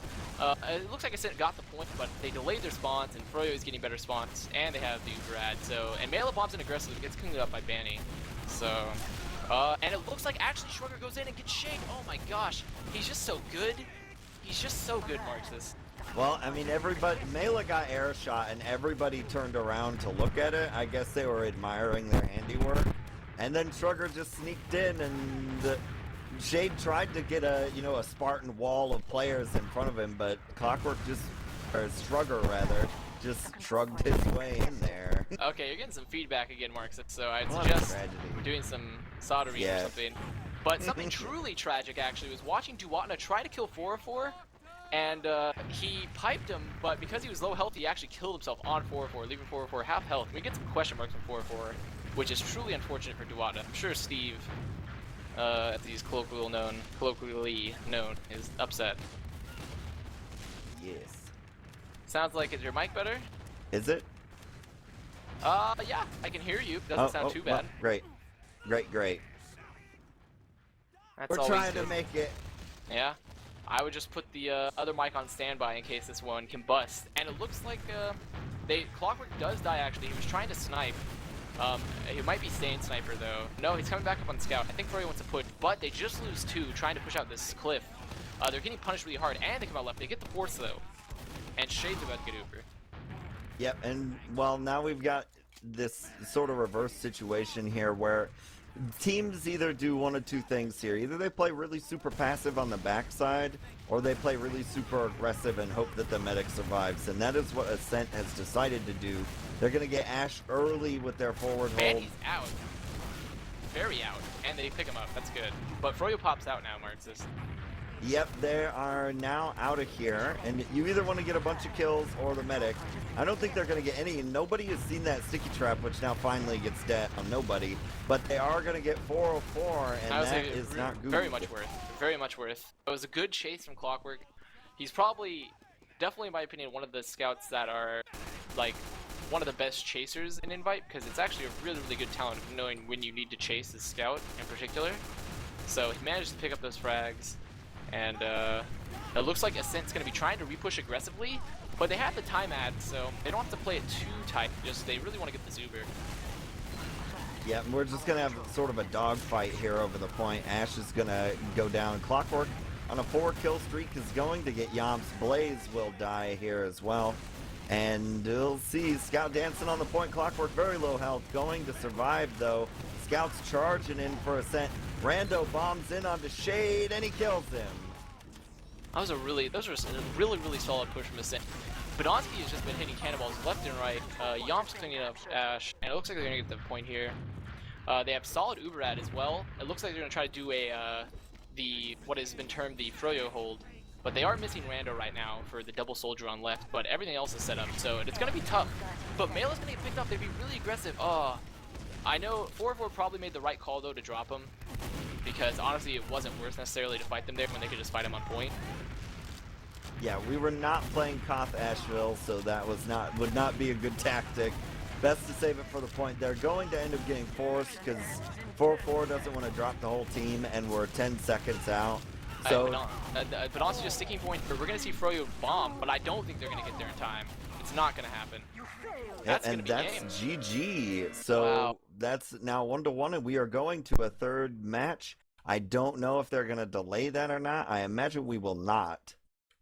It looks like Ascent got the point, but they delayed their spawns, and Froyo is getting better spawns, and they have the Uber ad. So, and Mela bombs in aggressively, gets cleaned up by Banny. So, and it looks like actually Shrugger goes in and gets Shade. Oh my gosh, he's just so good. He's just so good, Marxist. Well, I mean, Mela got air shot, and everybody turned around to look at it. I guess they were admiring their handiwork. And then Shrugger just sneaked in, and Shade tried to get a Spartan wall of players in front of him, but Shrugger rather, just shrugged his way in there. Okay, you're getting some feedback again, Marxist, so I'd suggest doing some soldering or something. But something truly tragic, actually, was watching Duwatna try to kill 404, and he piped him, but because he was low health, he actually killed himself on 404, leaving 404 half health. We get some question marks from 404. which is truly unfortunate for Duwata. I'm sure Steve, as he's colloquially known, is upset. Yes. Sounds like, is your mic better? Is it? Yeah, I can hear you. Doesn't sound too bad. Well, great. That's We're always trying good. to make it. Yeah, I would just put the other mic on standby in case this one can bust. And it looks like Clockwork does die actually. He was trying to snipe. He might be staying sniper though. No, he's coming back up on scout. I think Froyo wants to push, but they just lose 2 trying to push out this cliff. They're getting punished really hard, and they come out left. They get the force though, and Shade's about to get Uber. Yep, and well, now we've got this sort of reverse situation here where teams either do one of two things here. Either they play really super passive on the backside, or they play really super aggressive and hope that the medic survives. And that is what Ascent has decided to do. They're going to get Ashe early with their forward hold. And he's out. Very out. And they pick him up. That's good. But Froyo pops out now, Marxist. Yep, they are now out of here, and you either want to get a bunch of kills or the medic. I don't think they're going to get any, and nobody has seen that sticky trap, which now finally gets dead on nobody. But they are going to get 404, and that is not good. Very much worth. Very much worth. It was a good chase from Clockwork. He's definitely in my opinion, one of the scouts that are, like, one of the best chasers in Invite, because it's actually a really, really good talent of knowing when you need to chase the scout in particular. So he managed to pick up those frags. And it looks like Ascent's going to be trying to repush aggressively, but they have the time ad, so they don't have to play it too tight. Just they really want to get this Uber. Yeah, we're just going to have sort of a dogfight here over the point. Ashe is going to go down. Clockwork on a 4-kill streak is going to get Yomps. Blaze will die here as well. And we'll see Scout dancing on the point. Clockwork very low health, going to survive though. Scout's charging in for Ascent. Rando bombs in onto Shade, and he kills him. Those were a really solid push from Ascent. Badonsky has just been hitting cannonballs left and right. Yomps cleaning up Ashe, and it looks like they're going to get the point here. They have solid Uber ad as well. It looks like they're going to try to do what has been termed the Froyo hold. But they are missing Rando right now for the double soldier on left, but everything else is set up, so it's going to be tough. But Melee's going to get picked up. They'd be really aggressive. Oh, I know 4-4 probably made the right call though to drop him, because honestly it wasn't worth necessarily to fight them there when they could just fight him on point. Yeah, we were not playing Koth Asheville, so that would not be a good tactic. Best to save it for the point. They're going to end up getting forced because 4-4 doesn't want to drop the whole team, and we're 10 seconds out. So, but also just sticking point. We're going to see Froyo bomb, but I don't think they're going to get there in time. It's not going to happen. That's and that's game. GG. So wow. That's now 1-1, and we are going to a third match. I don't know if they're going to delay that or not. I imagine we will not.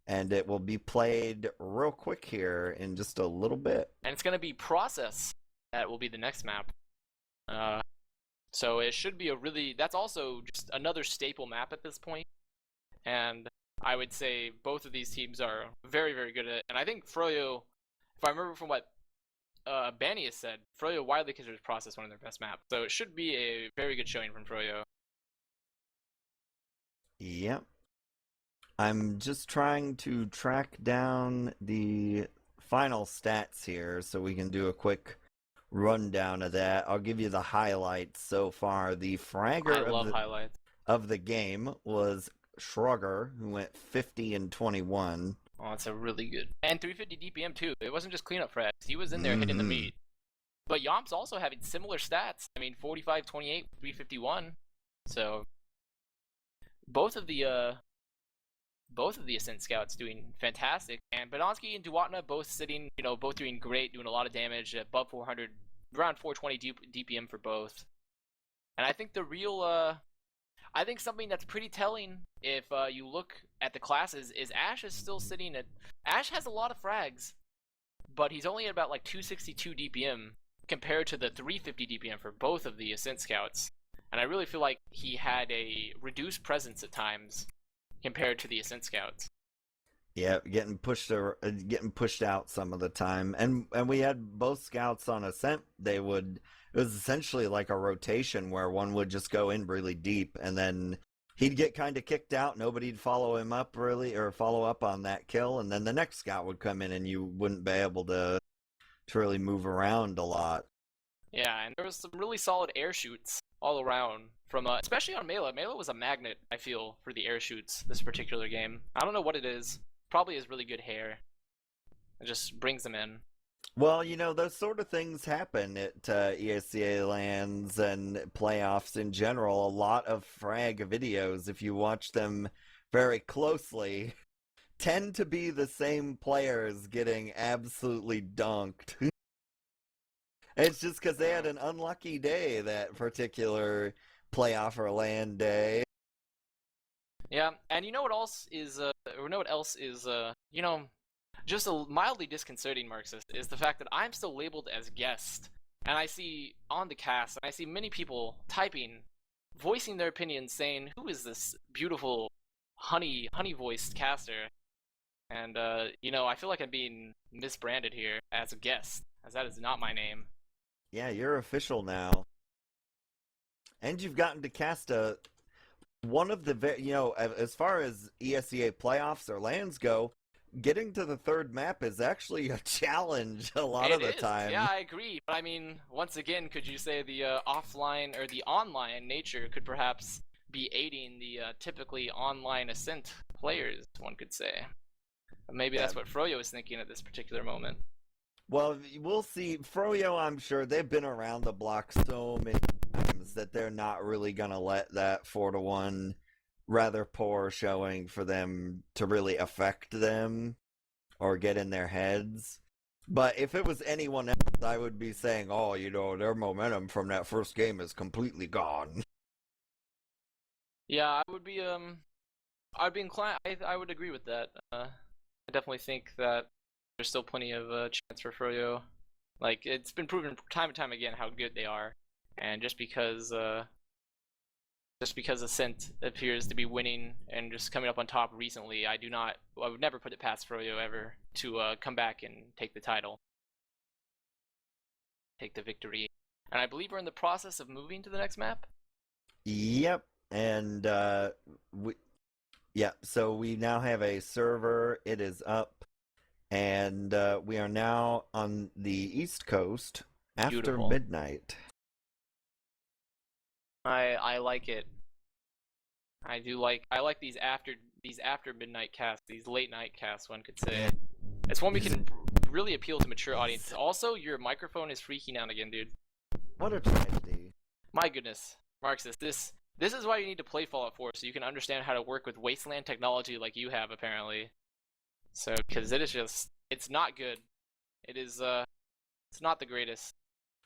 And it will be played real quick here in just a little bit. And it's going to be Process. That will be the next map. So it should be that's also just another staple map at this point. And I would say both of these teams are very, very good at it. And I think Froyo, if I remember from what Banny has said, Froyo widely considers Process one of their best maps. So it should be a very good showing from Froyo. Yep. I'm just trying to track down the final stats here so we can do a quick rundown of that. I'll give you the highlights so far. The fragger of the game was Shrugger, who went 50 and 21. Oh, that's a really good. And 350 DPM too. It wasn't just cleanup frags. He was in there hitting the meat. But Yomps also having similar stats. I mean, 45, 28, 351. So both of the Ascent scouts doing fantastic. And Badonsky and Duwatna both sitting, both doing great, doing a lot of damage, above 400, around 420 DPM for both. And I think I think something that's pretty telling if you look at the classes is Ashe is still sitting at... Ashe has a lot of frags, but he's only at about like 262 DPM compared to the 350 DPM for both of the Ascent scouts. And I really feel like he had a reduced presence at times compared to the Ascent scouts. Yeah, getting pushed out some of the time. And we had both scouts on Ascent. It was essentially like a rotation where one would just go in really deep, and then he'd get kind of kicked out. Nobody'd follow him up really, or follow up on that kill, and then the next scout would come in, and you wouldn't be able to really move around a lot. Yeah, and there was some really solid air shoots all around from especially on Mela. Mela was a magnet, I feel, for the air shoots this particular game. I don't know what it is. Probably his really good hair. It just brings them in. Well, those sort of things happen at ESEA lands and playoffs in general. A lot of frag videos, if you watch them very closely, tend to be the same players getting absolutely dunked. It's just because they had an unlucky day that particular playoff or land day. Yeah, and you know what else is, just a mildly disconcerting, Marxist, is the fact that I'm still labeled as guest, and I see on the cast, and I see many people typing, voicing their opinions, saying, "Who is this beautiful, honey-voiced caster?" And I feel like I'm being misbranded here as a guest, as that is not my name. Yeah, you're official now. And you've gotten to cast one of the, as far as ESEA playoffs or lands go, getting to the third map is actually a challenge a lot of the time. Yeah, I agree. But I mean, once again, could you say the offline or the online nature could perhaps be aiding the typically online Ascent players, one could say. Maybe that's what Froyo is thinking at this particular moment. Well, we'll see. Froyo, I'm sure they've been around the block so many times that they're not really going to let that 4-1 rather poor showing for them to really affect them or get in their heads. But if it was anyone else, I would be saying, oh, their momentum from that first game is completely gone. Yeah, I'd be inclined. I would agree with that. I definitely think that there's still plenty of chance for Froyo. Like, it's been proven time and time again how good they are, and just because Ascent appears to be winning and just coming up on top recently, I would never put it past Froyo ever to come back and take the title, take the victory. And I believe we're in the process of moving to the next map. Yep, and so we now have a server. It is up, and we are now on the East Coast after Beautiful. midnight. I like it. I like these after midnight casts, these late night casts, one could say. It's one we can really appeal to mature audiences. Also, your microphone is freaking out again, dude. What a tragedy. My goodness. Marxist, this is why you need to play Fallout 4, so you can understand how to work with wasteland technology like you have, apparently. So, because it's not good. It's not the greatest.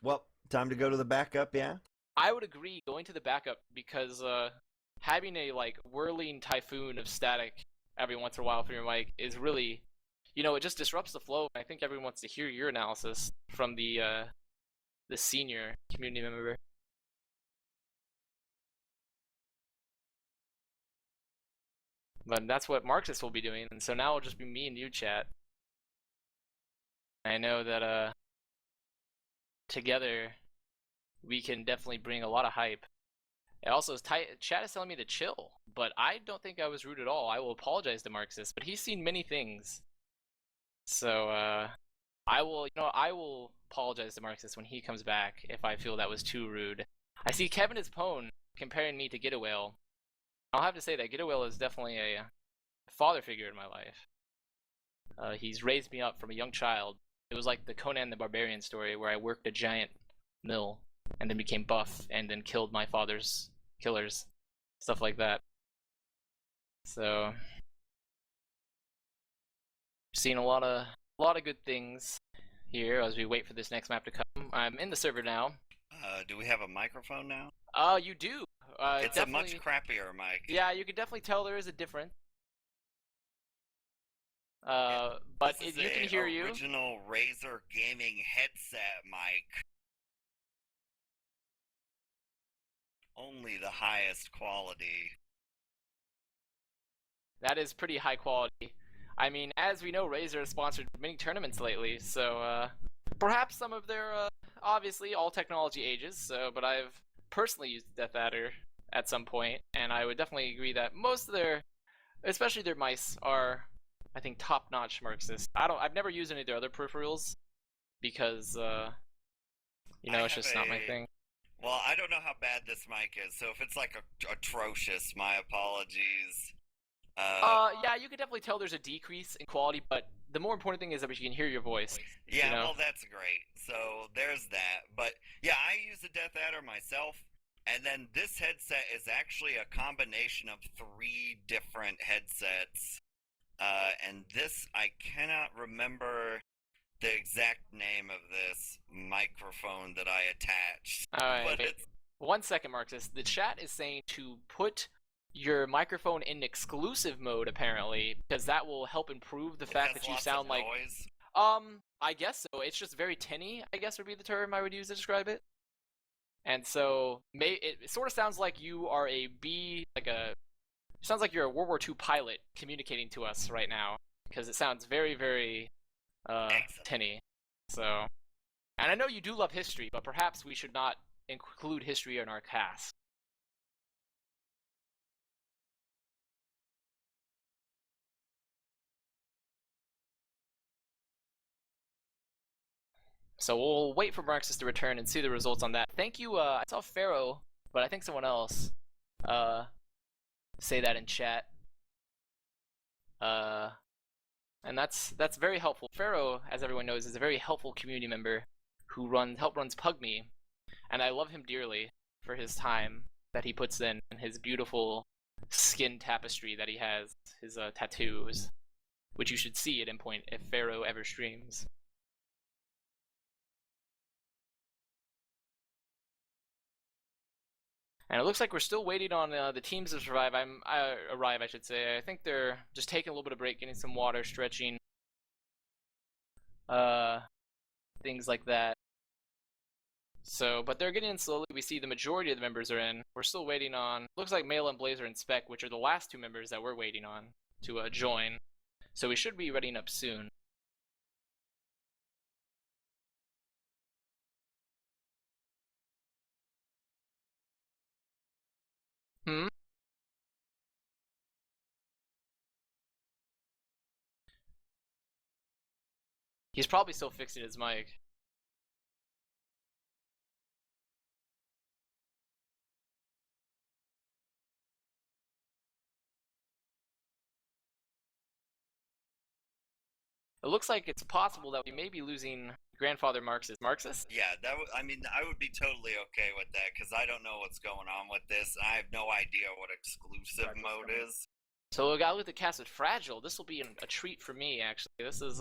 Well, time to go to the backup, yeah? I would agree going to the backup because having a whirling typhoon of static every once in a while from your mic is really, it just disrupts the flow. I think everyone wants to hear your analysis from the senior community member. But that's what Marxist will be doing, and so now it'll just be me and you, chat. I know that together we can definitely bring a lot of hype. It also is chat is telling me to chill, but I don't think I was rude at all. I will apologize to Marxist, but he's seen many things. So I will apologize to Marxist when he comes back if I feel that was too rude. I see Kevin is Pone comparing me to Get a Whale. I'll have to say that Get a Whale is definitely a father figure in my life. He's raised me up from a young child. It was like the Conan the Barbarian story where I worked a giant mill and then became buff and then killed my father's killers, stuff like that. So, seeing a lot of good things here as we wait for this next map to come. I'm in the server now. Do we have a microphone now? You do. It's a much crappier mic. Yeah, you can definitely tell there is a difference. But you can hear you. Original Razer gaming headset mic. Only the highest quality. That is pretty high quality. I mean, as we know, Razer has sponsored many tournaments lately, so perhaps some of their obviously all technology ages. But I've personally used Death Adder at some point, and I would definitely agree that most of their, especially their mice, are, I think, top-notch Marxist. I've never used any of their other peripherals because You know, I it's have just not my thing. Well, I don't know how bad this mic is, so if it's like atrocious, my apologies. Yeah, you can definitely tell there's a decrease in quality, but the more important thing is that we can hear your voice. Yeah, you know? well, that's great. So there's that. But yeah, I use a Death Adder myself, and then this headset is actually a combination of 3 different headsets. And this, I cannot remember the exact name of this microphone that I attached. Alright, But it's 1 second, Marxist. The chat is saying to put your microphone in exclusive mode, apparently, because that will help improve the fact that you sound like noise. I guess so. It's just very tinny, I guess would be the term I would use to describe it. And so it sort of sounds like you are sounds like you're a World War II pilot communicating to us right now, because it sounds very, very tinny. So, and I know you do love history, but perhaps we should not include history in our cast. So we'll wait for Marxist to return and see the results on that. Thank you. I saw Pharaoh, but I think someone else say that in chat. And that's very helpful. Pharaoh, as everyone knows, is a very helpful community member who runs PugMe, and I love him dearly for his time that he puts in and his beautiful skin tapestry that he has, his tattoos, which you should see at Endpoint if Pharaoh ever streams. And it looks like we're still waiting on the teams to arrive. I should say. I think they're just taking a little bit of break, getting some water, stretching, things like that. So, but they're getting in slowly. We see the majority of the members are in. We're still waiting on. Looks like Mela and Blazer and Spec, which are the last 2 members that we're waiting on to join. So we should be readying up soon. He's probably still fixing his mic. It looks like it's possible that we may be losing Grandfather Marxist. Marxist? Yeah, I mean, I would be totally okay with that because I don't know what's going on with this. I have no idea what exclusive mode is. So we got to look at the cast with Fragile. This will be a treat for me, actually. This is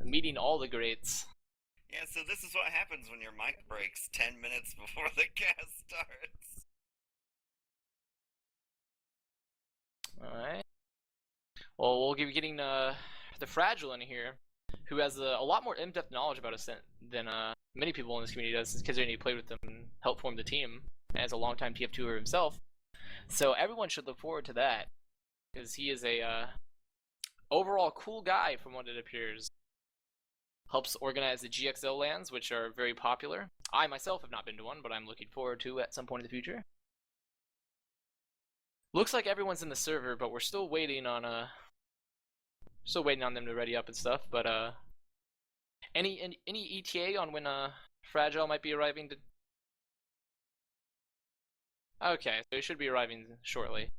meeting all the greats. Yeah, so this is what happens when your mic breaks 10 minutes before the cast starts. Alright. Well, we'll be getting TheFragile in here, who has a lot more in-depth knowledge about Ascent than many people in this community does, considering he played with them and helped form the team as a longtime TF2er himself. So everyone should look forward to that, because he is a overall cool guy from what it appears. Helps organize the GXL lands, which are very popular. I myself have not been to one, but I'm looking forward to at some point in the future. Looks like everyone's in the server, but we're still waiting on them to ready up and stuff. But any ETA on when Fragile might be arriving? Okay, so he should be arriving shortly.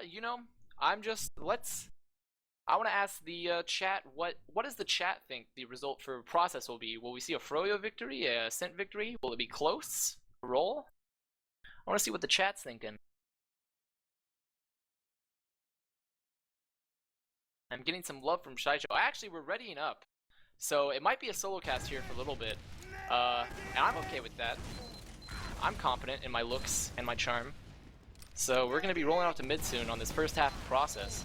You know, I want to ask the chat, what does the chat think the result for process will be? Will we see a Froyo victory, a Ascent victory? Will it be close? Roll? I want to see what the chat's thinking. I'm getting some love from Shaicho. Actually, we're readying up. So it might be a solo cast here for a little bit. And I'm okay with that. I'm confident in my looks and my charm. So we're going to be rolling out to mid soon on this first half of process.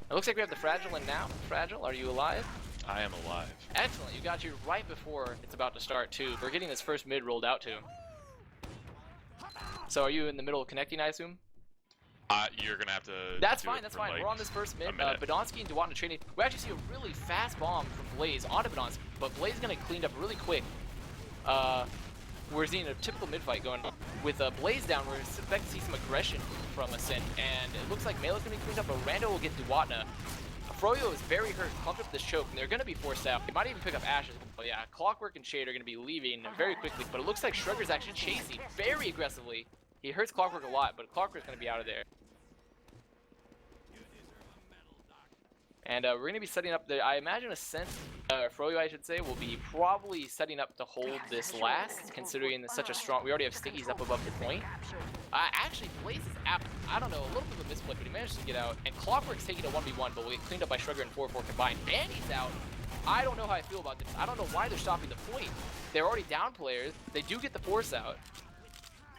It looks like we have the Fragile in now. Fragile, are you alive? I am alive. Excellent, you got here right before it's about to start too. We're getting this first mid rolled out too. So are you in the middle of connecting, I assume? You're gonna have to. That's fine. That's fine. Like We're on this first mid. minute. Badonsky and Duwatna trading. We actually see a really fast bomb from Blaze onto Badonsky, but Blaze is gonna clean up really quick. we're seeing a typical mid-fight going on. With Blaze down, we're expecting to see some aggression from Ascent, and it looks like Melee's going to be cleaned up, but Rando will get Duatna. Froyo is very hurt, clumped up this choke, and they're going to be forced out. They might even pick up Ash as well. But yeah, Clockwork and Shade are going to be leaving very quickly, but it looks like Shrugger's actually chasing very aggressively. He hurts Clockwork a lot, but Clockwork's going to be out of there. And we're going to be setting up the, I imagine Ascent, Froyo I should say, will be probably setting up to hold this last, considering it's such a strong, we already have Stickies up above the point. Actually, Blaze is out, I don't know, a little bit of a misplay, but he managed to get out. And Clockwork's taking a 1v1, but will get cleaned up by Shrugger and 4-4 combined. Banny's out. I don't know how I feel about this. I don't know why they're stopping the point. They're already down players. They do get the force out.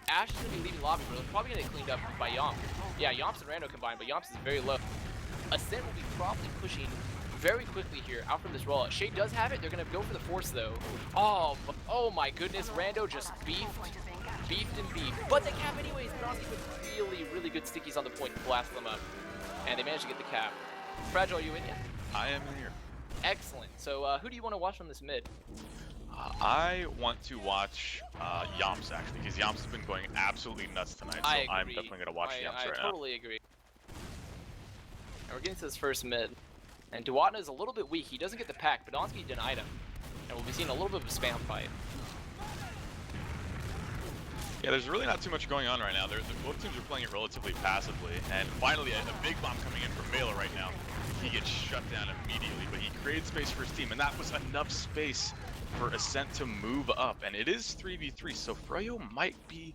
Ash is going to be leaving lobby, but they're probably going to get cleaned up by Yomp. Yeah, Yomps and Rando combined, but Yomps is very low. Ascent will be probably pushing very quickly here out from this rollout. Shade does have it. They're going to go for the force, though. Oh my goodness. Rando just beefed and beefed. But they cap anyways. Bronski with really good stickies on the point to blast them up. And they managed to get the cap. Fragile, are you in yet? I am here. Excellent. So who do you want to watch from this mid? I want to watch Yomps, actually, because Yomps has been going absolutely nuts tonight, so I'm definitely going to watch Yomps right now. I totally agree. And we're getting to this first mid. And Duatna is a little bit weak. He doesn't get the pack, but Donski denied him. And we'll be seeing a little bit of a spam fight. Yeah, there's really not too much going on right now. Both teams are playing it relatively passively. And finally, a big bomb coming in from Mela right now. He gets shut down immediately, but he created space for his team, and that was enough space for Ascent to move up. And it is 3v3, so Froyo might be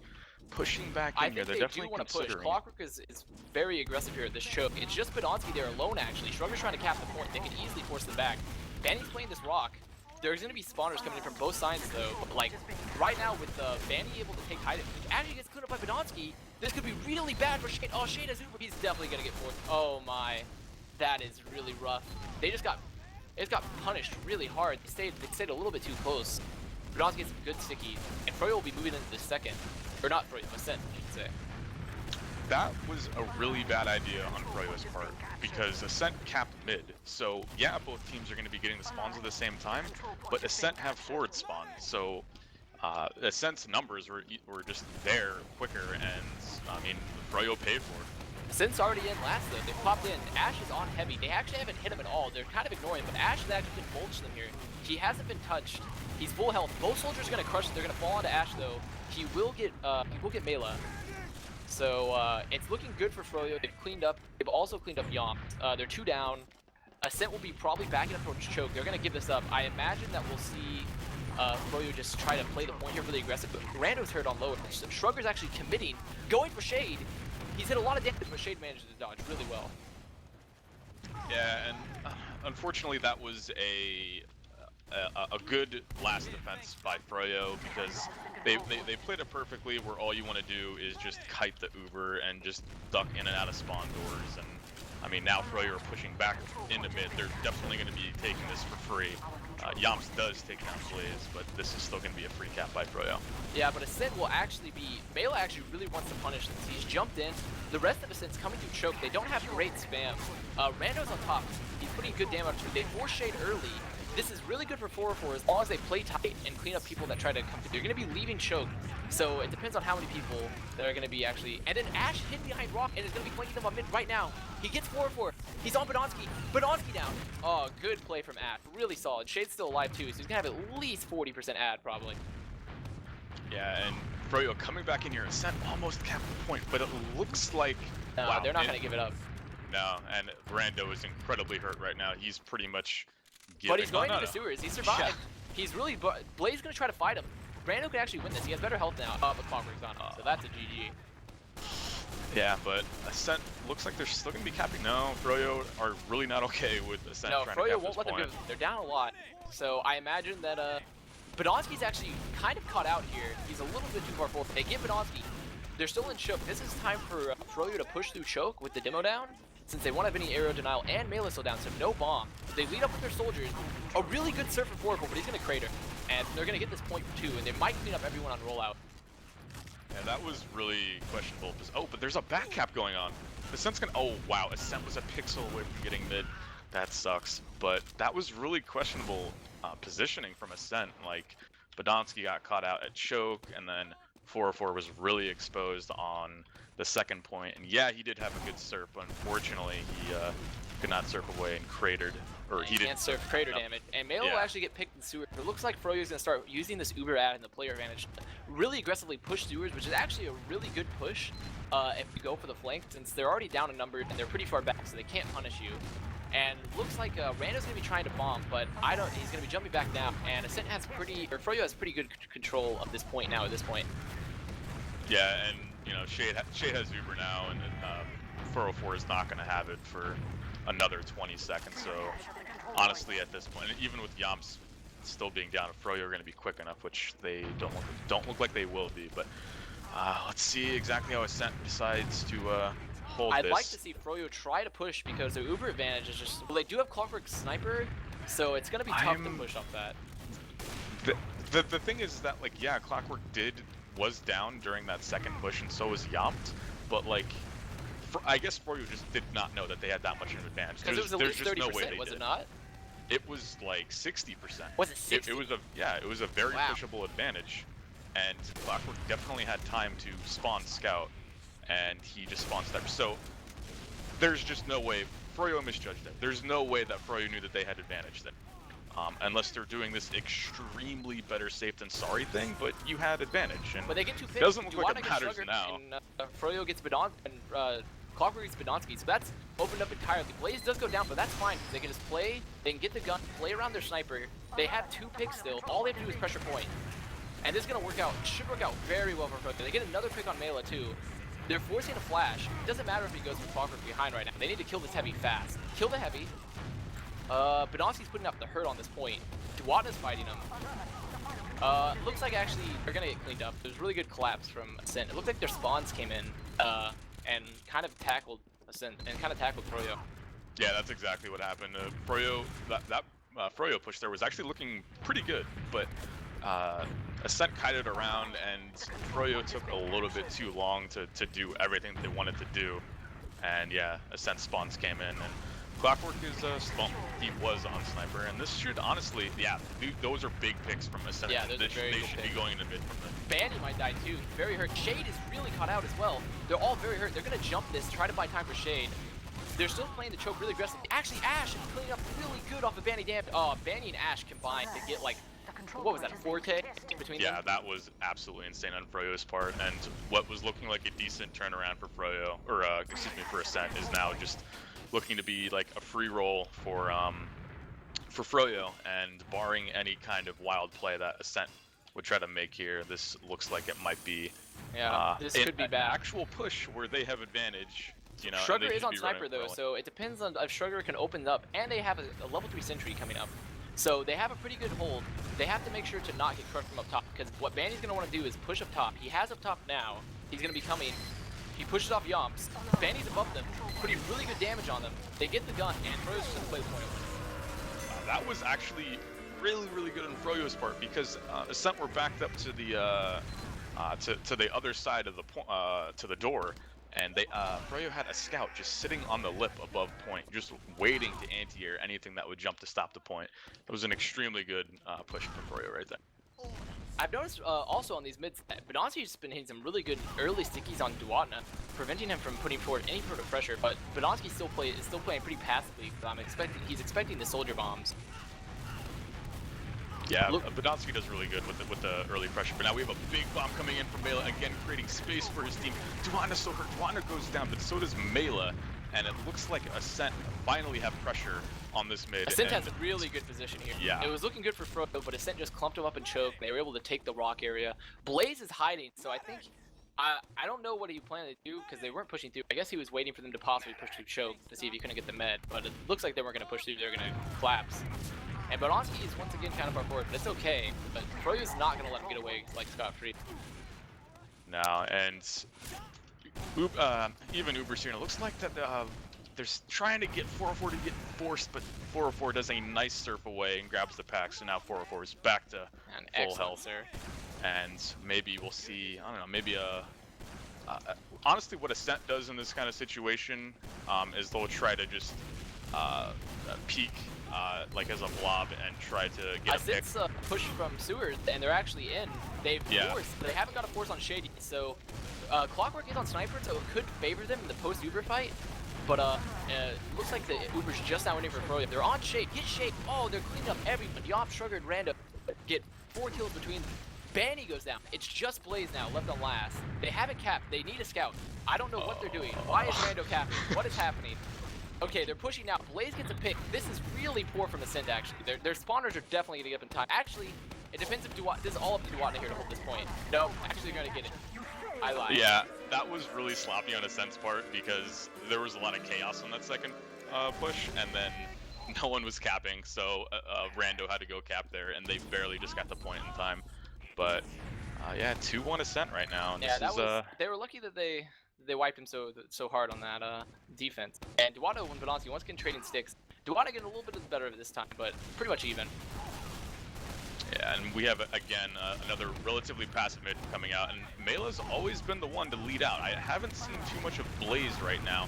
pushing back in here. They're definitely want to push. considering. Clockwork is very aggressive here at this choke. It's just Badonsky there alone, actually. Shrugger's trying to cap the point. They can easily force them back. Banny's playing this rock. There's going to be spawners coming in from both sides, though. But, like, right now, with Banny able to take height, which actually gets cleaned up by Badonsky, this could be really bad for Shade. Oh, Shade has Uber. He's definitely going to get forced. Oh, my. That is really rough. They just got punished really hard. They stayed a little bit too close. Badonsky gets some good stickies. And Froyo will be moving into the second. Or not Froyo, Ascent, I should say. That was a really bad idea on Froyo's part, because Ascent capped mid. So yeah, both teams are going to be getting the spawns at the same time, but Ascent have forward spawn. So Ascent's numbers were just there quicker, and I mean, Froyo paid for it. Ascent's already in last though. They popped in. Ash is on heavy. They actually haven't hit him at all. They're kind of ignoring him, but Ash has actually been mulched them here. He hasn't been touched. He's full health. Both soldiers are going to crush it. They're going to fall onto Ash though. He will get Mela. So it's looking good for Froyo. They've cleaned up. They've also cleaned up Yomp. They're 2 down. Ascent will be probably backing up towards choke. They're going to give this up. I imagine that we'll see Froyo just try to play the point here for the aggressive. But Rando's hurt on lower. So Shrugger's actually committing, going for Shade. He's hit a lot of damage, but Shade manages to dodge really well. Yeah, and unfortunately that was a good last defense by Froyo, because they played it perfectly, where all you want to do is just kite the Uber and just duck in and out of spawn doors. And I mean, now Froyo are pushing back into mid. They're definitely going to be taking this for free. Yomps does take down Blaze, but this is still going to be a free cap by Froyo. Yeah, but Ascent will actually be... Mela actually really wants to punish this. He's jumped in. The rest of Ascent's coming through choke. They don't have great spam. Rando's on top. He's putting good damage out. They force Shade early. This is really good for 4-4 as long as they play tight and clean up people that try to come through. They're going to be leaving choke. So it depends on how many people that are going to be actually... And then Ash hid behind Rock and is going to be flanking them on mid right now. He gets 4-4. He's on Badonsky. Badonsky down. Oh, good play from Ash. Really solid. Shade's still alive too, so he's going to have at least 40% ad probably. Yeah, and Froyo coming back in here. Ascent almost capped the point, but it looks like... wow, they're not going to give it up. No, and Rando is incredibly hurt right now. He's pretty much giving... But he's going to the sewers. He survived. Yeah. He's really... Blaze is going to try to fight him. Rando can actually win this. He has better health now. But Clockwork's on him, so that's a GG. Yeah, but Ascent looks like they're still going to be capping. No, Froyo are really not okay with Ascent trying to cap this point. No, Froyo won't let them do it. They're down a lot. So I imagine that Badonsky's actually kind of caught out here. He's a little bit too far forward. They get Badonsky. They're still in choke. This is time for Froyo to push through choke with the demo down, since they won't have any aerial denial, and Mela still down, so no bomb. They lead up with their soldiers. A really good surf for 4-4, but he's going to crater. And they're going to get this point for 2, and they might clean up everyone on rollout. Yeah, that was really questionable. Oh, but there's a back cap going on. Ascent's gonna... Oh, wow. Ascent was a pixel away from getting mid. That sucks. But that was really questionable positioning from Ascent. Like, Badonsky got caught out at choke, and then 404 was really exposed on the second point. And yeah, he did have a good surf, but unfortunately he could not surf away and cratered. Or he can't surf crater damage. And Mela will actually get picked in sewers. It looks like Froyo's going to start using this Uber ad and the player advantage to really aggressively push sewers, which is actually a really good push if you go for the flank, since they're already down a number and they're pretty far back, so they can't punish you. And looks like Rando's going to be trying to bomb, but he's going to be jumping back now. And Ascent has Froyo has pretty good control of this point now at this point. Yeah, and you know, Shade has Uber now, and 404 is not going to have it for another 20 seconds. So honestly, at this point, even with Yamps still being down, Froyo are going to be quick enough, which they don't look like they will be. But let's see exactly how Ascent decides to hold I'd this. like to see Froyo try to push, because their Uber advantage is just, well, they do have Clockwork Sniper, so it's going to be tough to push off that. The thing is that, like, yeah, Clockwork was down during that second push, and so was Yampt, but like, I guess Froyo just did not know that they had that much of an advantage. Because it was at least 30%, no way they was did. it not? It was like 60%. Was it 60? It was a very pushable advantage, and Clockwork definitely had time to spawn Scout, and he just spawned Sniper. So there's just no way Froyo misjudged it. There's no way that Froyo knew that they had advantage then. Unless they're doing this extremely better safe than sorry thing, but you had advantage. And but they get 2 picks. Doesn't look like it matters now. And Froyo gets Clockwork gets Badonsky, so that's opened up entirely. Blaze does go down, but that's fine. They can just play, they can get the gun, play around their sniper. They have 2 picks still. All they have to do is pressure point. And this is going to work out, should work out very well for Froyo. They get another pick on Mela too. They're forcing a flash. It doesn't matter if he goes with Clockwork behind right now. They need to kill this heavy fast. Kill the heavy. Badonsky's putting up the hurt on this point. Duwatna's fighting him. Looks like actually they're gonna get cleaned up. There's really good collapse from Ascent. It looked like their spawns came in and kind of tackled Ascent and kind of tackled Froyo. Yeah, that's exactly what happened. Froyo, that Froyo push there was actually looking pretty good, but Ascent kited around, and Froyo took a little bit too long to do everything they wanted to do. And yeah, Ascent spawns came in, and Clockwork is he was on Sniper, and this should honestly, yeah, those are big picks from Ascent. Yeah, they should be going in a bit from them. Banny might die too, very hurt. Shade is really caught out as well. They're all very hurt. They're gonna jump this, try to buy time for Shade. They're still playing the choke really aggressively. Actually, Ash is cleaning up really good off of Banny damage. Banny and Ash combined to get like, what was that, a 4K between them? Yeah, that was absolutely insane on Froyo's part, and what was looking like a decent turnaround for Froyo, or excuse me, for Ascent, is now just looking to be like a free roll for Froyo, and barring any kind of wild play that Ascent would try to make here, this looks like it might be this could be bad. Actual push where they have advantage. You know, Shrugger is on Sniper though, so it depends on if Shrugger can open up, and they have a level 3 sentry coming up. So they have a pretty good hold. They have to make sure to not get crushed from up top, because what Banny's going to want to do is push up top. He has up top now. He's going to be coming. He pushes off Yomps. Banny's above them, putting really good damage on them. They get the gun, and Froyo's just going to play the point. That was actually really good on Froyo's part, because Ascent were backed up to the to the other side of the to the door, and they Froyo had a scout just sitting on the lip above point, just waiting to anti-air anything that would jump to stop the point. It was an extremely good push from Froyo right there. I've noticed also on these mids that Badonsky's been hitting some really good early stickies on Duwatna, preventing him from putting forward any sort of pressure. But Badonsky is still playing pretty passively. He's expecting the soldier bombs. Yeah, Badonsky does really good with the early pressure, but now we have a big bomb coming in from Mela, again creating space for his team. Duwatna's so hurt, Duwatna goes down, but so does Mela, and it looks like Ascent finally have pressure on this mid. Ascent has a really good position here. Yeah. It was looking good for Froyo, but Ascent just clumped him up and choked. They were able to take the rock area. Blaze is hiding, so I think, I don't know what he planned to do, because they weren't pushing through. I guess he was waiting for them to possibly push through choke to see if he couldn't get the med, but it looks like they weren't going to push through, they were going to collapse. And Badonsky is once again kind of far forward, but it's okay. But Froyo's not going to let him get away like scot-free. Now, and even Uber's here, and it looks like that they're trying to get 404 to get forced, but 404 does a nice surf away and grabs the pack, so now 404 is back to full health. Sir. And maybe we'll see, I don't know, maybe honestly what Ascent does in this kind of situation is they'll try to just peek like as a blob and try to get a pick. Since push from sewers and they're actually in, they've forced. They haven't got a force on Shady, so Clockwork is on Sniper, so it could favor them in the post-Uber fight. But looks like the Uber's just now waiting for Froyo. They're on Shade. Get Shade. Oh, they're cleaning up everyone. Yop, Sugar, and Rando get 4 kills between them. Banny goes down. It's just Blaze now, left on last. They haven't capped. They need a scout. I don't know what they're doing. Why is Rando capping? What is happening? Okay, they're pushing now. Blaze gets a pick. This is really poor from Ascent, actually. Their spawners are definitely going to get up in time. Actually, it depends if Duat. This is all up to Duat here to hold this point. No, actually, they're going to get it. I lied. Yeah, that was really sloppy on Ascent's part because there was a lot of chaos on that second push, and then no one was capping, so Rando had to go cap there, and they barely just got the point in time. But yeah, 2-1 Ascent right now. And yeah, this is, they were lucky that they wiped him so hard on that defense. And Duato and Badlands once again trading sticks. Duato getting a little bit of the better of it this time, but pretty much even. Yeah, and we have again another relatively passive mid coming out, and Mela's always been the one to lead out. I haven't seen too much of Blaze right now,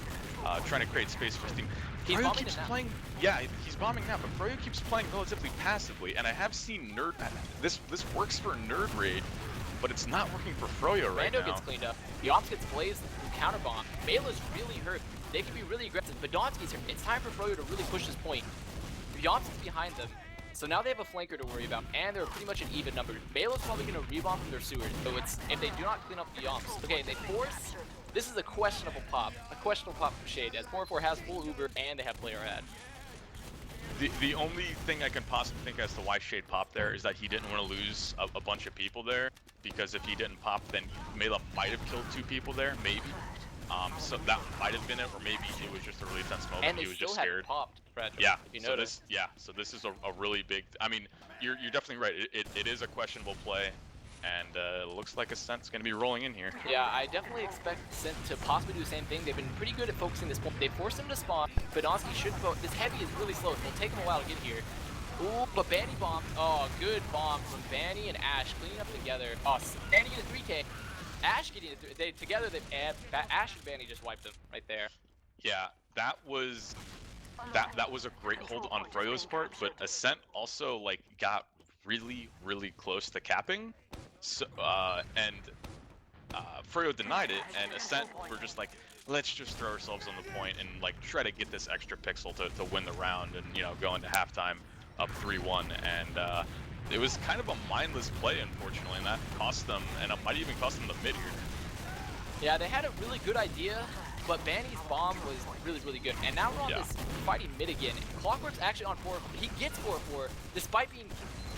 trying to create space for Steam. He's Froyo bombing keeps now. playing. Yeah, he's bombing now, but Froyo keeps playing relatively passively, and I have seen Nerd. This works for Nerd Raid, but it's not working for Froyo right Rando now. gets cleaned up. Yomps gets blazed through counter bomb. Mela's really hurt. They can be really aggressive. Badonsky's hurt. It's time for Froyo to really push this point. Yomps is behind them. So now they have a flanker to worry about, and they're pretty much an even number. Mela's probably going to rebomb from their sewers, so it's if they do not clean up the Yomps. Okay, they force. This is a questionable pop. A questionable pop from Shade, as 4-4 has full Uber, and they have player ad. The only thing I can possibly think as to why Shade popped there is that he didn't want to lose a bunch of people there, because if he didn't pop, then Mela might have killed 2 people there, maybe. So that might have been it, or maybe it was just a really tense moment. And He they was still just haven't scared. popped, Fragile, Yeah. if you So notice. this is a really big. I mean, you're definitely right. It is a questionable play, and it looks like Ascent's going to be rolling in here. Yeah, I definitely expect Ascent to possibly do the same thing. They've been pretty good at focusing this point. They forced him to spawn. Badonsky should vote. This heavy is really slow. It'll take him a while to get here. Ooh, but Banny bombed. Oh, good bomb from Banny and Ash cleaning up together. Oh, Banny getting a 3K. Ash getting a together. Ash and Banny just wiped them right there. Yeah, that was a great hold on Froyo's part, but Ascent also like got really close to capping. So Froyo denied it, and Ascent were just like, let's just throw ourselves on the point and like try to get this extra pixel to win the round, and go into halftime up 3-1, and it was kind of a mindless play, unfortunately, and that cost them, and it might even cost them the mid here. Yeah, they had a really good idea, but Banny's bomb was really good. And now we're on this fighting mid again. Clockwork's actually on 4. He gets 4-4 despite being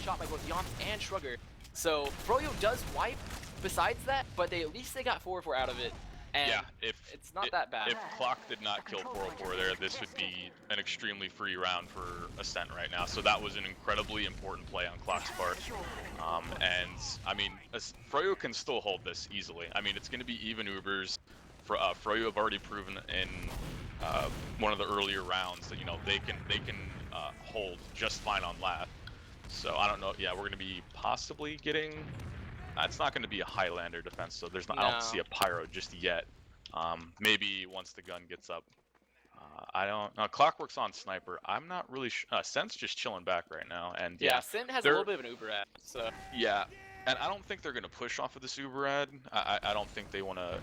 shot by both Yomps and Shrugger. So Froyo does wipe besides that, but at least they got 4-4 out of it. And yeah, it's not that bad. If Clock did not kill 404 there, this would be an extremely free round for Ascent right now. So that was an incredibly important play on Clock's part. And I mean, Froyo can still hold this easily. I mean, it's going to be even Ubers. Froyo have already proven in one of the earlier rounds that they can hold just fine on last. So I don't know. Yeah, we're going to be possibly getting. It's not going to be a Highlander defense, so there's not. I don't see a Pyro just yet. Maybe once the gun gets up. I don't know. Clockwork's on Sniper. I'm not really sure. Sen's just chilling back right now, and yeah, Sin has a little bit of an Uber ad. So yeah, and I don't think they're going to push off of this Uber ad. I don't think they want to.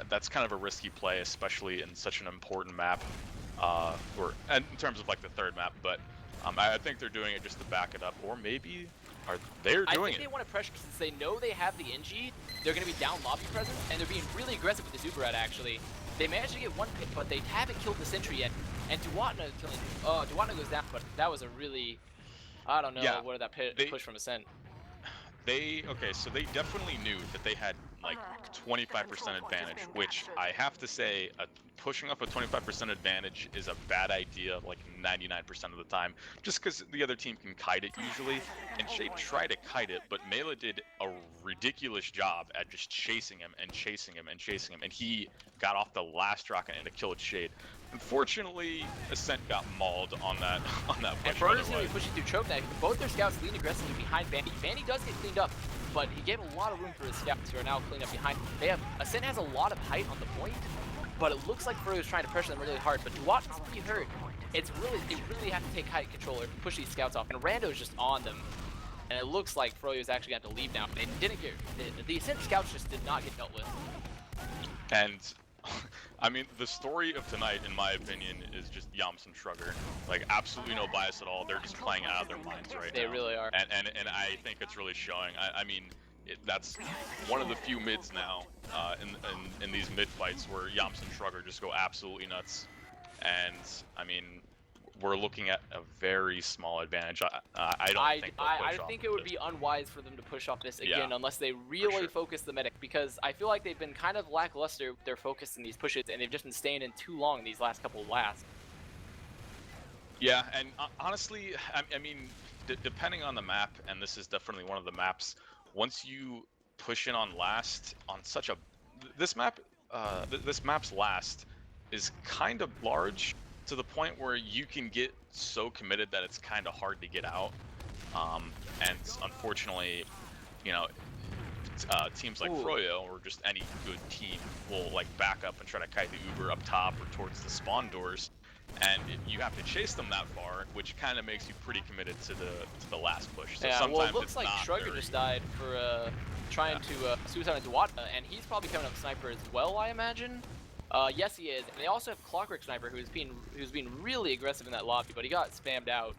That's kind of a risky play, especially in such an important map, and in terms of like the third map. But I think they're doing it just to back it up, or maybe. They're doing it. I think they want to pressure since they know they have the NG. They're going to be down lobby presence, and they're being really aggressive with this Uber ad, actually. They managed to get 1 pick, but they haven't killed the sentry yet. And Duwatna killing. Oh, Duwatna goes down, but that was a really. I don't know what that push from Ascent. Okay, so they definitely knew that they had like 25% advantage, which I have to say, pushing off a 25% advantage is a bad idea like 99% of the time, just because the other team can kite it usually, and Shade tried to kite it, but Mela did a ridiculous job at just chasing him and chasing him and chasing him, and he got off the last rocket and killed Shade. Unfortunately, Ascent got mauled on that push. And Froyo's going to be pushing through choke now. Both their scouts lean aggressively behind Banny. Banny does get cleaned up, but he gave a lot of room for his scouts who are now cleaned up behind. Ascent has a lot of height on the point, but it looks like Froyo's trying to pressure them really hard. But Duwatna's pretty hurt. they really have to take tight control or push these scouts off, and Rando's just on them. And it looks like Froyo's actually got to leave now. They didn't get the Ascent scouts just did not get dealt with. And I mean, the story of tonight, in my opinion, is just Yams and Shrugger. Like, absolutely no bias at all. They're just playing out of their minds right now. They really are. And I think it's really showing. I mean, that's one of the few mids now in these mid fights where Yams and Shrugger just go absolutely nuts. And I mean, we're looking at a very small advantage. I think it would be unwise for them to push off this again unless they really focus the medic, because I feel like they've been kind of lackluster with their focus in these pushes, and they've just been staying in too long these last couple of lasts. Yeah, and honestly, I mean, depending on the map, and this is definitely one of the maps, once you push in on last on such a this map's last is kind of large, to the point where you can get so committed that it's kind of hard to get out. And unfortunately, you know, teams like Froyo or just any good team will like back up and try to kite the Uber up top or towards the spawn doors, and you have to chase them that far, which kind of makes you pretty committed to the last push. So yeah, sometimes well, it looks like Shrugger just died for trying to suicide into Wata, and he's probably coming up sniper as well, I imagine. Yes, he is. And they also have Clockwork Sniper, who's been really aggressive in that lobby, but he got spammed out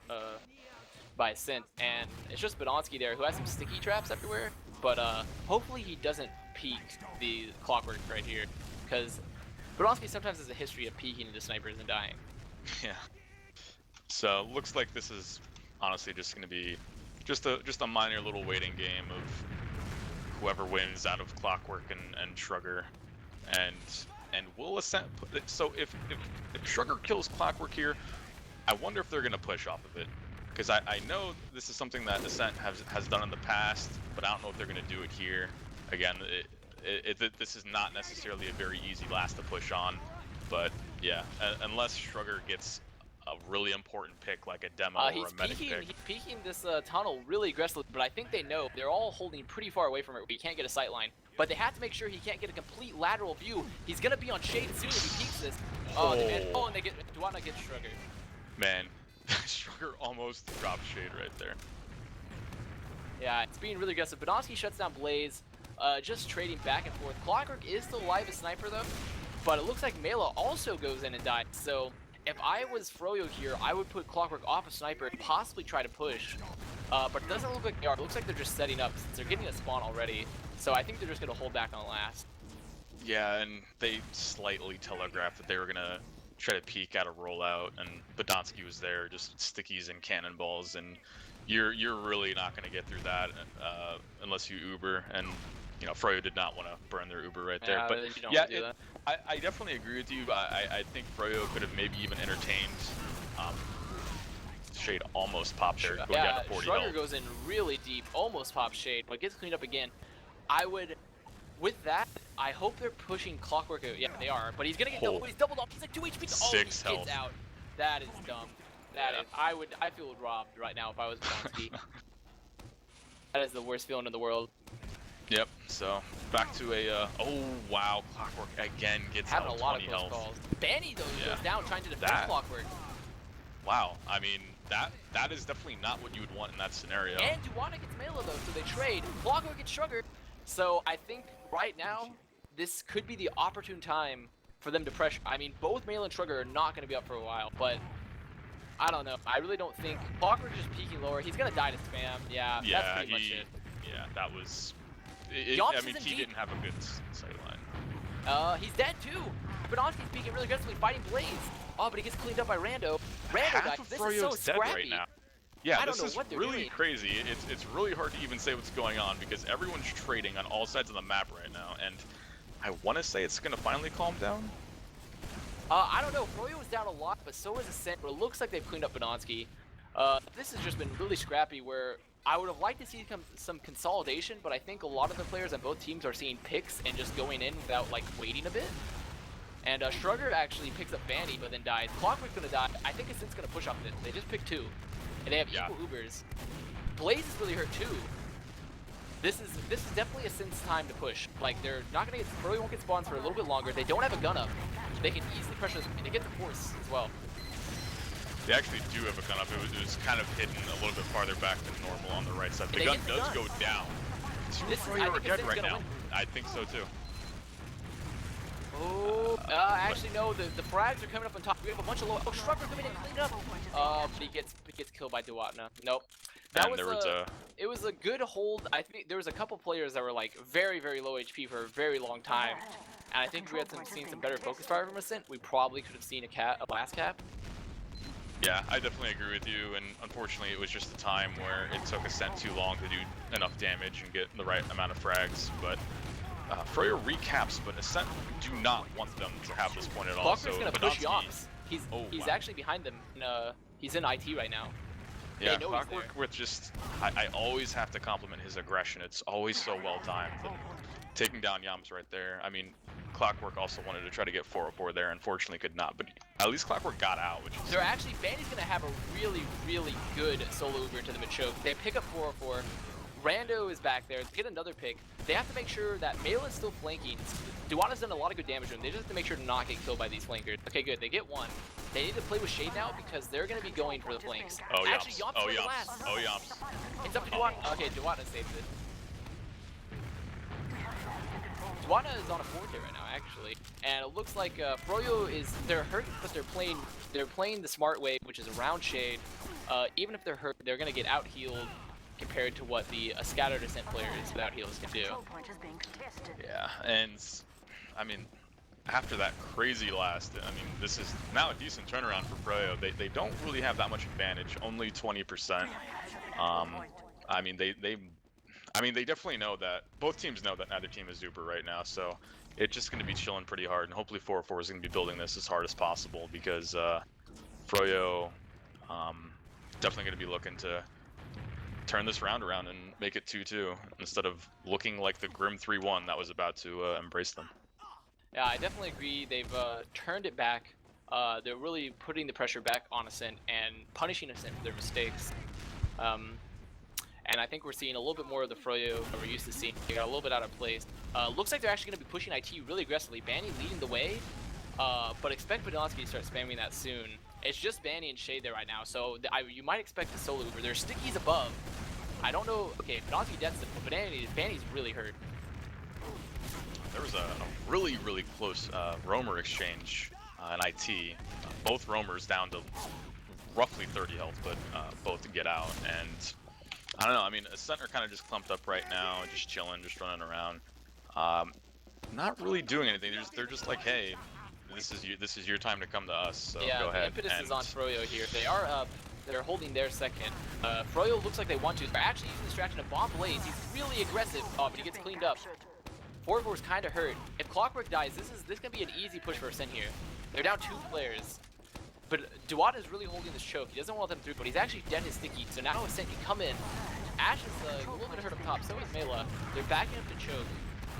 by Ascent. And it's just Badonsky there, who has some sticky traps everywhere. But hopefully he doesn't peek the Clockwork right here, because Badonsky sometimes has a history of peeking into snipers and dying. Yeah. So looks like this is honestly just going to be just a minor little waiting game of whoever wins out of Clockwork and Shrugger, and will Ascent. So if Shrugger kills Clockwork here, I wonder if they're going to push off of it, because I know this is something that Ascent has done in the past, but I don't know if they're going to do it here. Again, this is not necessarily a very easy last to push on, but yeah, unless Shrugger gets a really important pick like a demo or a medic pick. He's peeking this tunnel really aggressively, but I think they know they're all holding pretty far away from it. We can't get a sight line, but they have to make sure he can't get a complete lateral view. He's gonna be on shade as soon as he peeks this. And they get Duana gets Shrugger. Man, Shrugger almost dropped shade right there. Yeah, it's being really aggressive. Badonsky shuts down Blaze, just trading back and forth. Clockwork is still alive as sniper though, but it looks like Mela also goes in and dies. So if I was Froyo here, I would put Clockwork off a sniper and possibly try to push. But it doesn't look like they are. It looks like they're just setting up since they're getting a spawn already. So I think they're just going to hold back on last. Yeah, and they slightly telegraphed that they were going to try to peek at a rollout, and Badonsky was there, just stickies and cannonballs, and you're really not going to get through that unless you Uber, and you know, Froyo did not want to burn their Uber right there. But yeah, I definitely agree with you. I think Froyo could have maybe even entertained. Shade almost popped there, going down to 40 Shrugger health. goes in really deep, almost pops Shade, but gets cleaned up again. I would, with that, I hope they're pushing Clockwork out. Yeah, they are, but he's gonna get doubled. He's doubled up. He's like 2 HP. Six he health. gets out. That is dumb. That is. I feel robbed right now if I was Badonsky. That is the worst feeling in the world. Yep. So back to a. Oh wow, Clockwork again gets having out a lot of 20 close health. calls. Banny though goes down trying to defend Clockwork. Wow. I mean, that is definitely not what you would want in that scenario. And Duana gets Mela though, so they trade. Clockwork gets Shrugger. So I think right now this could be the opportune time for them to pressure. I mean, both Mela and Shrugger are not going to be up for a while, but I don't know. I really don't think Clockwork just peeking lower. He's going to die to spam. Yeah, that's pretty much it. Yeah, that was. I mean, he didn't have a good sight line. He's dead too. Badonsky's peeking really aggressively, fighting Blaze. Oh, but he gets cleaned up by Rando. Rando died. This is so scrappy. Right now. Yeah, this is really crazy. It's really hard to even say what's going on because everyone's trading on all sides of the map right now, and I want to say it's gonna finally calm down. I don't know. Froyo was down a lot, but so is Ascent. But it looks like they've cleaned up Badonsky. This has just been really scrappy. Where I would have liked to see some consolidation, but I think a lot of the players on both teams are seeing picks and just going in without like waiting a bit. And Shrugger actually picks up Vanny, but then dies. Clockwork's gonna die. I think Ascent's gonna push off this. They just picked 2, and they have equal Ubers. Blaze is really hurt too. This is definitely Ascent's time to push. Like they're not gonna get. Froyo won't get spawns for a little bit longer. They don't have a gun up. They can easily pressure this. And they get the force as well. They actually do have a gun up. It was kind of hidden a little bit farther back than normal on the right side. The gun does go down. Froyo are dead right now. Win. I think so too. Oh, actually no, the frags are coming up on top. We have a bunch of low. Oh, Shrugger coming in, cleaned up. But he gets killed by Duatna. Nope. It was a good hold. I think there was a couple players that were like very, very low HP for a very long time, and I think if we had seen some better focus fire from Ascent, we probably could have seen a blast cap. Yeah, I definitely agree with you, and unfortunately it was just a time where it took Ascent too long to do enough damage and get the right amount of frags, but Froyo recaps, but Ascent do not want them to have this point at all. Clockwork's gonna push Yomps. He's actually behind them. He's in IT right now. Yeah, Clockwork with just, I always have to compliment his aggression. It's always so well timed. And taking down Yomps right there. I mean, Clockwork also wanted to try to get 404 there, unfortunately could not, but at least Clockwork got out, which is... They're actually, Bandy's gonna have a really, really good solo Uber into the mid-choke. They pick up 404. Rando is back there. Get another pick. They have to make sure that Mela is still flanking. Duana's done a lot of good damage to him. They just have to make sure to not get killed by these flankers. Okay, good. They get one. They need to play with Shade now because they're going to be going for the flanks. Oh, actually, Yomps. Oh, Yomps. Oh, Yomps. It's up to Duana. Okay, Duana saved it. Duana is on a 4K right now, actually. And it looks like Froyo is... They're hurt, but they're playing the smart way, which is around Shade. Even if they're hurt, they're going to get out-healed compared to what the scattered Ascent players without heals can do. Yeah, and I mean, after that crazy last, I mean, this is now a decent turnaround for Froyo. They don't really have that much advantage, only 20%. I mean, they definitely know that, both teams know that neither team is Zuber right now, so it's just going to be chilling pretty hard, and hopefully 404 is going to be building this as hard as possible, because Froyo definitely going to be looking to turn this round around and make it 2-2 instead of looking like the grim 3-1 that was about to embrace them. Yeah, I definitely agree. They've turned it back. They're really putting the pressure back on Ascent and punishing Ascent for their mistakes. And I think we're seeing a little bit more of the Froyo that we're used to seeing. They got a little bit out of place. Looks like they're actually going to be pushing IT really aggressively. Banny leading the way, but expect Badlands to start spamming that soon. It's just Banny and Shade there right now, so you might expect the solo Uber. There's stickies above. I don't know. Okay, Badlands deaths them, but Banny's really hurt. There was a really, really close roamer exchange in IT. Both roamers down to roughly 30 health, but both to get out. And I don't know. I mean, Ascent are kind of just clumped up right now, just chilling, just running around, not really doing anything. They're just like, hey, this is your time to come to us. So yeah, go ahead. The impetus is on Froyo here. They are up. They're holding their second. Froyo looks like they want to. They're actually using the distraction of Bomb Blaze. He's really aggressive, but he gets cleaned up. 4-4 is kind of hurt. If Clockwork dies, this can be an easy push for Ascent here. They're down 2 players. But Duat is really holding this choke. He doesn't want them through, but he's actually dead his sticky. So now Ascent can come in. Ash is a little bit hurt up top. So is Mela. They're backing up the choke.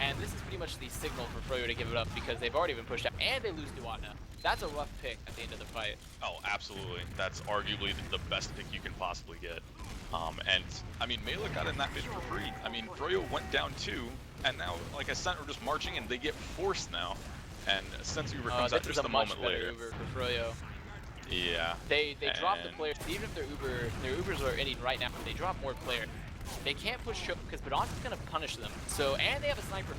And this is pretty much the signal for Froyo to give it up because they've already been pushed out. And they lose Duatna. That's a rough pick at the end of the fight. Oh, absolutely. That's arguably the best pick you can possibly get. And, I mean, Mela got in that mid for free. I mean, Froyo went down 2, and now, like Ascent are just marching, and they get forced now. And Ascent's Uber comes out just a moment later. Uber for Froyo. Yeah. They drop the players. Even if their Ubers are ending right now, they drop more player. They can't push choke because Badlands is going to punish them. So, and they have a sniper.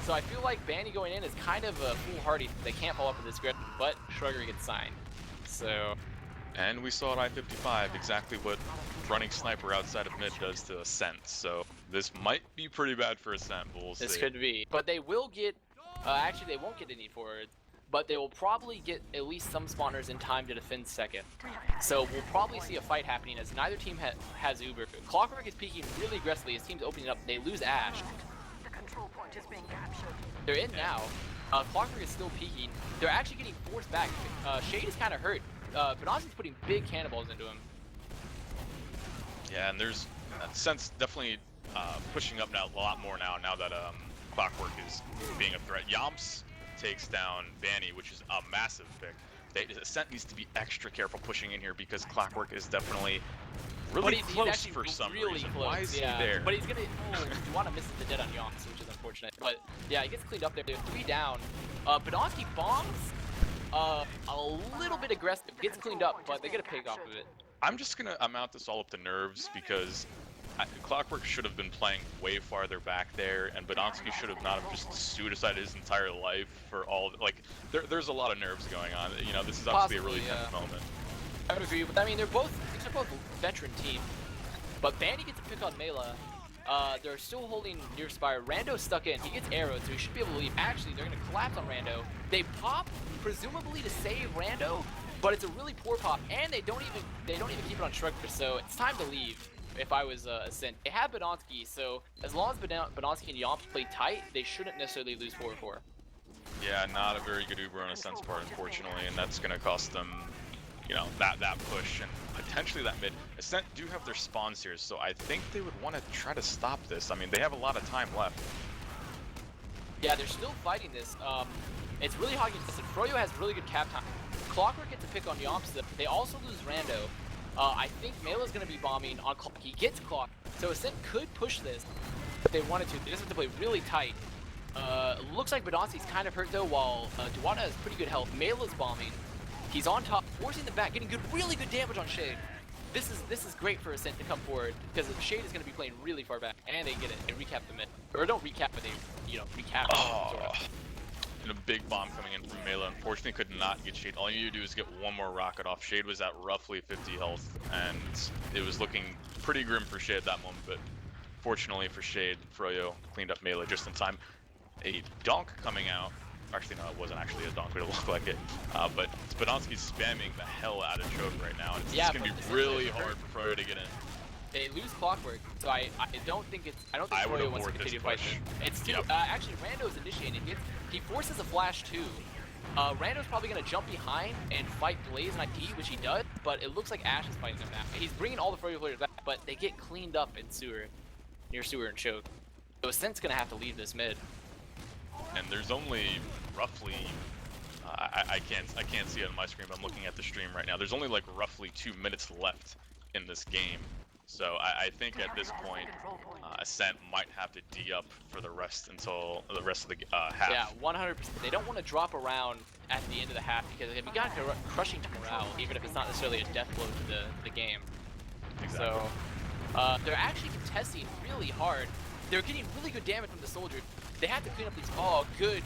So I feel like Banny going in is kind of a foolhardy. They can't follow up with this grip, but Shrugger gets signed. So. And we saw at I-55 exactly what running sniper outside of mid does to Ascent. So this might be pretty bad for Ascent, but we'll see. This could be. But they will get, actually they won't get any forward, but they will probably get at least some spawners in time to defend second. So we'll probably see a fight happening as neither team has Uber. Clockwork is peeking really aggressively. His team's opening up. They lose Ash. They're in now. Clockwork is still peeking. They're actually getting forced back. Shade is kind of hurt. Badlands is putting big cannonballs into him. Yeah, and there's Ascent's definitely pushing up now a lot more now that Clockwork is being a threat. Yomps takes down Banny, which is a massive pick. Ascent needs to be extra careful pushing in here because Clockwork is definitely really close for some reason. Close. Why is he there? But he's gonna. You want to miss the dead on Yomps, which is unfortunate. But yeah, he gets cleaned up there. They're 3 down. Badlands bombs. a little bit aggressive. Gets cleaned up, but they get a pick off of it. I'm just gonna amount this all up to nerves because Clockwork should have been playing way farther back there, and Badonsky should have not have just suicided his entire life for all. Like, there's a lot of nerves going on. You know, this is obviously a really tense moment. I would agree, but I mean, they're both veteran teams. But Bandy gets a pick on Mela. They're still holding near Spire. Rando's stuck in. He gets arrowed, so he should be able to leave. Actually, they're gonna collapse on Rando. They pop, presumably to save Rando, but it's a really poor pop, and they don't even keep it on Shrugger. So it's time to leave. If I was Ascent, they have Badonsky, so as long as Badonsky and Yomp play tight, they shouldn't necessarily lose 4-4. Yeah, not a very good Uber on Ascent's part, unfortunately, and that's gonna cost them, you know, that push and potentially that mid. Ascent do have their spawns here, so I think they would want to try to stop this. I mean, they have a lot of time left. Yeah, they're still fighting this. It's really hard to get. Froyo has really good cap time. Clockwork gets a pick on Yomps. They also lose Rando. I think Mela's going to be bombing on Clock. He gets Clock. So Ascent could push this if they wanted to. They just have to play really tight. Looks like Badonski's kind of hurt though, while Duwata has pretty good health. Mela's bombing. He's on top, forcing the back, getting really good damage on Shade. This is great for Ascent to come forward because Shade is going to be playing really far back, and they get it. They recap the mid, or don't recap, but they recap. Sort of. And a big bomb coming in from Mela. Unfortunately, could not get Shade. All you need to do is get one more rocket off. Shade was at roughly 50 health, and it was looking pretty grim for Shade at that moment. But fortunately for Shade, Froyo cleaned up Mela just in time. A donk coming out. Actually, no, it wasn't actually a donk, but it looked like it. But Badonsky's spamming the hell out of Choke right now, and it's going to be really hard for Froyo to get in. They lose Clockwork, so I don't think Froyo wants to continue fighting. It's too, actually Rando's initiating. He forces a flash too. Rando's probably gonna jump behind and fight Blaze and IT, which he does, but it looks like Ash is fighting them now. He's bringing all the Froyo players back, but they get cleaned up in Sewer, near Sewer and Choke. So Ascent's gonna have to leave this mid. And there's only roughly, I can't see it on my screen, but I'm looking at the stream right now. There's only like roughly 2 minutes left in this game. So I think at this point, Ascent might have to D up for the rest until the rest of the half. Yeah, 100%. They don't want to drop around at the end of the half because if you got crushing to morale, even if it's not necessarily a death blow to the game. Exactly. So they're actually contesting really hard. They're getting really good damage from the soldier. They have to clean up these. Oh, good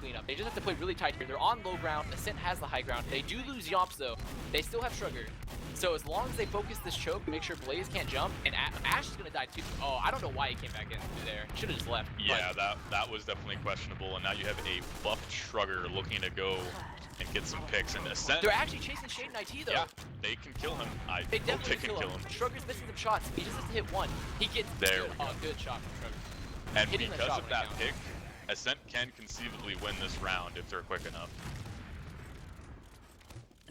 cleanup. They just have to play really tight here. They're on low ground. Ascent has the high ground. They do lose Yomps though. They still have Shrugger. So as long as they focus this choke, make sure Blaze can't jump, and Ash is gonna die too. Oh, I don't know why he came back in through there. Should have just left. Yeah, that was definitely questionable. And now you have a buffed Shrugger looking to go and get some picks and Ascent. They're actually chasing Shade and IT though. Yeah, they can kill him. They definitely can kill him. Shrugger's missing some shots. He just has to hit one. He gets there. Good shot from Shrugger. And because of that pick, Ascent can conceivably win this round if they're quick enough.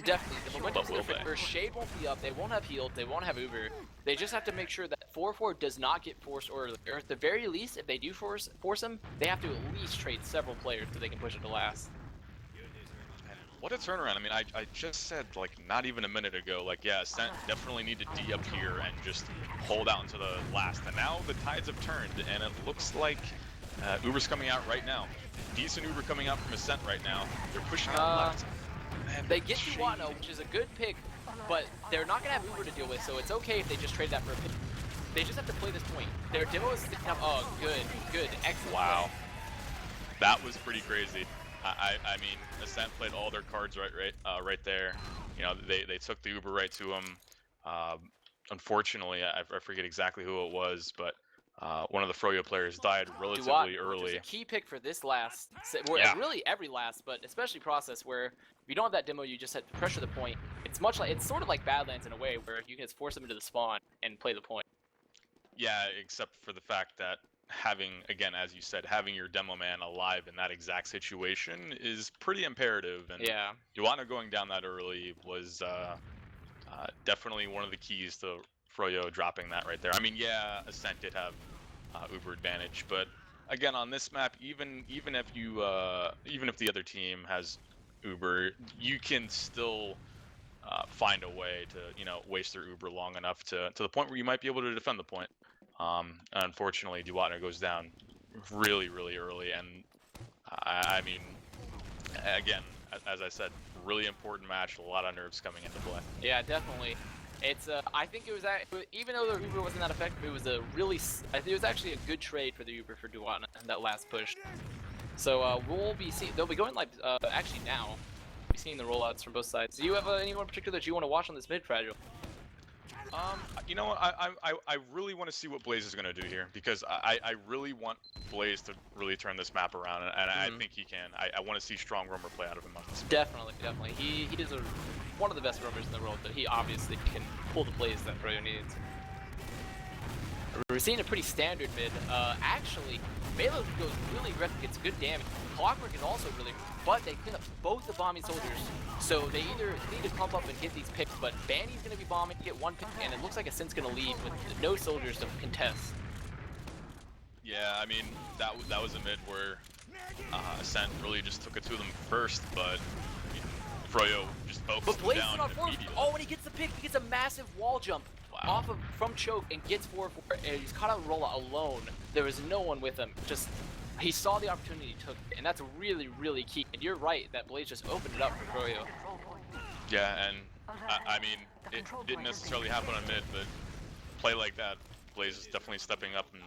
Definitely. The momentum's different. Where Shade won't be up, they won't have healed, they won't have Uber. They just have to make sure that 4-4 does not get forced early. Or at the very least, if they do force them, they have to at least trade several players so they can push it to last. What a turnaround. I mean, I just said, like, not even a minute ago, like, yeah, Ascent definitely need to D up here and just hold out into the last. And now the tides have turned, and it looks like Uber's coming out right now. Decent Uber coming out from Ascent right now. They're pushing out left. Man, they get Duwano, which is a good pick, but they're not going to have Uber to deal with, so it's okay if they just trade that for a pick. They just have to play this point. Their demo is sticking up. Oh, good, excellent. Wow. That was pretty crazy. I mean, Ascent played all their cards right there. You know, they took the Uber right to him. Unfortunately, I forget exactly who it was, but one of the Froyo players died relatively early. Which is a key pick for this last, really every last, but especially process where if you don't have that demo, you just have to pressure the point. It's sort of like Badlands in a way where you can just force them into the spawn and play the point. Yeah, except for the fact that having, again, as you said, having your demo man alive in that exact situation is pretty imperative. And yeah, Duwano going down that early was definitely one of the keys to Froyo dropping that right there. I mean, yeah, Ascent did have Uber advantage, but again, on this map, even if the other team has Uber, you can still find a way to waste their Uber long enough to the point where you might be able to defend the point. Unfortunately, Duwano goes down really early, and I mean, again, as I said, really important match. A lot of nerves coming into play. Yeah, definitely. It's I think it was even though the Uber wasn't that effective, it was a really I think it was actually a good trade for the Uber for Duat in that last push. So we'll be seeing, they'll be going live actually now. We'll be seeing the rollouts from both sides. Do you have anyone in particular that you want to watch on this mid, Fragile? You know what? I really want to see what Blaze is going to do here, because I really want Blaze to really turn this map around, and I think he can. I want to see strong roamer play out of him on this. Definitely. He is one of the best roamers in the world, but he obviously can pull the plays that Froyo needs. We're seeing a pretty standard mid. Actually, Melo goes really aggressive, gets good damage. Clockwork is also really, but they clean up both the bombing soldiers. So they either need to pump up and get these picks, but Banny's going to be bombing, get one pick, and it looks like Ascent's going to lead with no soldiers to contest. Yeah, I mean, that was a mid where Ascent really just took it to them first, but I mean, Froyo just focused them down immediately. Oh, and he gets the pick, he gets a massive wall jump. Wow. From choke and gets 4-4, and he's caught out Rolla alone. There was no one with him. Just he saw the opportunity, took it, and that's really, really key. And you're right that Blaze just opened it up for Froyo. Yeah, and I mean, it didn't necessarily happen on mid, but play like that, Blaze is definitely stepping up and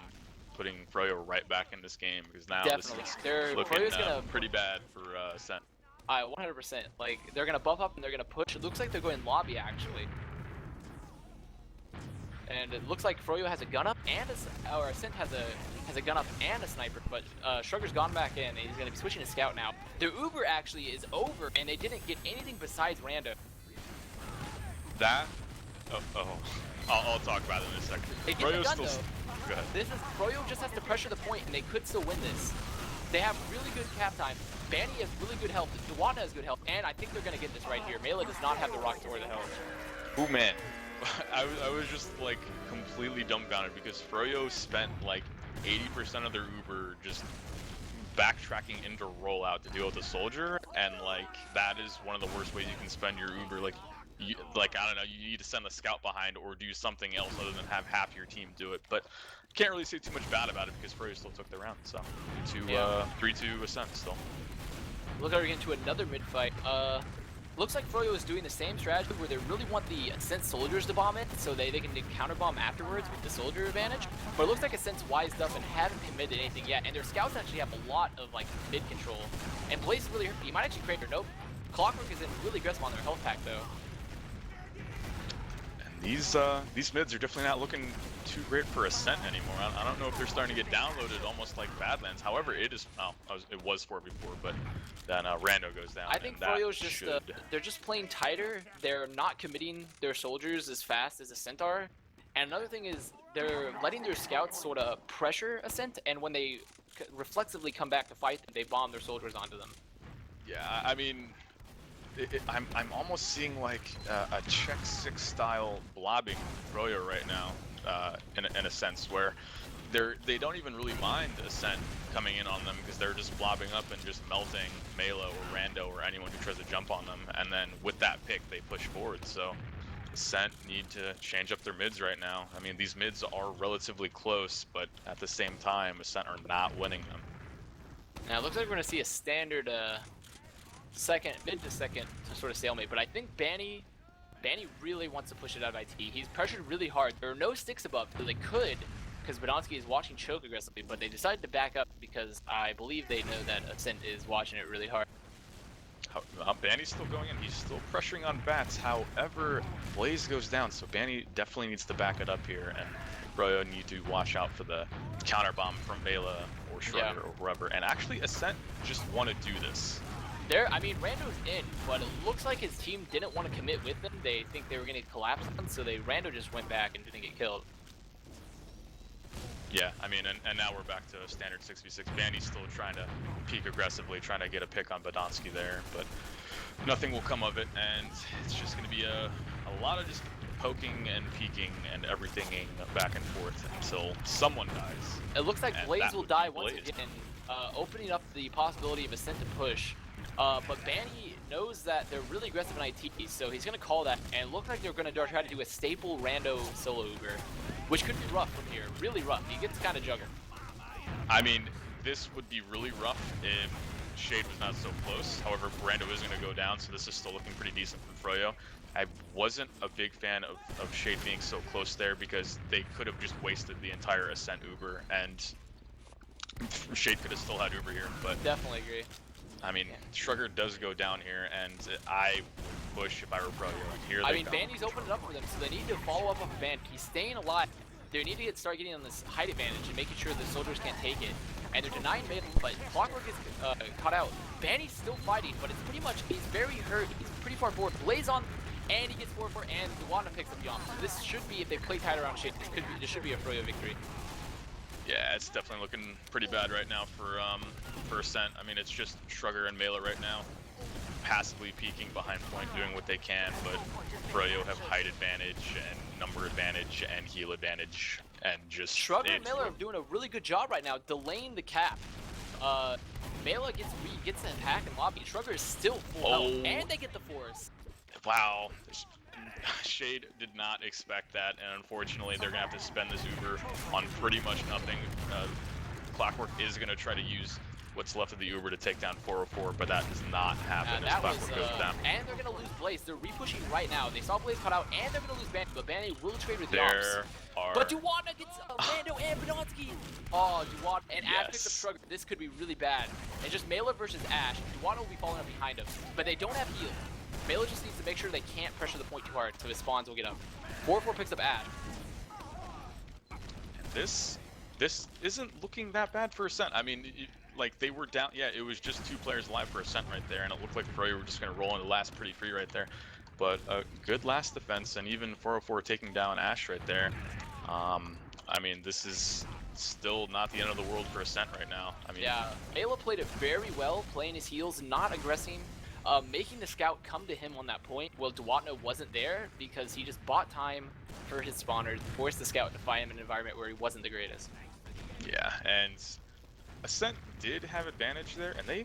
putting Froyo right back in this game, because now this is looking pretty bad for Ascent. 100%. Like they're gonna buff up and they're gonna push. It looks like they're going lobby actually. And it looks like Froyo has a gun up and or Ascent has a gun up and a sniper, but Shrugger's gone back in and he's gonna be switching to scout now. The Uber actually is over and they didn't get anything besides Rando. That I'll talk about it in a second. They get the gun still though. Go ahead. Froyo just has to pressure the point and they could still win this. They have really good cap time. Banny has really good health. Duwanda has good health, and I think they're gonna get this right here. Mela does not have the rockets or the health. Oh man. I was just like completely dumbfounded because Froyo spent like 80% of their Uber just backtracking into rollout to deal with the soldier, and like that is one of the worst ways you can spend your Uber. Like I don't know, you need to send a scout behind or do something else other than have half your team do it. But can't really say too much bad about it because Froyo still took the round. So 3-2 Ascent still. Look, we're getting to another mid fight. Looks like Froyo is doing the same strategy where they really want the Ascent soldiers to bomb it, so they can counter bomb afterwards with the soldier advantage. But it looks like Ascent's wised up and haven't committed anything yet, and their scouts actually have a lot of like mid control. And Blaze is really hurt. He might actually create her. Nope. Clockwork is in really aggressive on their health pack though. And these mids are definitely not looking too great for Ascent anymore. I don't know if they're starting to get downloaded almost like Badlands. However, it was 4 before, but then Rando goes down. I think Froyo's just they're just playing tighter. They're not committing their soldiers as fast as Ascent are. And another thing is they're letting their scouts sort of pressure Ascent, and when they reflexively come back to fight them, they bomb their soldiers onto them. Yeah, I mean, I'm almost seeing like a Czech 6 style blobbing Froyo right now, in a sense where they don't even really mind Ascent coming in on them because they're just blobbing up and just melting Melo or Rando or anyone who tries to jump on them, and then with that pick they push forward. So Ascent need to change up their mids right now. I mean, these mids are relatively close, but at the same time Ascent are not winning them. Now it looks like we're gonna see a standard mid to second to sort of stalemate, but I think Banny really wants to push it out of IT. He's pressured really hard. There are no sticks above, so they could, because Badonsky is watching choke aggressively, but they decided to back up because I believe they know that Ascent is watching it really hard. Banny's still going in. He's still pressuring on Bats. However, Blaze goes down, so Banny definitely needs to back it up here, and Froyo need to watch out for the counter bomb from Vela or Shrugger or whoever. And actually, Ascent just want to do this. I mean, Rando's in, but it looks like his team didn't want to commit with him. They think they were going to collapse him, so Rando just went back and didn't get killed. Yeah, I mean, and now we're back to standard 6v6. Bandy's still trying to peek aggressively, trying to get a pick on Badonsky there, but nothing will come of it, and it's just going to be a lot of just poking and peeking and everything back and forth until someone dies. It looks like Blaze will die once again, opening up the possibility of Ascent to push. But Banny knows that they're really aggressive in IT, so he's going to call that, and it looks like they're going to try to do a staple Rando solo Uber, which could be rough from here, really rough. He gets kind of juggled. I mean, this would be really rough if Shade was not so close. However, Rando is going to go down, so this is still looking pretty decent from Froyo. I wasn't a big fan of Shade being so close there because they could have just wasted the entire Ascent Uber, and Shade could have still had Uber here. But Definitely agree. I mean, Shrugger does go down here, and I would push if I were Froyo. Here I they mean, come. Bandy's opened it up for them, so they need to follow up on Band. He's staying alive. They need to start getting on this height advantage and making sure the soldiers can't take it. And they're denying mid, but Clockwork is caught out. Bandy's still fighting, but it's pretty much, he's very hurt. He's pretty far forward. Blaze on, and he gets 4-4, and Duwanda picks up Yom. So this should be, if they play tight around Shade, this should be a Froyo victory. Yeah, it's definitely looking pretty bad right now for Ascent. I mean, it's just Shrugger and Mela right now, passively peeking behind point, doing what they can, but Froyo have height advantage and number advantage and heal advantage, and just Shrugger and Mela are doing a really good job right now, delaying the cap. Mela gets an attack and lobby. Shrugger is still full health, and they get the force. Wow. Shade did not expect that, and unfortunately they're going to have to spend this Uber on pretty much nothing. Clockwork is going to try to use what's left of the Uber to take down 404, but that does not happen as Clockwork goes down. And they're going to lose Blaze. They're repushing right now. They saw Blaze cut out, and they're going to lose Bandy, but Bandy will trade with Yops. But Duwanda gets Rando and Badonsky. Oh, Duwanda and Ash picks up Shrugger. This could be really bad. It's just Mela versus Ash. Duwanda will be falling up behind us, but they don't have heal. Mela just needs to make sure they can't pressure the point too hard, so his spawns will get up. 4-4 picks up Ash. This isn't looking that bad for Ascent. I mean, like, they were down. Yeah, it was just 2 players alive for Ascent right there, and it looked like Froyo were just going to roll into last pretty free right there. But a good last defense, and even 404 taking down Ash right there. I mean, this is still not the end of the world for Ascent right now. I mean, yeah, Mela played it very well, playing his heals, not aggressing. Making the scout come to him on that point. Well, Duwatna wasn't there because he just bought time for his spawners, forced the scout to find him in an environment where he wasn't the greatest. Yeah, and Ascent did have advantage there, and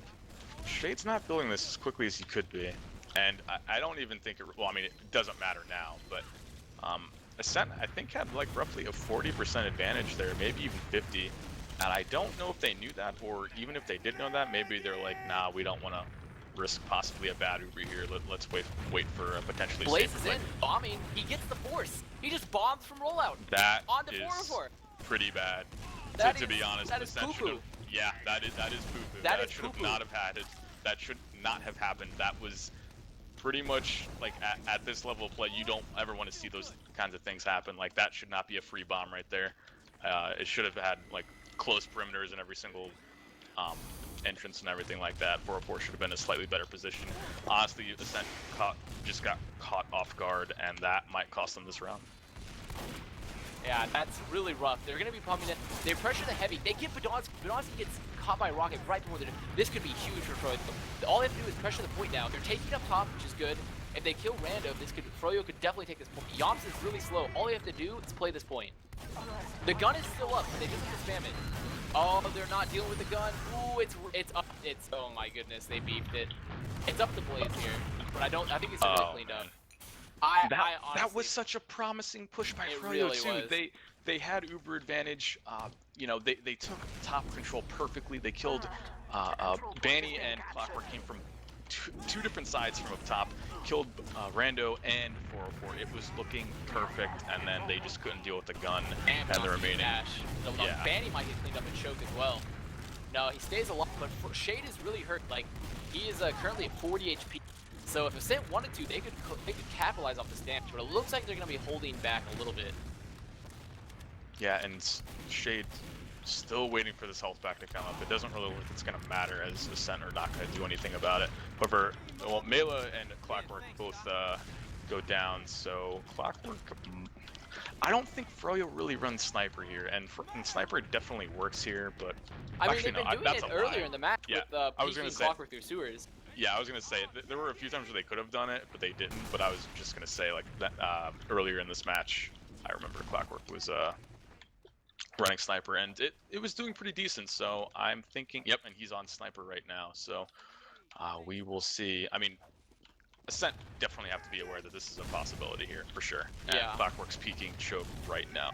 Shade's not building this as quickly as he could be. And I don't even think well, I mean, it doesn't matter now, but Ascent, I think, had like roughly a 40% advantage there, maybe even 50. And I don't know if they knew that, or even if they did know that, maybe they're like, nah, we don't want to risk possibly a bad Uber here. Let's wait for a potentially Blaze safer is play. in, bombing. He gets the force. He just bombs from rollout. That onto is 404. pretty bad. To be honest, that is Ascent should have. Yeah, that is poo-poo. That should have not have had it. That should not have happened. That was pretty much like at this level of play, you don't ever want to see those kinds of things happen. Like, that should not be a free bomb right there. It should have had like close perimeters in every single entrance and everything like that. 404 should have been in a slightly better position. Honestly, Ascent just got caught off guard, and that might cost them this round. Yeah, that's really rough. They're going to be pumping it. They pressure the heavy. They get Badonsky. Badonsky gets caught by a rocket right before they're... This could be huge for Froyo. All they have to do is pressure the point now. They're taking up top, which is good. If they kill Rando, Froyo could definitely take this point. Yomps is really slow. All they have to do is play this point. The gun is still up, but they just have to spam it. Oh, they're not dealing with the gun. Ooh, it's up. Oh my goodness, they beefed it. It's up to Blaze here, but I think it's really cleaned up. Honestly, that was such a promising push by Froyo really too. was. They had Uber advantage. You know, they took top control perfectly. They killed Banny, and Clockwork came from two different sides from up top. Killed Rando and 404. It was looking perfect, and then they just couldn't deal with the gun and the remaining. Yeah. Banny might get cleaned up and choke as well. No, he stays alive, but Shade is really hurt. Like, he is currently at 40 HP. So if Ascent wanted to, they could capitalize off this damage, but it looks like they're going to be holding back a little bit. Yeah, and Shade still waiting for this health back to come up. It doesn't really look like it's going to matter, as Ascent are not going to do anything about it. However, well, Mela and Clockwork both go down, so Clockwork... I don't think Froyo really runs Sniper here, and Sniper definitely works here, but... I mean, actually, they've been doing it earlier in the match with peeking Clockwork through sewers. Yeah, I was going to say, there were a few times where they could have done it, but they didn't. But I was just going to say, like, that, earlier in this match, I remember Clockwork was running Sniper, and it was doing pretty decent. So I'm thinking, yep, and he's on Sniper right now. So we will see. I mean, Ascent definitely have to be aware that this is a possibility here, for sure. And yeah. Clockwork's peeking choke right now.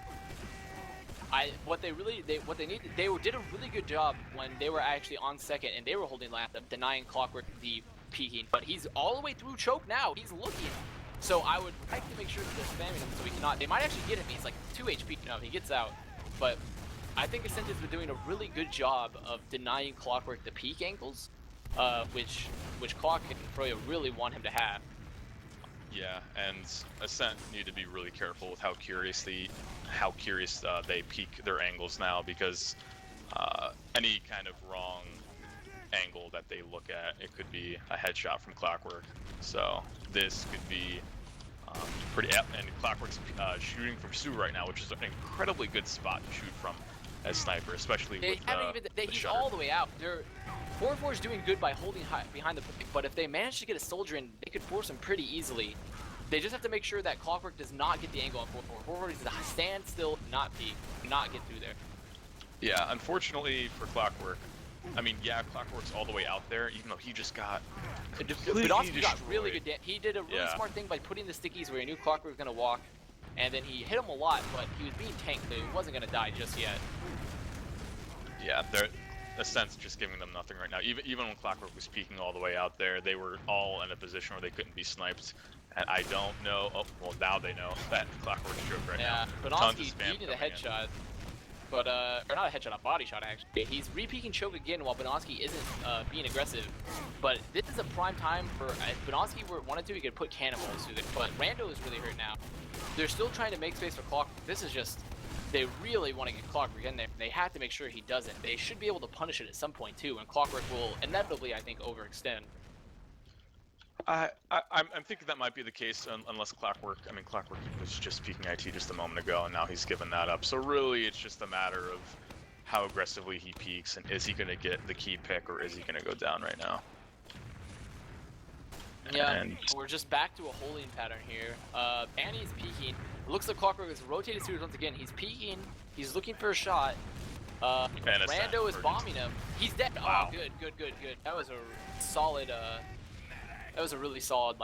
what they did a really good job when they were actually on second and they were holding lap of denying Clockwork the peeking, but he's all the way through choke now. He's looking. So I would like to make sure that they're spamming him so he cannot. They might actually get him. He's like 2 HP now. He gets out, but I think Ascent has been doing a really good job of denying Clockwork the peak angles, which Clock and Froyo really want him to have. Yeah, and Ascent need to be really careful with how curious they peek their angles now, because any kind of wrong angle that they look at, it could be a headshot from Clockwork. So this could be pretty. And Clockwork's shooting from Sue right now, which is an incredibly good spot to shoot from as sniper, especially with he's shutter. all the way out. 4-4 is doing good by holding high behind the pick, but if they manage to get a soldier in, they could force him pretty easily. They just have to make sure that Clockwork does not get the angle on 4-4. 4-4 needs to stand still, not peek, not get through there. Yeah, unfortunately for Clockwork, I mean, yeah, Clockwork's all the way out there, even though he just got Badlands got really good damage. He did a really Yeah. smart thing by putting the stickies where he knew Clockwork was going to walk, and then he hit him a lot, but he was being tanked, so he wasn't going to die just yet. Yeah, Ascent's just giving them nothing right now. Even when Clockwork was peeking all the way out there, they were all in a position where they couldn't be sniped. And I don't know. Oh, well, now they know that Clockwork's joke right now. Yeah, Tons of Badlands spam needed a coming in. headshot, but or not a headshot, a body shot actually. He's re-peeking choke again while Badlands isn't being aggressive. But this is a prime time for if Badlands wanted to, he could put cannonballs through there. But Rando is really hurt now. They're still trying to make space for Clockwork. This is just. They really want to get Clockwork in there. They have to make sure he doesn't. They should be able to punish it at some point too, and Clockwork will inevitably, I think, overextend. I'm thinking that might be the case unless Clockwork. I mean, Clockwork was just peeking IT just a moment ago, and now he's given that up. So really, it's just a matter of how aggressively he peeks, and is he going to get the key pick, or is he going to go down right now? Yeah, And we're just back to a holding pattern here. Annie's peeking. It looks like Clockwork is rotated series once again. He's peeking. He's looking for a shot. Rando is bombing him. He's dead. Wow. Oh, good. That was a solid. That was a really solid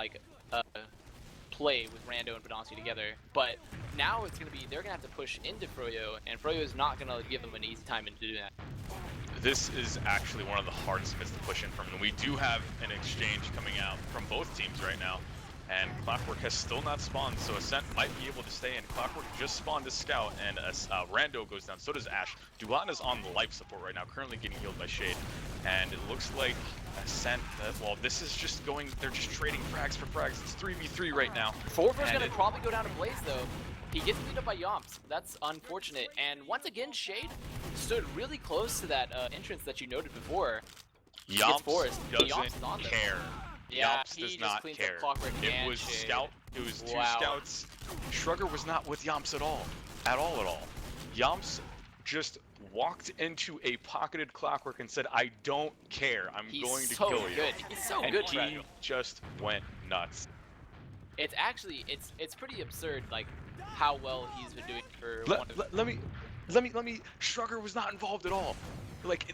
play with Rando and Badlands together. But now it's gonna be they're gonna have to push into Froyo, and Froyo is not gonna give them an easy time in doing that. this is actually one of the hardest bits to push in from. And we do have an exchange coming out from both teams right now. And Clockwork has still not spawned, so Ascent might be able to stay in. Clockwork just spawned a scout, and Rando goes down. So does Ash. Duan is on the life support right now, currently getting healed by Shade. And it looks like Ascent, well, this is just going, they're just trading frags for frags. It's 3v3 right now. 4-4's gonna probably go down to Blaze, though. He gets beat up by Yomps. That's unfortunate. And once again, Shade stood really close to that entrance that you noted before. Yomps Yomps doesn't care. Yeah, Yomps he does just not cleans care. up Clockwork It and was Shade. scout. It was two Wow. scouts. Shrugger was not with Yomps at all. At all. Yomps just walked into a pocketed Clockwork and said, "I don't care. I'm going to so kill you." good. He's so And good, he Fragile. just went nuts. It's actually it's pretty absurd, like how well he's been doing for one of Let me. Shrugger was not involved at all. Like,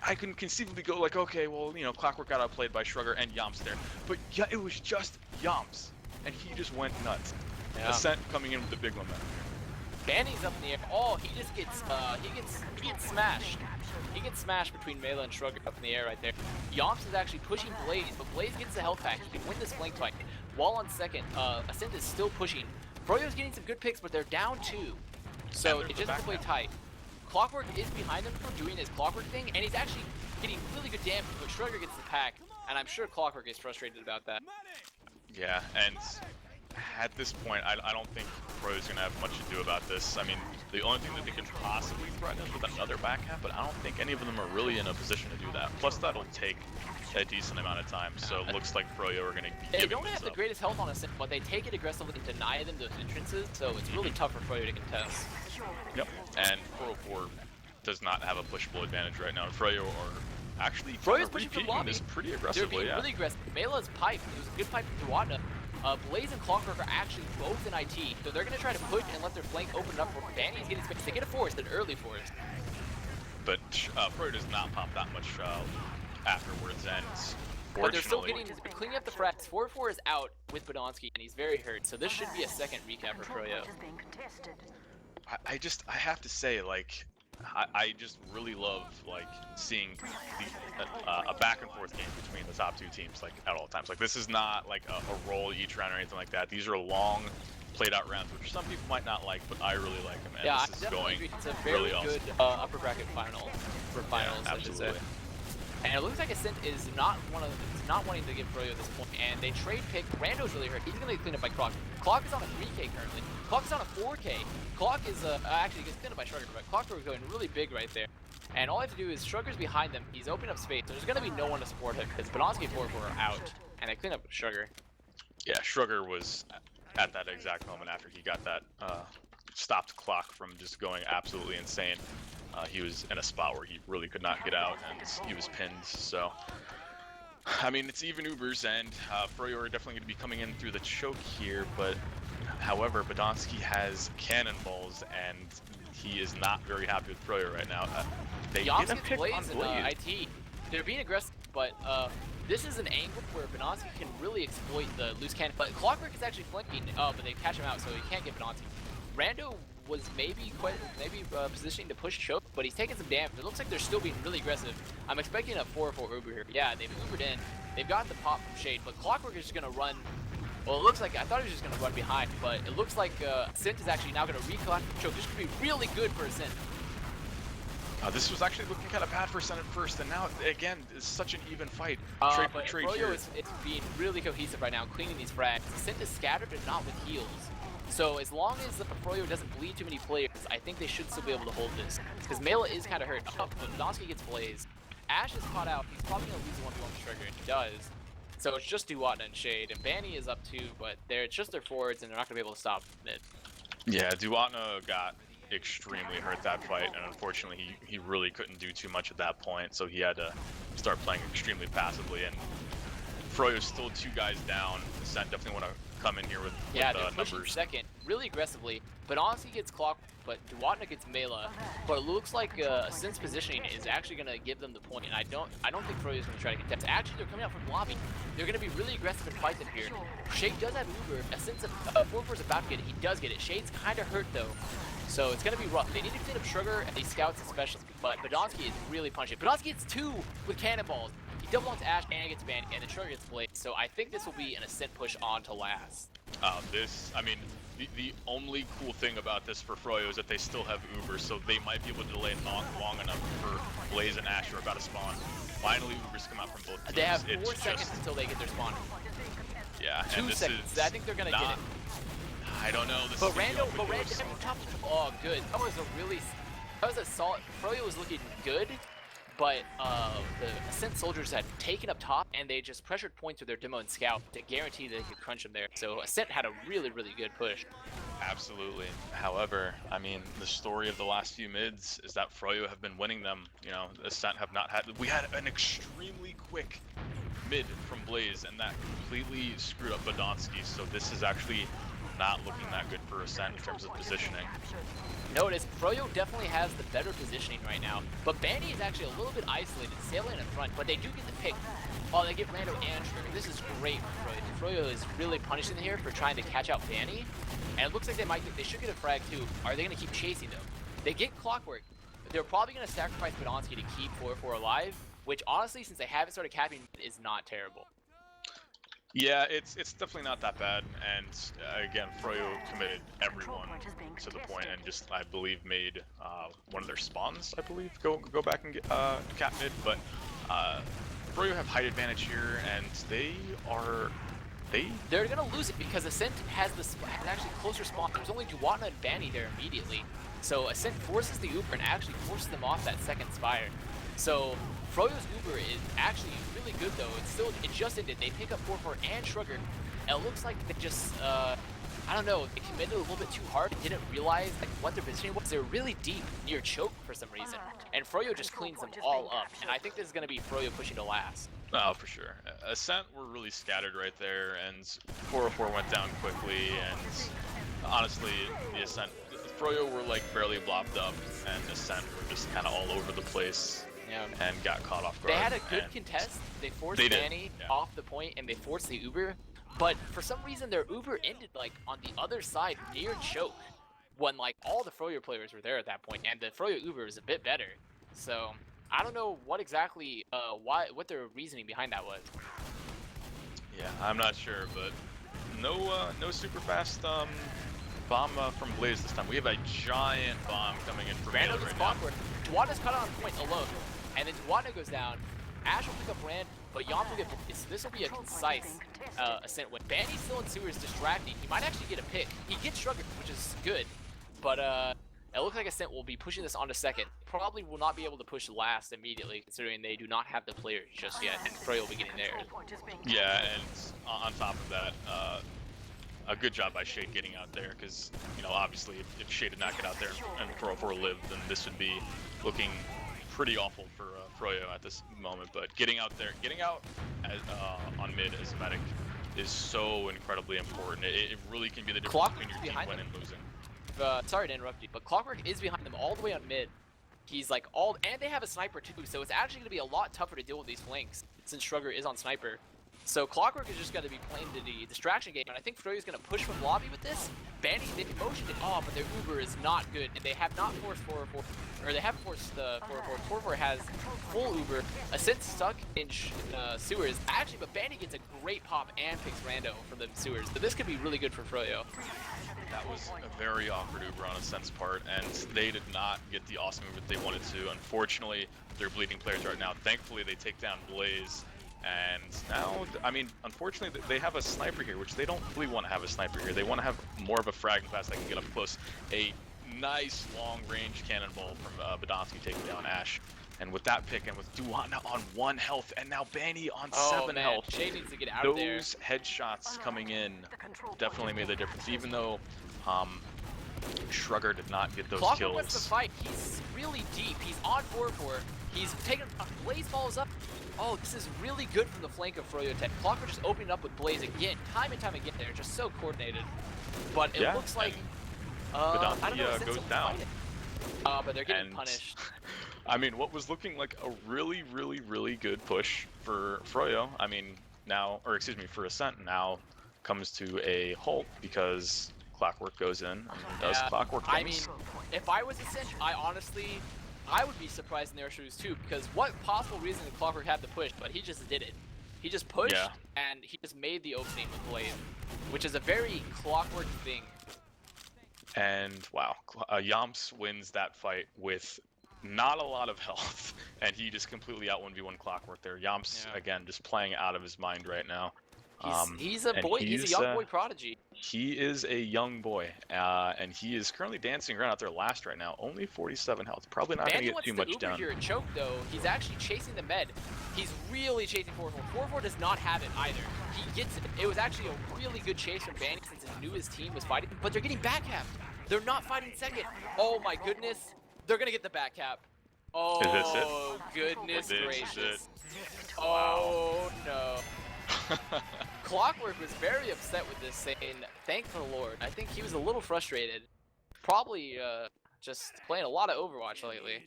I can conceivably go like, okay, well, you know, Clockwork got outplayed by Shrugger and Yomps there, but yeah, it was just Yomps, and he just went nuts. Yeah. Ascent coming in with the big momentum. Banny's up in the air. Oh, he just gets he gets smashed. He gets smashed between Mela and Shrugger up in the air right there. Yomps is actually pushing Blaze, but Blaze gets the health pack. He can win this flank fight. While on second, Ascent is still pushing. Froyo's getting some good picks, but they're down 2. So it just has to play tight. Clockwork is behind them for doing his Clockwork thing, and he's actually getting really good damage, but Shrugger gets the pack, and I'm sure Clockwork is frustrated about that. Yeah, and at this point, I don't think Pro's gonna have much to do about this. I mean, the only thing that they could possibly threaten is with another backhand, but I don't think any of them are really in a position to do that. Plus, that'll take a decent amount of time, so it looks like Froyo are gonna be They giving don't this have the up. greatest health on Ascent, but they take it aggressively and deny them those entrances, so it's really tough for Froyo to contest. Yep, and 404 does not have a pushable advantage right now. Froyo are actually Froyo's pushing for repeating lobby. this pretty They're aggressively, being yeah. really aggressive. Mela's pipe, it was a good pipe from Duwanda. Blaze and Clockwork are actually both in IT, so they're going to try to push and let their flank open up for Banny's getting space. They get a forest, an early forest. But Froyo does not pop that much afterwards, and But they're still fortunately, getting, cleaning up the frats. 4-4 is out with Badonsky, and he's very hurt, so this should be a second recap for Froyo. I have to say, like, I just really love like seeing a back and forth game between the top two teams like at all times. Like this is not like a roll each round or anything like that. These are long, played out rounds, which some people might not like, but I really like them. And Yeah, this I is going agree. It's a very really awesome. good upper bracket final for finals, Yeah, I should say. absolutely. And it looks like Ascent is not wanting to give Froyo at this point, and they trade pick. Rando's really hurt. He's gonna get cleaned up by Clock. Clock is on a 3K currently. Clock is on a 4K. Clock is actually gets cleaned up by Shrugger, but Clock is going really big right there. And all I have to do is Shrugger's behind them. He's opening up space. So there's gonna be no one to support him because Badonsky and 4-4 are out, and they clean up Shrugger. Yeah, Shrugger was at that exact moment after he got that stopped Clock from just going absolutely insane. He was in a spot where he really could not get out, and he was pinned. So, I mean, it's even Ubers, and Froyo are definitely going to be coming in through the choke here. But, however, Badonsky has cannonballs, and he is not very happy with Froyo right now. They Yomps get a gets pick on Blaze in Blaze. IT. They're being aggressive, but this is an angle where Badonsky can really exploit the loose cannon. But Clockwork is actually flanking, but they catch him out, so he can't get Badonsky. Rando was maybe positioning to push choke, but he's taking some damage. It looks like they're still being really aggressive. I'm expecting a 4-4 Uber here. Yeah, they've Ubered in. They've gotten the pop from Shade, but Clockwork is just gonna run. Well, it looks like I thought he was just gonna run behind, but it looks like Ascent is actually now gonna recollect the choke. This could be really good for Ascent. This was actually looking kind of bad for Ascent at first, and now, again, it's such an even fight. Trade for But trade Froyo here. is being really cohesive right now, cleaning these frags. Ascent is scattered and not with heals. So as long as Froyo doesn't bleed too many players, I think they should still be able to hold this. Because Mela is kind of hurt. Oh, but Badonsky gets Blaze. Ash is caught out. He's probably going to lose the 1v1 Trigger, and he does. So it's just Duwatna and Shade. And Banny is up too, but it's just their forwards, and they're not going to be able to stop mid. Yeah, Duwatna got extremely hurt that fight, and unfortunately he really couldn't do too much at that point, so he had to start playing extremely passively, and Froyo's still 2 guys down. Ascent definitely want to come in here with Yeah, they're pushing numbers. second really aggressively, but honestly gets Clock, but Duwatna gets Mela. But it looks like Ascent's positioning is actually going to give them the point, and I don't think Froyo's going to try to contest. Actually, they're coming out from lobby. They're going to be really aggressive and fight them here. Shade does have Uber. Ascent's 4-4's about to get it. He does get it. Shade's kind of hurt though, so it's going to be rough. They need to clean up Sugar and these scouts especially, but Badonsky is really punching. Badonsky gets 2 with cannonballs. He double onto Ash and gets Bandy, and then Sugar gets Blade. So I think this will be an Ascent push on to last. I mean, the only cool thing about this for Froyo is that they still have Uber, so they might be able to delay it long enough for Blaze and Ash are about to spawn. Finally, Ubers come out from both teams. They have It's 4 seconds until they get their spawn. Yeah, 2 and this seconds. is I think they're gonna get it. I don't know. This But is gonna be Rando, open doors. top. Oh, good. That was a solid. Froyo was looking good, but the Ascent soldiers had taken up top, and they just pressured points with their demo and scout to guarantee they could crunch them there. So Ascent had a really good push. Absolutely. However, I mean, the story of the last few mids is that Froyo have been winning them. You know, Ascent have not had. We had an extremely quick mid from Blaze, and that completely screwed up Badonsky. So this is actually not looking that good for Ascent in terms of positioning. Notice, Froyo definitely has the better positioning right now, but Bandy is actually a little bit isolated, sailing in front, but they do get the pick. Oh, they get Rando and Trigger. This is great for Froyo. Froyo is really punishing here for trying to catch out Bandy, and it looks like they should get a frag too. Are they going to keep chasing though? They get Clockwork. They're probably going to sacrifice Badonsky to keep 4-4 alive, which honestly, since they haven't started capping, is not terrible. Yeah, it's definitely not that bad, and again, Froyo committed everyone to the point, and just I believe made one of their spawns, I believe, go back and get cap mid. But Froyo have height advantage here, and they're gonna lose it because Ascent has actually closer spawn. There's only Duwatna and Banny there immediately, so Ascent forces the Uber and actually forces them off that second Spire. So Froyo's Uber is actually really good though. It just ended. They pick up 4-4 and Shrugger. And it looks like they just I don't know, they committed a little bit too hard and didn't realize like what their positioning was. They're really deep near choke for some reason. And Froyo just cleans them all up. And I think this is gonna be Froyo pushing to last. Oh, for sure. Ascent were really scattered right there, and 404 went down quickly, and honestly, the Ascent, Froyo were like barely blopped up, and Ascent were just kind of all over the place. Yeah. And got caught off guard. They had a good contest. They forced Banny off the point, and they forced the Uber. But for some reason, their Uber ended like on the other side near choke. when like all the Froyo players were there at that point, and the Froyo Uber is a bit better. So I don't know what exactly what their reasoning behind that was. Yeah, I'm not sure, but no super fast bomb from Blaze this time. We have a giant bomb coming in from Rando Gale gets right now. Clockwork. Duwana's cut on point alone, and then Duwana goes down. Ash will pick up Rand, but Yamp will get Blaze. This will be a concise Ascent win. Banny's still in sewers distracting. He might actually get a pick. He gets Shrugger, which is good, but it looks like Ascent will be pushing this onto second. Probably will not be able to push last immediately, considering they do not have the players just yet, and Frey will be getting theirs. Yeah, and on top of that, a good job by Shade getting out there, because, you know, obviously if Shade did not get out there and 404 lived, then this would be looking pretty awful for Froyo at this moment. But getting out there, as, on mid as a medic is so incredibly important. It really can be the difference between your team winning and losing. Sorry to interrupt you, but Clockwork is behind them all the way on mid. He's like and they have a sniper too, so it's actually going to be a lot tougher to deal with these flanks since Shrugger is on sniper. So Clockwork is just going to be playing the distraction game, and I think Froyo's going to push from lobby with this. Banny, they motioned it off, but their Uber is not good, and they have not forced 404, or they haven't forced the 404. 404 has full Uber. Ascent stuck in sewers, actually, but Banny gets a great pop and picks Rando from the sewers, so this could be really good for Froyo. That was a very awkward Uber on Ascent's part, and they did not get the awesome move that they wanted to. Unfortunately, they're bleeding players right now. Thankfully, they take down Blaze. And now, I mean, unfortunately, they have a sniper here, which they don't really want to have a sniper here. They want to have more of a frag class that can get up close. A nice long-range cannonball from Badonsky taking down Ash. And with that pick, and with Duwana on 1 health, and now Banny on 7 health, Shade needs to get out of there. Those headshots coming in definitely made the difference. Even though Shrugger did not get those Clockwork kills. wants to fight. He's really deep. He's on 4-4. He's taking Blaze follows up. Oh, this is really good from the flank of froyotech. Clockwork just opening up with Blaze again, time and time again. They're just so coordinated. But it looks like I don't know, goes down. But they're getting punished. I mean, what was looking like a really, really, really good push for Froyo, I mean, now, or excuse me, for Ascent now comes to a halt because Clockwork goes in and does Clockwork things. I mean, if I was Ascent, I would be surprised in their shoes too, because what possible reason did Clockwork have to push, but he just did it. He just pushed, and he just made the opening with Blaze, which is a very Clockwork thing. And wow, Yamps wins that fight with not a lot of health, and he just completely out 1v1 Clockwork there. Yamps, again, just playing out of his mind right now. He's a boy. He's a young boy prodigy. He is a young boy, and he is currently dancing around out there last right now. Only 47 health. Probably not going to get too much down. Here at Choke though. He's actually chasing the med. He's really chasing 4-4. 4-4 does not have it either. He gets it. It was actually a really good chase from Banny since he knew his team was fighting, but they're getting back cap. They're not fighting second. Oh my goodness. They're going to get the back cap. Oh, goodness gracious. Oh no. Clockwork was very upset with this, saying, "Thank the Lord." I think he was a little frustrated. Probably just playing a lot of Overwatch lately.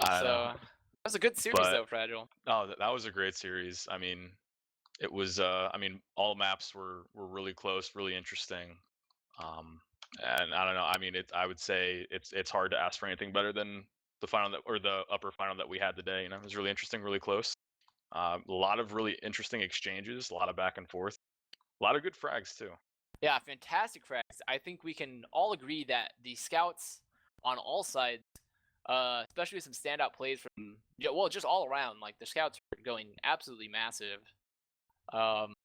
That was a good series though, Fragile. Oh, that was a great series. I mean, it was. I mean, all maps were really close, really interesting. And I don't know. I mean, I would say it's hard to ask for anything better than the final or the upper final that we had today. You know, it was really interesting, really close. A lot of really interesting exchanges, a lot of back and forth, a lot of good frags too. Yeah, fantastic frags. I think we can all agree that the scouts on all sides, especially with some standout plays from, well, just all around, like the scouts are going absolutely massive. And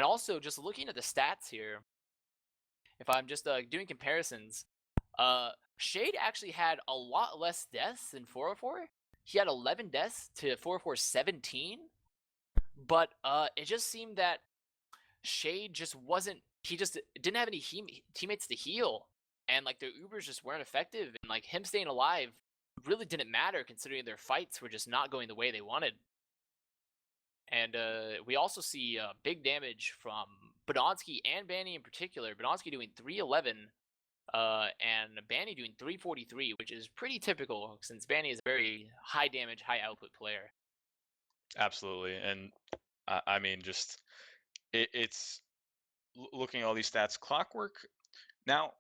also just looking at the stats here, if I'm just doing comparisons, Shade actually had a lot less deaths than 404. He had 11 deaths to 404's 17, but it just seemed that Shade just wasn't. He just didn't have any teammates to heal, and like their Ubers just weren't effective, and like him staying alive really didn't matter considering their fights were just not going the way they wanted. And we also see big damage from Badonsky and Banny in particular. Badonsky doing 311. And Banny doing 343, which is pretty typical since Banny is a very high damage, high output player. Absolutely, and I mean, just it's looking at all these stats. Clockwork. Now,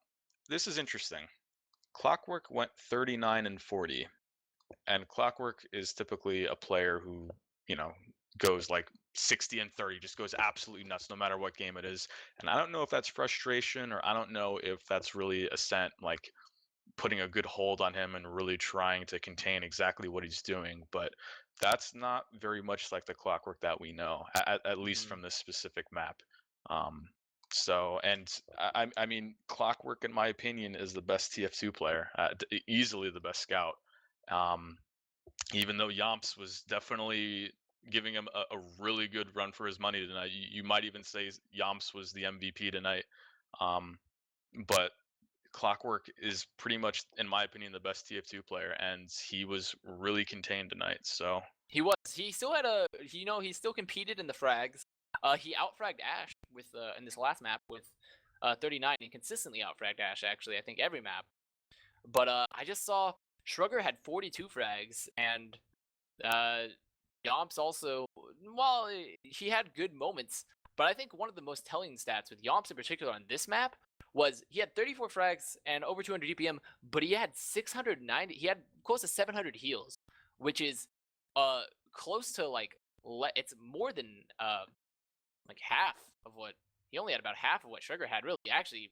this is interesting. Clockwork went 39-40, and Clockwork is typically a player who, goes like 60-30, just goes absolutely nuts no matter what game it is. And I don't know if that's frustration, or I don't know if that's really Ascent like putting a good hold on him and really trying to contain exactly what he's doing, but that's not very much like the Clockwork that we know, at least from this specific map. And I mean, Clockwork, in my opinion, is the best TF2 player, easily the best scout. Even though Yomps was definitely giving him a really good run for his money tonight. You might even say Yomps was the MVP tonight. But Clockwork is pretty much, in my opinion, the best TF2 player, and he was really contained tonight. So he was. He still had he still competed in the frags. He outfragged Ash with in this last map with 39, and consistently outfragged Ash, actually, I think every map. But I just saw Shrugger had 42 frags, and Yomps also, well, he had good moments, but I think one of the most telling stats with Yomps in particular on this map was he had 34 frags and over 200 DPM, but he had 690, he had close to 700 heals, which is close to it's more than like half of what, he only had about half of what Sugar had, really, actually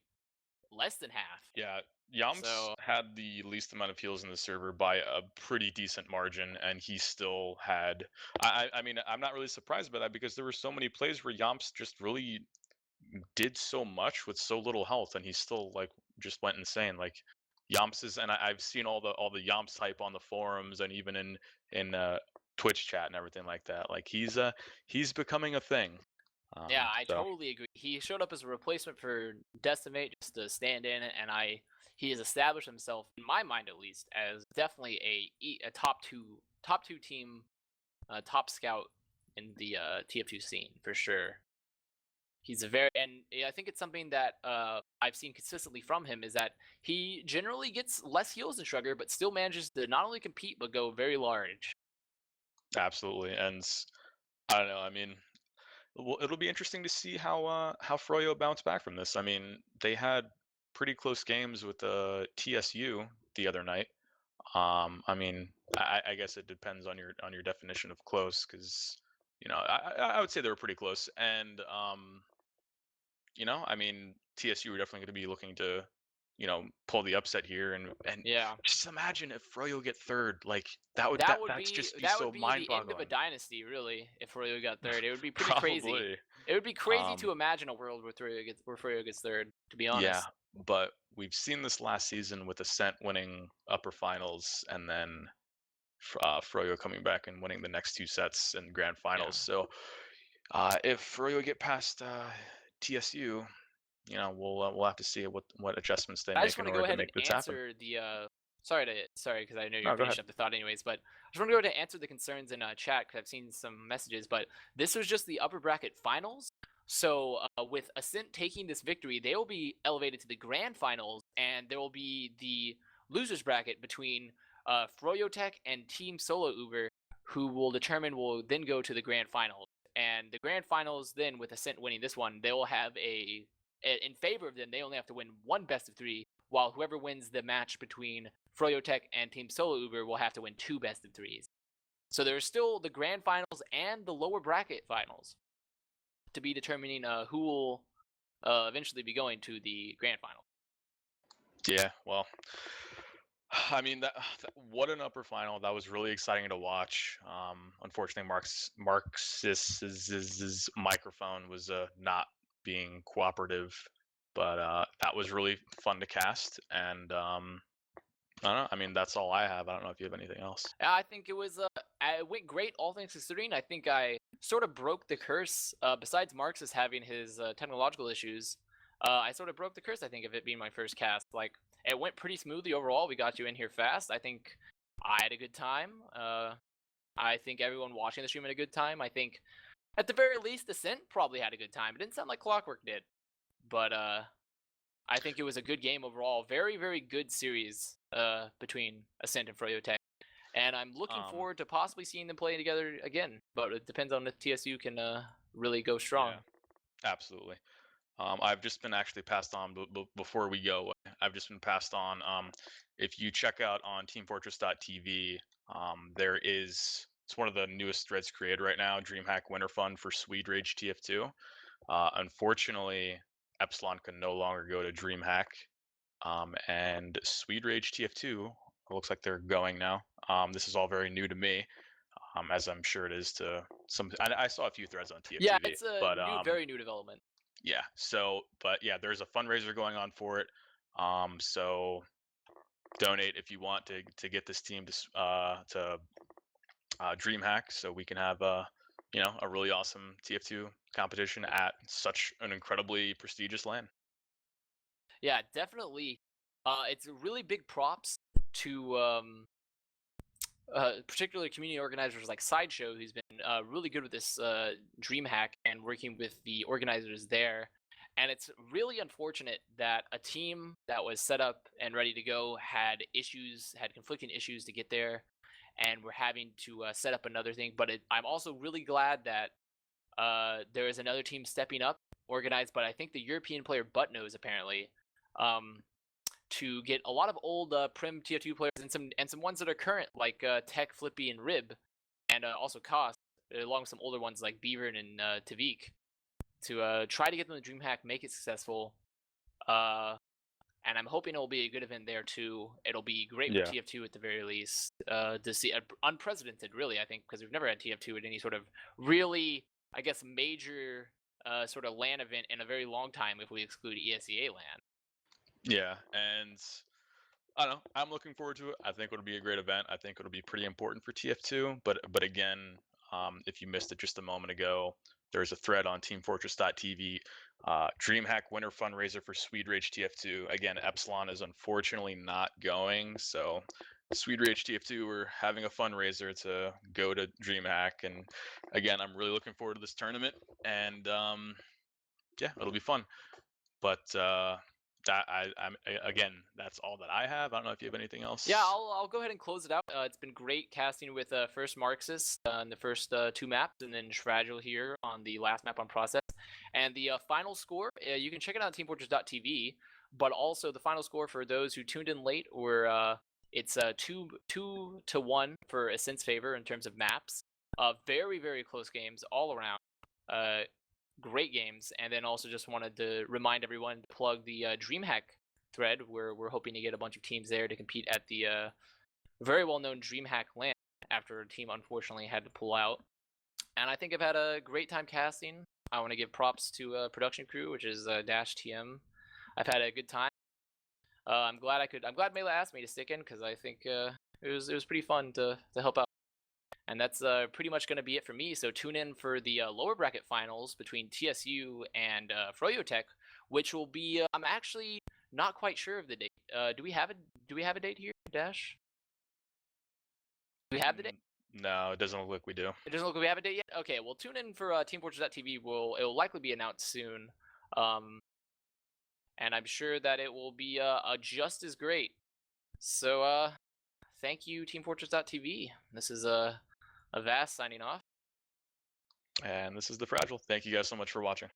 less than half. Yeah, Yomps had the least amount of heals in the server by a pretty decent margin, and he still had. I mean, I'm not really surprised by that, because there were so many plays where Yomps just really did so much with so little health, and he still just went insane. Like Yomps is, and I've seen all the Yomps hype on the forums and even in Twitch chat and everything like that. Like he's becoming a thing. Yeah, I totally agree. He showed up as a replacement for Decimate just to stand in, and he has established himself, in my mind at least, as definitely a top two team, top scout in the TF2 scene for sure. He's and I think it's something that I've seen consistently from him, is that he generally gets less heals than Shrugger, but still manages to not only compete but go very large. Absolutely, and I don't know. I mean, it'll be interesting to see how Froyo bounce back from this. I mean, they had pretty close games with TSU the other night. I mean, I guess it depends on your definition of close, because I would say they were pretty close, and I mean, TSU are definitely going to be looking to pull the upset here, and yeah, just imagine if Froyo get third, like that would just be so mind-boggling. The end of a dynasty, really, if Froyo got third. It would be pretty crazy. It would be crazy to imagine a world where Froyo gets third, to be honest. Yeah, but we've seen this last season with Ascent winning upper finals, and then Froyo coming back and winning the next two sets in grand finals. Yeah. So if Froyo get past TSU, we'll have to see what adjustments they make in order to make this happen. Sorry, because I know you're finishing up the thought anyways, but I just want to go ahead and answer the concerns in chat, because I've seen some messages. But this was just the upper bracket finals. So with Ascent taking this victory, they will be elevated to the grand finals, and there will be the losers bracket between froyotech and Team Solo Uber, who will then go to the grand finals. And the grand finals, then, with Ascent winning this one, they will have in favor of them, they only have to win one best of 3, while whoever wins the match between froyotech and Team Solo Uber will have to win 2 best of 3s. So there's still the grand finals and the lower bracket finals to be determining who will eventually be going to the grand final. Yeah, well, I mean, what an upper final. That was really exciting to watch. Unfortunately, Marxist's microphone was not being cooperative, but that was really fun to cast, and I don't know. I mean, that's all I have. I don't know if you have anything else. I think it went great, all things considering. I think I sort of broke the curse. Besides Marxist having his technological issues, I sort of broke the curse, I think, of it being my first cast. Like, it went pretty smoothly overall. We got you in here fast. I think I had a good time. I think everyone watching the stream had a good time. I think, at the very least, Ascent probably had a good time. It didn't sound like Clockwork did. But I think it was a good game overall. Very, very good series between Ascent and froyotech. And I'm looking forward to possibly seeing them play together again. But it depends on if TSU can really go strong. Yeah, absolutely. I've just been actually passed on before we go. I've just been passed on. If you check out on teamfortress.tv, it's one of the newest threads created right now. DreamHack Winter Fund for Swede Rage TF2. Unfortunately, Epsilon can no longer go to DreamHack, and Swede Rage TF2 looks like they're going now. This is all very new to me, as I'm sure it is to some. I saw a few threads on TF2, Yeah, it's a but very new development. yeah. So, but yeah, there's a fundraiser going on for it. So donate if you want to get this team to DreamHack, so we can have a really awesome TF2 competition at such an incredibly prestigious LAN. Yeah, definitely. It's really big props to particularly community organizers like Sideshow, who's been really good with this DreamHack and working with the organizers there. And it's really unfortunate that a team that was set up and ready to go had conflicting issues to get there, and we're having to set up another thing. But I'm also really glad that there is another team stepping up, organized by I think the European player Buttnose apparently, to get a lot of old Prim TF2 players and some ones that are current like Tech, Flippy, and Rib, and also Cost, along with some older ones like Beaver and Tavik, to try to get them to DreamHack, make it successful. And I'm hoping it will be a good event there too. It'll be great for TF2 at the very least to see unprecedented, really, I think, because we've never had TF2 at any sort of really, I guess, major sort of LAN event in a very long time if we exclude ESEA LAN. Yeah, and I don't know. I'm looking forward to it. I think it'll be a great event. I think it'll be pretty important for TF2. But again, if you missed it just a moment ago, there's a thread on teamfortress.tv. DreamHack winter fundraiser for Swede Rage TF2. Again, Epsilon is unfortunately not going, so Swede Rage TF2 we're having a fundraiser to go to DreamHack, and again, I'm really looking forward to this tournament, and yeah, it'll be fun. But again, that's all that I have. I don't know if you have anything else. Yeah, I'll go ahead and close it out. It's been great casting with first Marxist on the first 2 maps, and then TheFragile here on the last map on Process. And the final score, you can check it out on teamfortress.tv, but also the final score for those who tuned in late, it's 2-1 for Ascent's favor in terms of maps. Very, very close games all around. Great games. And then also just wanted to remind everyone to plug the DreamHack thread, where we're hoping to get a bunch of teams there to compete at the very well-known DreamHack LAN after a team unfortunately had to pull out. And I think I've had a great time casting. I want to give props to production crew, which is Dash TM. I've had a good time. I'm glad Mela asked me to stick in, because I think it was pretty fun to help out. And that's pretty much going to be it for me. So tune in for the lower bracket finals between TSU and froyotech, which will be I'm actually not quite sure of the date. Do we have a date here, Dash? Do we have the date? No, it doesn't look like we do. It doesn't look like we have a date yet? Okay, well, tune in for teamfortress.tv. It will likely be announced soon. And I'm sure that it will be just as great. So thank you, teamfortress.tv. This is Avast signing off. And this is TheFragile. Thank you guys so much for watching.